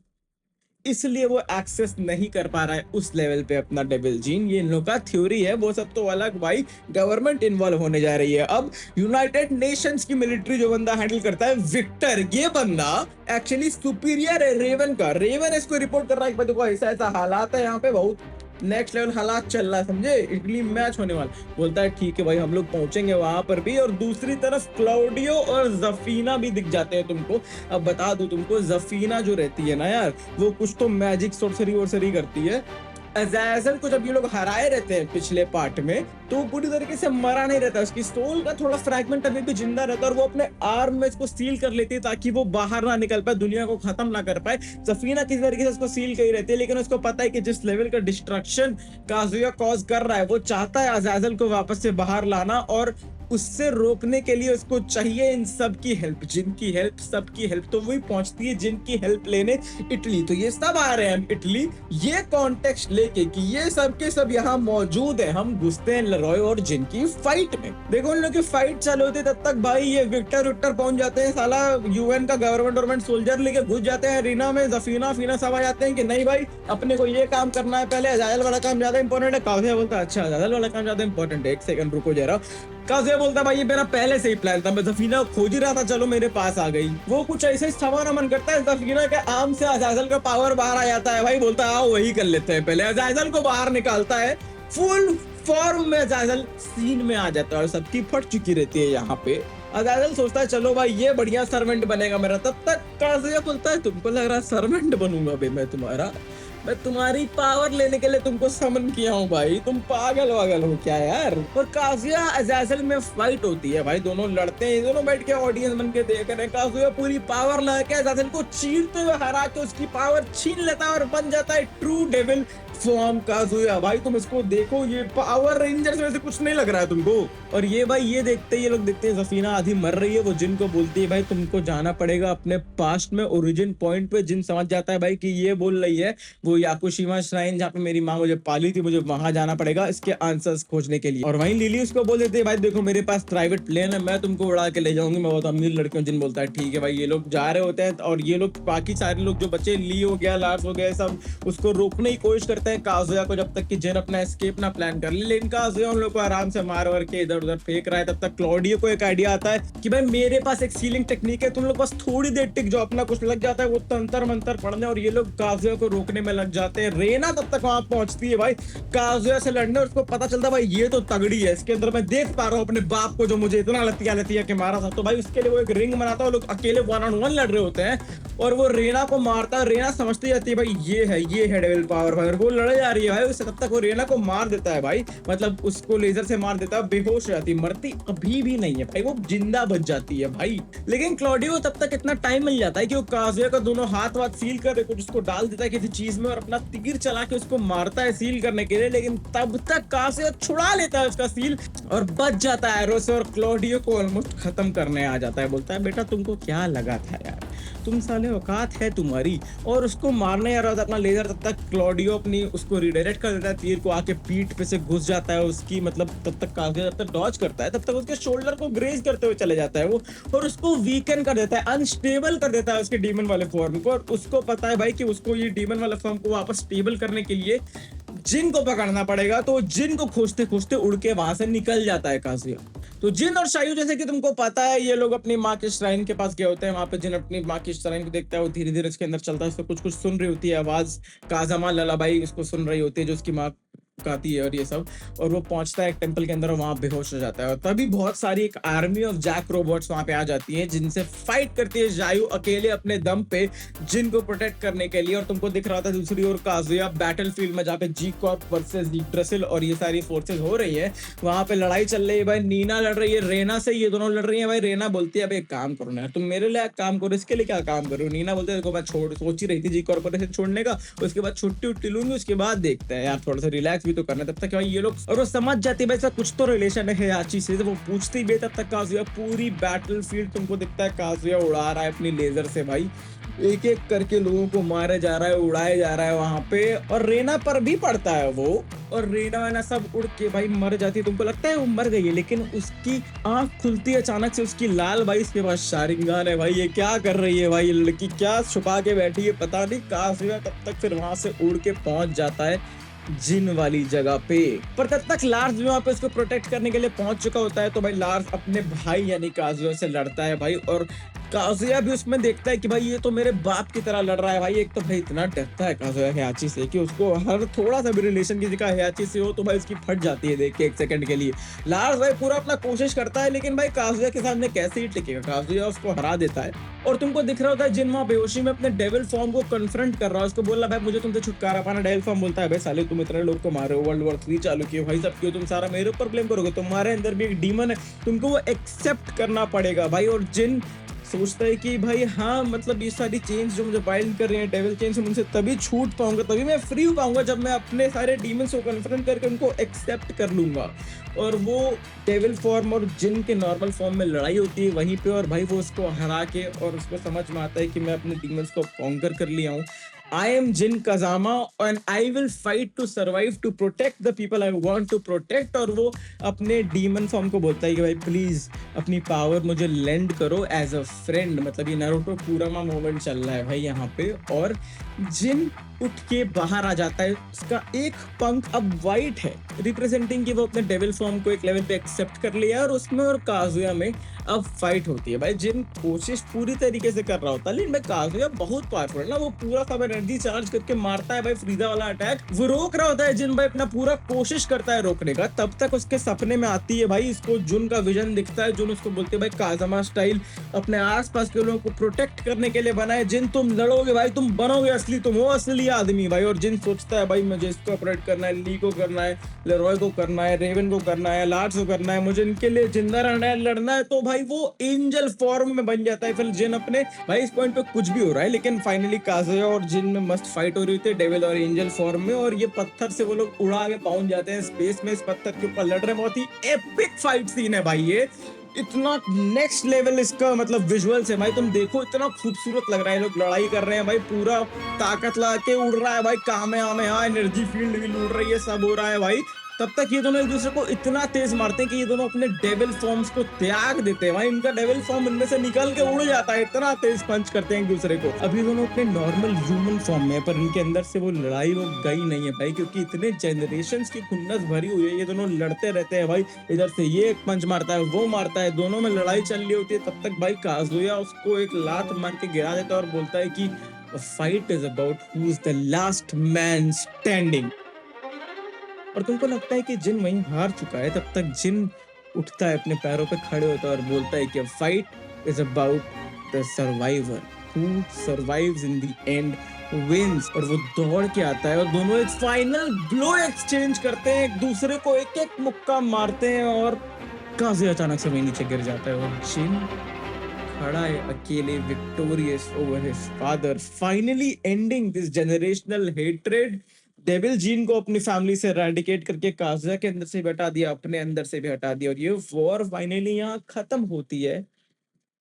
इसलिए वो एक्सेस नहीं कर पा रहा है उस लेवल पे अपना डेविल जीन। ये इन लोगों का थ्योरी है, वो सब तो अलग। भाई गवर्नमेंट इन्वॉल्व होने जा रही है अब। यूनाइटेड नेशंस की मिलिट्री जो बंदा हैंडल करता है विक्टर, ये बंदा एक्चुअली सुपीरियर है रेवन का। रेवन इसको रिपोर्ट कर रहा है कि देखो ऐसा ऐसा हालात है यहाँ पे, बहुत नेक्स्ट लेवल हालात चल रहा है, समझे, इटली मैच होने वाला। बोलता है ठीक है भाई हम लोग पहुंचेंगे वहां पर भी। और दूसरी तरफ क्लाउडियो और जफीना भी दिख जाते हैं तुमको। अब बता दूं तुमको, जफीना जो रहती है ना यार, वो कुछ तो मैजिक सोर्सरी करती है, अज़ाज़ल को जब ये लोग हराए रहते हैं पिछले पार्ट में, तो वो पूरी तरीके से मरा नहीं रहता, उसकी सोल का थोड़ा फ्रैगमेंट अभी भी जिंदा रहता है और वो अपने आर्म में इसको सील कर लेती है ताकि वो बाहर ना निकल पाए, दुनिया को खत्म ना कर पाए। सफीना किसी तरीके से उसको सील कर ही रहती है, लेकिन उसको पता है कि जिस लेवल का डिस्ट्रक्शन काजुया कॉज कर रहा है, वो चाहता है अज़ाज़ल को वापस से बाहर लाना, और उससे रोकने के लिए उसको चाहिए इन सब की हेल्प, जिनकी हेल्प, सबकी हेल्प। तो वही पहुंचती है जिनकी हेल्प लेने इटली। तो ये सब आ रहे हैं इटली, ये कॉन्टेक्स्ट लेके कि ये सब के सब यहाँ मौजूद है। हम घुसते हैं लरॉय और जिन की फाइट में। देखो उन लोग की फाइट चालू होती है, तब तक भाई ये विक्टर पहुंच जाते हैं, साला यूएन का गवर्नमेंट सोल्जर लेके घुस जाते हैं रीना में। जफीना फीना सब आ जाते हैं कि नहीं भाई अपने को ये काम करना है, पहले अज़ाज़ल वाला काम ज्यादा इंपॉर्टेंट है। काज़िया बोलता है अच्छा अज़ाज़ल वाला काम ज्यादा इंपॉर्टेंट है, एक सेकंड रुको जरा। काज़िया बोलता भाई ये मेरा पहले से ही प्लान था, मैं ज़फीना खोज ही रहा था, चलो मेरे पास आ गई। वो कुछ ऐसे ही सवार अमन करता है, ज़फीना के आर्म से अज़ाज़ल का पावर बाहर आ जाता है। भाई बोलता है आओ वही कर लेते हैं, पहले अज़ाज़ल को बाहर निकालता है। फुल फॉर्म में अज़ाज़ल सीन में आ जाता है और सबकी फट चुकी रहती है यहाँ पे। अज़ाज़ल सोचता है चलो भाई ये बढ़िया सर्वेंट बनेगा मेरा। तब तक काज़िया बोलता है तुमको लग रहा है सर्वेंट बनूंगा भाई मैं तुम्हारा, मैं तुम्हारी पावर लेने के लिए तुमको समन किया हूँ भाई, तुम पागल वागल हो क्या यार। और काज़िया अज़ाज़ल में फाइट होती है भाई, दोनों लड़ते हैं, दोनों बैठ के ऑडियंस बन के देख रहे हैं। काज़िया पूरी पावर लाके अज़ाज़ल को चीरते हुए हरा के उसकी पावर छीन लेता है और बन जाता है ट्रू डेविल फॉर्म काज़ुया। भाई तुम इसको देखो, ये पावर रेंजर्स में से कुछ नहीं लग रहा है तुमको। और ये भाई ये देखते ही ये लोग देखते हैं ज़फीना आधी मर रही है, वो जिन को बोलती है भाई तुमको जाना पड़ेगा अपने पास्ट में, ओरिजिन पॉइंट पे। जिन समझ जाता है भाई कि ये बोल रही है वो याकुशिमा श्राइन जहाँ पे मेरी माँ मुझे पाली थी, मुझे वहां जाना पड़ेगा इसके आंसर्स खोजने के लिए। और वहीं लिली उसको बोल देते है भाई देखो मेरे पास प्राइवेट प्लेन है, मैं तुमको उड़ा के ले जाऊंगी, मैं बहुत अमीर लड़की हूँ। जिन बोलता है ठीक है भाई। ये लोग जा रहे होते हैं और ये लोग बाकी सारे लोग जो बच्चे ली हो गया, लार्स हो गया, सब उसको रोकने की कोशिश करते हैं काज़ुया को, जब तक कि जिन अपना एस्केप ना प्लान कर ले। लेकिन काज़ुया उन लोग को आराम से मार वार के इधर उधर फेंक रहा है। तब तक क्लॉडियो को एक आइडिया आता है कि भाई मेरे पास एक सीलिंग टेक्निक है, तुम लोग बस थोड़ी देर टिक जाओ, अपना कुछ लग जाता है वो तंत्र मंत्र पढ़ने, और ये लोग काज़ुया को रोकने में लग जाते हैं। रेना तब तक वहां पहुंचती है भाई काज़ुया से लड़ने, और उसको पता चलता है भाई ये तो तगड़ी है, इसके अंदर मैं देख पा रहा हूँ अपने बाप को जो मुझे इतना लतिया के मारा था। तो भाई उसके लिए वो एक रिंग बनाता है, वो लोग अकेले 1-on-1 लड़ रहे होते हैं और वो रेना को मारता है। रेना समझती जाती है भाई ये है डेविल पावर भाई, वो लड़े जा रही है भाई उससे। तब तक वो रेना को मार देता है भाई, मतलब उसको लेजर से मार देता है, बेहोश हो जाती है, मरती अभी भी नहीं है भाई, वो जिंदा बच जाती है भाई। लेकिन क्लॉडियो तब तक इतना टाइम मिल जाता है कि वो काज़ुया का दोनों हाथ सील कर कुछ उसको डाल देता है किसी चीज में और अपना तीर चला के उसको मारता है सील करने के लिए। लेकिन तब तक काज़ुया छुड़ा लेता है उसका सील और बच जाता है एरो से, और क्लॉडियो को ऑलमोस्ट खत्म करने आ जाता है। बोलता है बेटा तुमको क्या लगा था यार, तुम साले औकात है तुम्हारी, और उसको मारने आ रहा था अपना लेजर। तब तक क्लॉडियो अपनी उसको रिडायरेक्ट कर देता है, तीर को आके पीठ पे से घुस जाता है उसकी, मतलब तब तक काज़ुया जब तक डॉज करता है तब तक उसके शोल्डर को ग्रेज करते हुए चले जाता है वो, और उसको वीकन कर देता है, अनस्टेबल कर देता है उसके डीमन वाले फॉर्म को। और उसको पता है भाई कि उसको ये डीमन वाले फॉर्म को वापस स्टेबल करने के लिए जिन को पकड़ना पड़ेगा। तो जिन को खोजते खोजते उड़ के वहां से निकल जाता है काज़ुया। तो जिन और शायू जैसे कि तुमको पता है ये लोग अपनी माँ के श्राइन के पास गए होते हैं। वहां पे जिन अपनी माँ की श्राइन को देखता है, वो धीरे धीरे उसके अंदर चलता है, उसको कुछ कुछ सुन रही होती है आवाज, काज़ामा ललाबाई उसको सुन रही होती है जो उसकी माँ गाती है और ये सब। और वो पहुंचता है एक टेंपल के अंदर और वहां बेहोश हो जाता है। और तभी बहुत सारी एक आर्मी ऑफ जैक रोबोट्स वहां पे आ जाती हैं, जिनसे फाइट करती है जायू अकेले अपने दम पे जिन को प्रोटेक्ट करने के लिए। और तुमको दिख रहा था दूसरी ओर काज़ुया बैटलफील्ड में, जहाँ पे जी कॉर्प वर्सेस ड्रेसिल और ये सारी फोर्सेस हो रही है, वहां पे लड़ाई चल रही है भाई। नीना लड़ रही है रेना से, ये दोनों लड़ रही है भाई। रेना बोलती है अब एक काम करो ना, तुम मेरे लिए काम करो, इसके लिए क्या काम करो। नीना बोलते है देखो मैं सोच ही रही थी जी कॉर्पोरेशन छोड़ने का, उसके बाद छुट्टी उट्टी लूंगी, उसके बाद देखते हैं यार, थोड़ा सा रिलैक्स भी तो करना। तब तक ये लोग, और वो समझ जाती है भाई कुछ तो रिलेशन है याची से, वो पूछती भी। तब तक काज़ुया पूरी बैटलफील्ड तुमको दिखता है काज़ुया उड़ा रहा है अपनी लेजर से भाई, एक एक करके लोगों को मारे जा रहा है, उड़ाए जा रहा है वहां पे। और रेना पर भी पड़ता है वो, और रेना वेना सब उड़ के भाई मर जाती है। तुमको लगता है वो मर गई है, लेकिन उसकी आंख खुलती है अचानक से, उसकी लाल भाई इसके पास शारिंगान है भाई। ये क्या कर रही है भाई, ये लड़की क्या छुपा के बैठी है पता नहीं। काज़ुया तब तक फिर वहां से उड़ के पहुंच जाता है जिन वाली जगह पे, पर तब तक लार्स भी वहां पे उसको प्रोटेक्ट करने के लिए पहुंच चुका होता है। तो भाई लार्स अपने भाई यानी काज़ुया से लड़ता है भाई, और काजुया भी उसमें देखता है कि भाई ये तो मेरे बाप की तरह लड़ रहा है भाई। एक तो भाई इतना डरता है काजुया हियाची से कि उसको हर थोड़ा सा भी रिलेशन किसी का हियाची से हो तो भाई उसकी फट जाती है देख के एक सेकंड के लिए। लार्स भाई पूरा अपना कोशिश करता है लेकिन भाई काजुया के सामने कैसे ही टिकेगा। काजुया उसको हरा देता है और तुमको दिख रहा होता है जिन वहाँ बेहोशी में अपने डेविल फॉर्म को कन्फ्रंट कर रहा है। उसको बोल रहा है भाई मुझे तुमसे छुटकारा पाना। डेविल फॉर्म बोलता है भाई साले तुम इतने लोग को मारे हो, वर्ल्ड वॉर 3 चालू किए भाई, सब क्यों तुम सारा मेरे ऊपर ब्लेम करोगे? तुम्हारे अंदर भी एक डीमन है, तुमको वो एक्सेप्ट करना पड़ेगा भाई। और जिन सोचता है कि भाई हाँ मतलब ये सारी चेंज जो मुझे बाइंड कर रहे हैं डेविल चेंज से, मुझसे तभी छूट पाऊंगा, तभी मैं फ्री हो पाऊंगा जब मैं अपने सारे डीमंस को कन्फ्रंट करके उनको एक्सेप्ट कर लूंगा। और वो डेविल फॉर्म और जिन के नॉर्मल फॉर्म में लड़ाई होती है वहीं पे, और भाई वो उसको हरा के और उसको समझ में आता है कि मैं अपने डीमंस को कॉन्कर कर लिया हूँ। I am Jin Kazama and I will fight to survive to protect the people I want to protect। और वो अपने डीमन फॉर्म को बोलता है कि भाई प्लीज अपनी पावर मुझे लेंड करो एज अ फ्रेंड। मतलब ये नारुतो कुरामा मोमेंट चल रहा है भाई यहाँ पे। और जिन उठ के बाहर आ जाता है, उसका एक पंख अब वाइट है रिप्रेजेंटिंग कि वो अपने डेविल फॉर्म को एक लेवल पे एक्सेप्ट कर लिया है। और उसमें और काजुया में अब फाइट होती है भाई। जिन कोशिश पूरी तरीके से कर रहा होता है लेकिन भाई काजुया बहुत पावरफुल है ना, वो पूरा सब एनर्जी चार्ज करके मारता है भाई फ्रीजा वाला अटैक। वो रोक रहा होता है जिन भाई अपना पूरा कोशिश करता है रोकने का, तब तक उसके सपने में आती है भाई इसको जुन का विजन दिखता है। जुन उसको बोलते हैं भाई काजामा स्टाइल अपने आसपास के लोगों को प्रोटेक्ट करने के लिए बना है। जिन तुम लड़ोगे भाई तुम बनोगे असली, तुम हो असली आदमी भाई। और जिन सोचता है भाई मुझे इसको ऑपरेट करना है, ली को करना है, लेरॉय को करना है, रेवन को करना है, लार्ड्स को करना है, मुझे इनके लिए जिंदा रहना है, लड़ना है, तो भाई वो एंजल फॉर्म में बन जाता है। फिर जिन अपने भाई इस पॉइंट पे कुछ भी हो रहा है लेकिन फाइनली काजुया और जिन में मस्त फाइट हो रही होती है डेविल और एंजल फॉर्म में। और ये पत्थर से वो लोग उड़ा के पहुंच जाते हैं स्पेस में, इस पत्थर के ऊपर लड़ रहे हैं। बहुत ही एपिक फाइट सीन है भाई ये, इतना नेक्स्ट लेवल इसका मतलब विजुअल्स है भाई। तुम देखो इतना खूबसूरत लग रहा है, लोग लड़ाई कर रहे हैं भाई, पूरा ताकत लगा के उड़ रहा है भाई, कामेहामेहा एनर्जी फील्ड भी उड़ रही है, सब हो रहा है भाई। तब तक ये दोनों एक दूसरे को इतना तेज मारते हैं कि ये दोनों अपने डेविल फॉर्म्स को त्याग देते हैं भाई। इनका डेविल फॉर्म इनमें से निकल के उड़ जाता है, इतना तेज पंच करते हैं एक दूसरे को। अभी दोनों अपने नॉर्मल ह्यूमन फॉर्म में है पर इनके अंदर से वो लड़ाई वो गई नहीं है भाई, क्योंकि इतने जनरेशंस की खुन्नस भरी हुई है। ये दोनों लड़ते रहते हैं भाई, इधर से ये एक पंच मारता है, वो मारता है, दोनों में लड़ाई चल रही होती है। तब तक भाई काजुया उसको एक लात मार के गिरा देता है और बोलता है कि fight is about who is the last man standing. और तुमको लगता है कि जिन वहीं हार चुका है, तब तक जिन उठता है, अपने पैरों पे खड़े होता है और बोलता है कि fight is about the survivor who survives in the end wins. और वो दौड़ के आता है और दोनों एक फाइनल ब्लो एक्सचेंज करते हैं, एक दूसरे को एक एक मुक्का मारते हैं और काजुया अचानक से वहीं नीचे गिर जाता है और जिन खड़ा है अकेले victorious over his father, finally ending this generational hatred. Devil gene को अपनी फैमिली से रेडिकेट करके काजुया के अंदर से भी हटा दिया, अपने अंदर से भी हटा दिया और ये वॉर फाइनली यहाँ खत्म होती है।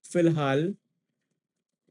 फिलहाल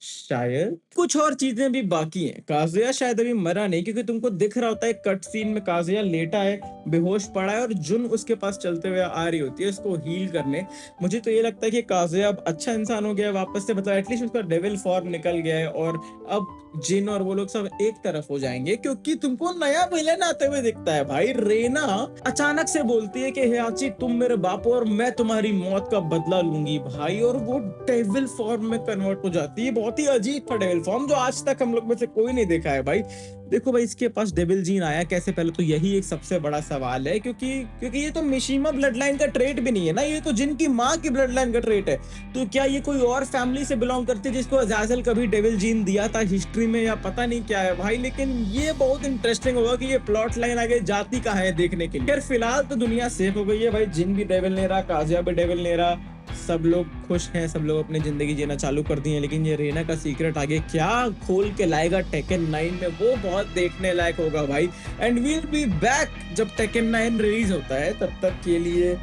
शायद कुछ और चीजें भी बाकी हैं। काजुया शायद अभी मरा नहीं, क्योंकि तुमको दिख रहा होता है कट सीन में काजुया लेटा है, बेहोश पड़ा है और जुन उसके पास चलते हुए आ रही होती है उसको हील करने। मुझे तो ये लगता है कि काजुया अब अच्छा इंसान हो गया है वापस से, मतलब एटलीस्ट उसका डेविल फॉर्म निकल गया है और अब जिन और वो लोग सब एक तरफ हो जाएंगे, क्योंकि तुमको नया विलेन आते हुए दिखता है भाई। रेना अचानक से बोलती है कि हियाची तुम मेरे बाप हो और मैं तुम्हारी मौत का बदला लूंगी भाई, और वो डेविल फॉर्म में कन्वर्ट हो जाती है। बहुत ही अजीब था डेविल फॉर्म, जो आज तक हम लोग में से कोई नहीं देखा है भाई। देखो भाई इसके पास डेविल जीन आया कैसे, पहले तो यही एक सबसे बड़ा सवाल है, क्योंकि ये तो मिशिमा ब्लड लाइन का ट्रेट भी नहीं है ना, ये तो जिनकी माँ की ब्लड लाइन का ट्रेट है। तो क्या ये कोई और फैमिली से बिलोंग करती है जिसको अज़ाज़ल कभी डेविल जीन दिया था हिस्ट्री में, या पता नहीं क्या है भाई। लेकिन ये बहुत इंटरेस्टिंग होगा कि ये प्लॉट लाइन आगे जाती कहाँ है देखने के लिए। फिलहाल तो दुनिया सेफ हो गई है भाई, जिन भी डेविल नहीं रहा, काजुया भी डेविल नहीं रहा, सब लोग खुश हैं, सब लोग अपनी जिंदगी जीना चालू कर दी है। लेकिन ये रेना का सीक्रेट आगे क्या खोल के लाएगा टेकन 9 में, वो बहुत देखने लायक होगा भाई। एंड वील बी बैक जब टेकन 9 रिलीज होता है। तब तक के लिए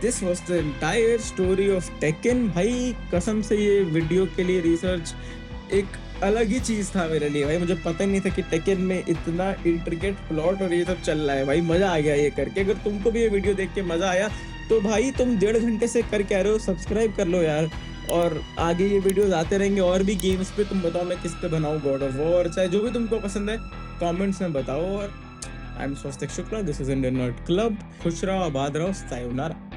this was the entire story of taken. भाई कसम से ये वीडियो के लिए रिसर्च एक अलग ही चीज था मेरे लिए भाई, मुझे पता नहीं था कि टेकन में इतना इंट्रिकेट प्लॉट और ये सब चल रहा है भाई। मजा आ गया ये करके। अगर तुमको भी ये वीडियो देख के मजा आया तो भाई तुम 1.5 घंटे से करके आ रहे हो, सब्सक्राइब कर लो यार। और आगे ये वीडियोस आते रहेंगे और भी गेम्स पे। तुम बताओ मैं किस पे बनाऊं, गॉड ऑफ वॉर, चाहे जो भी तुमको पसंद है कमेंट्स में बताओ। और I am Swastik Shukla, this is Indian nerd club. खुश रहो, आबाद रहो, सायोनारा।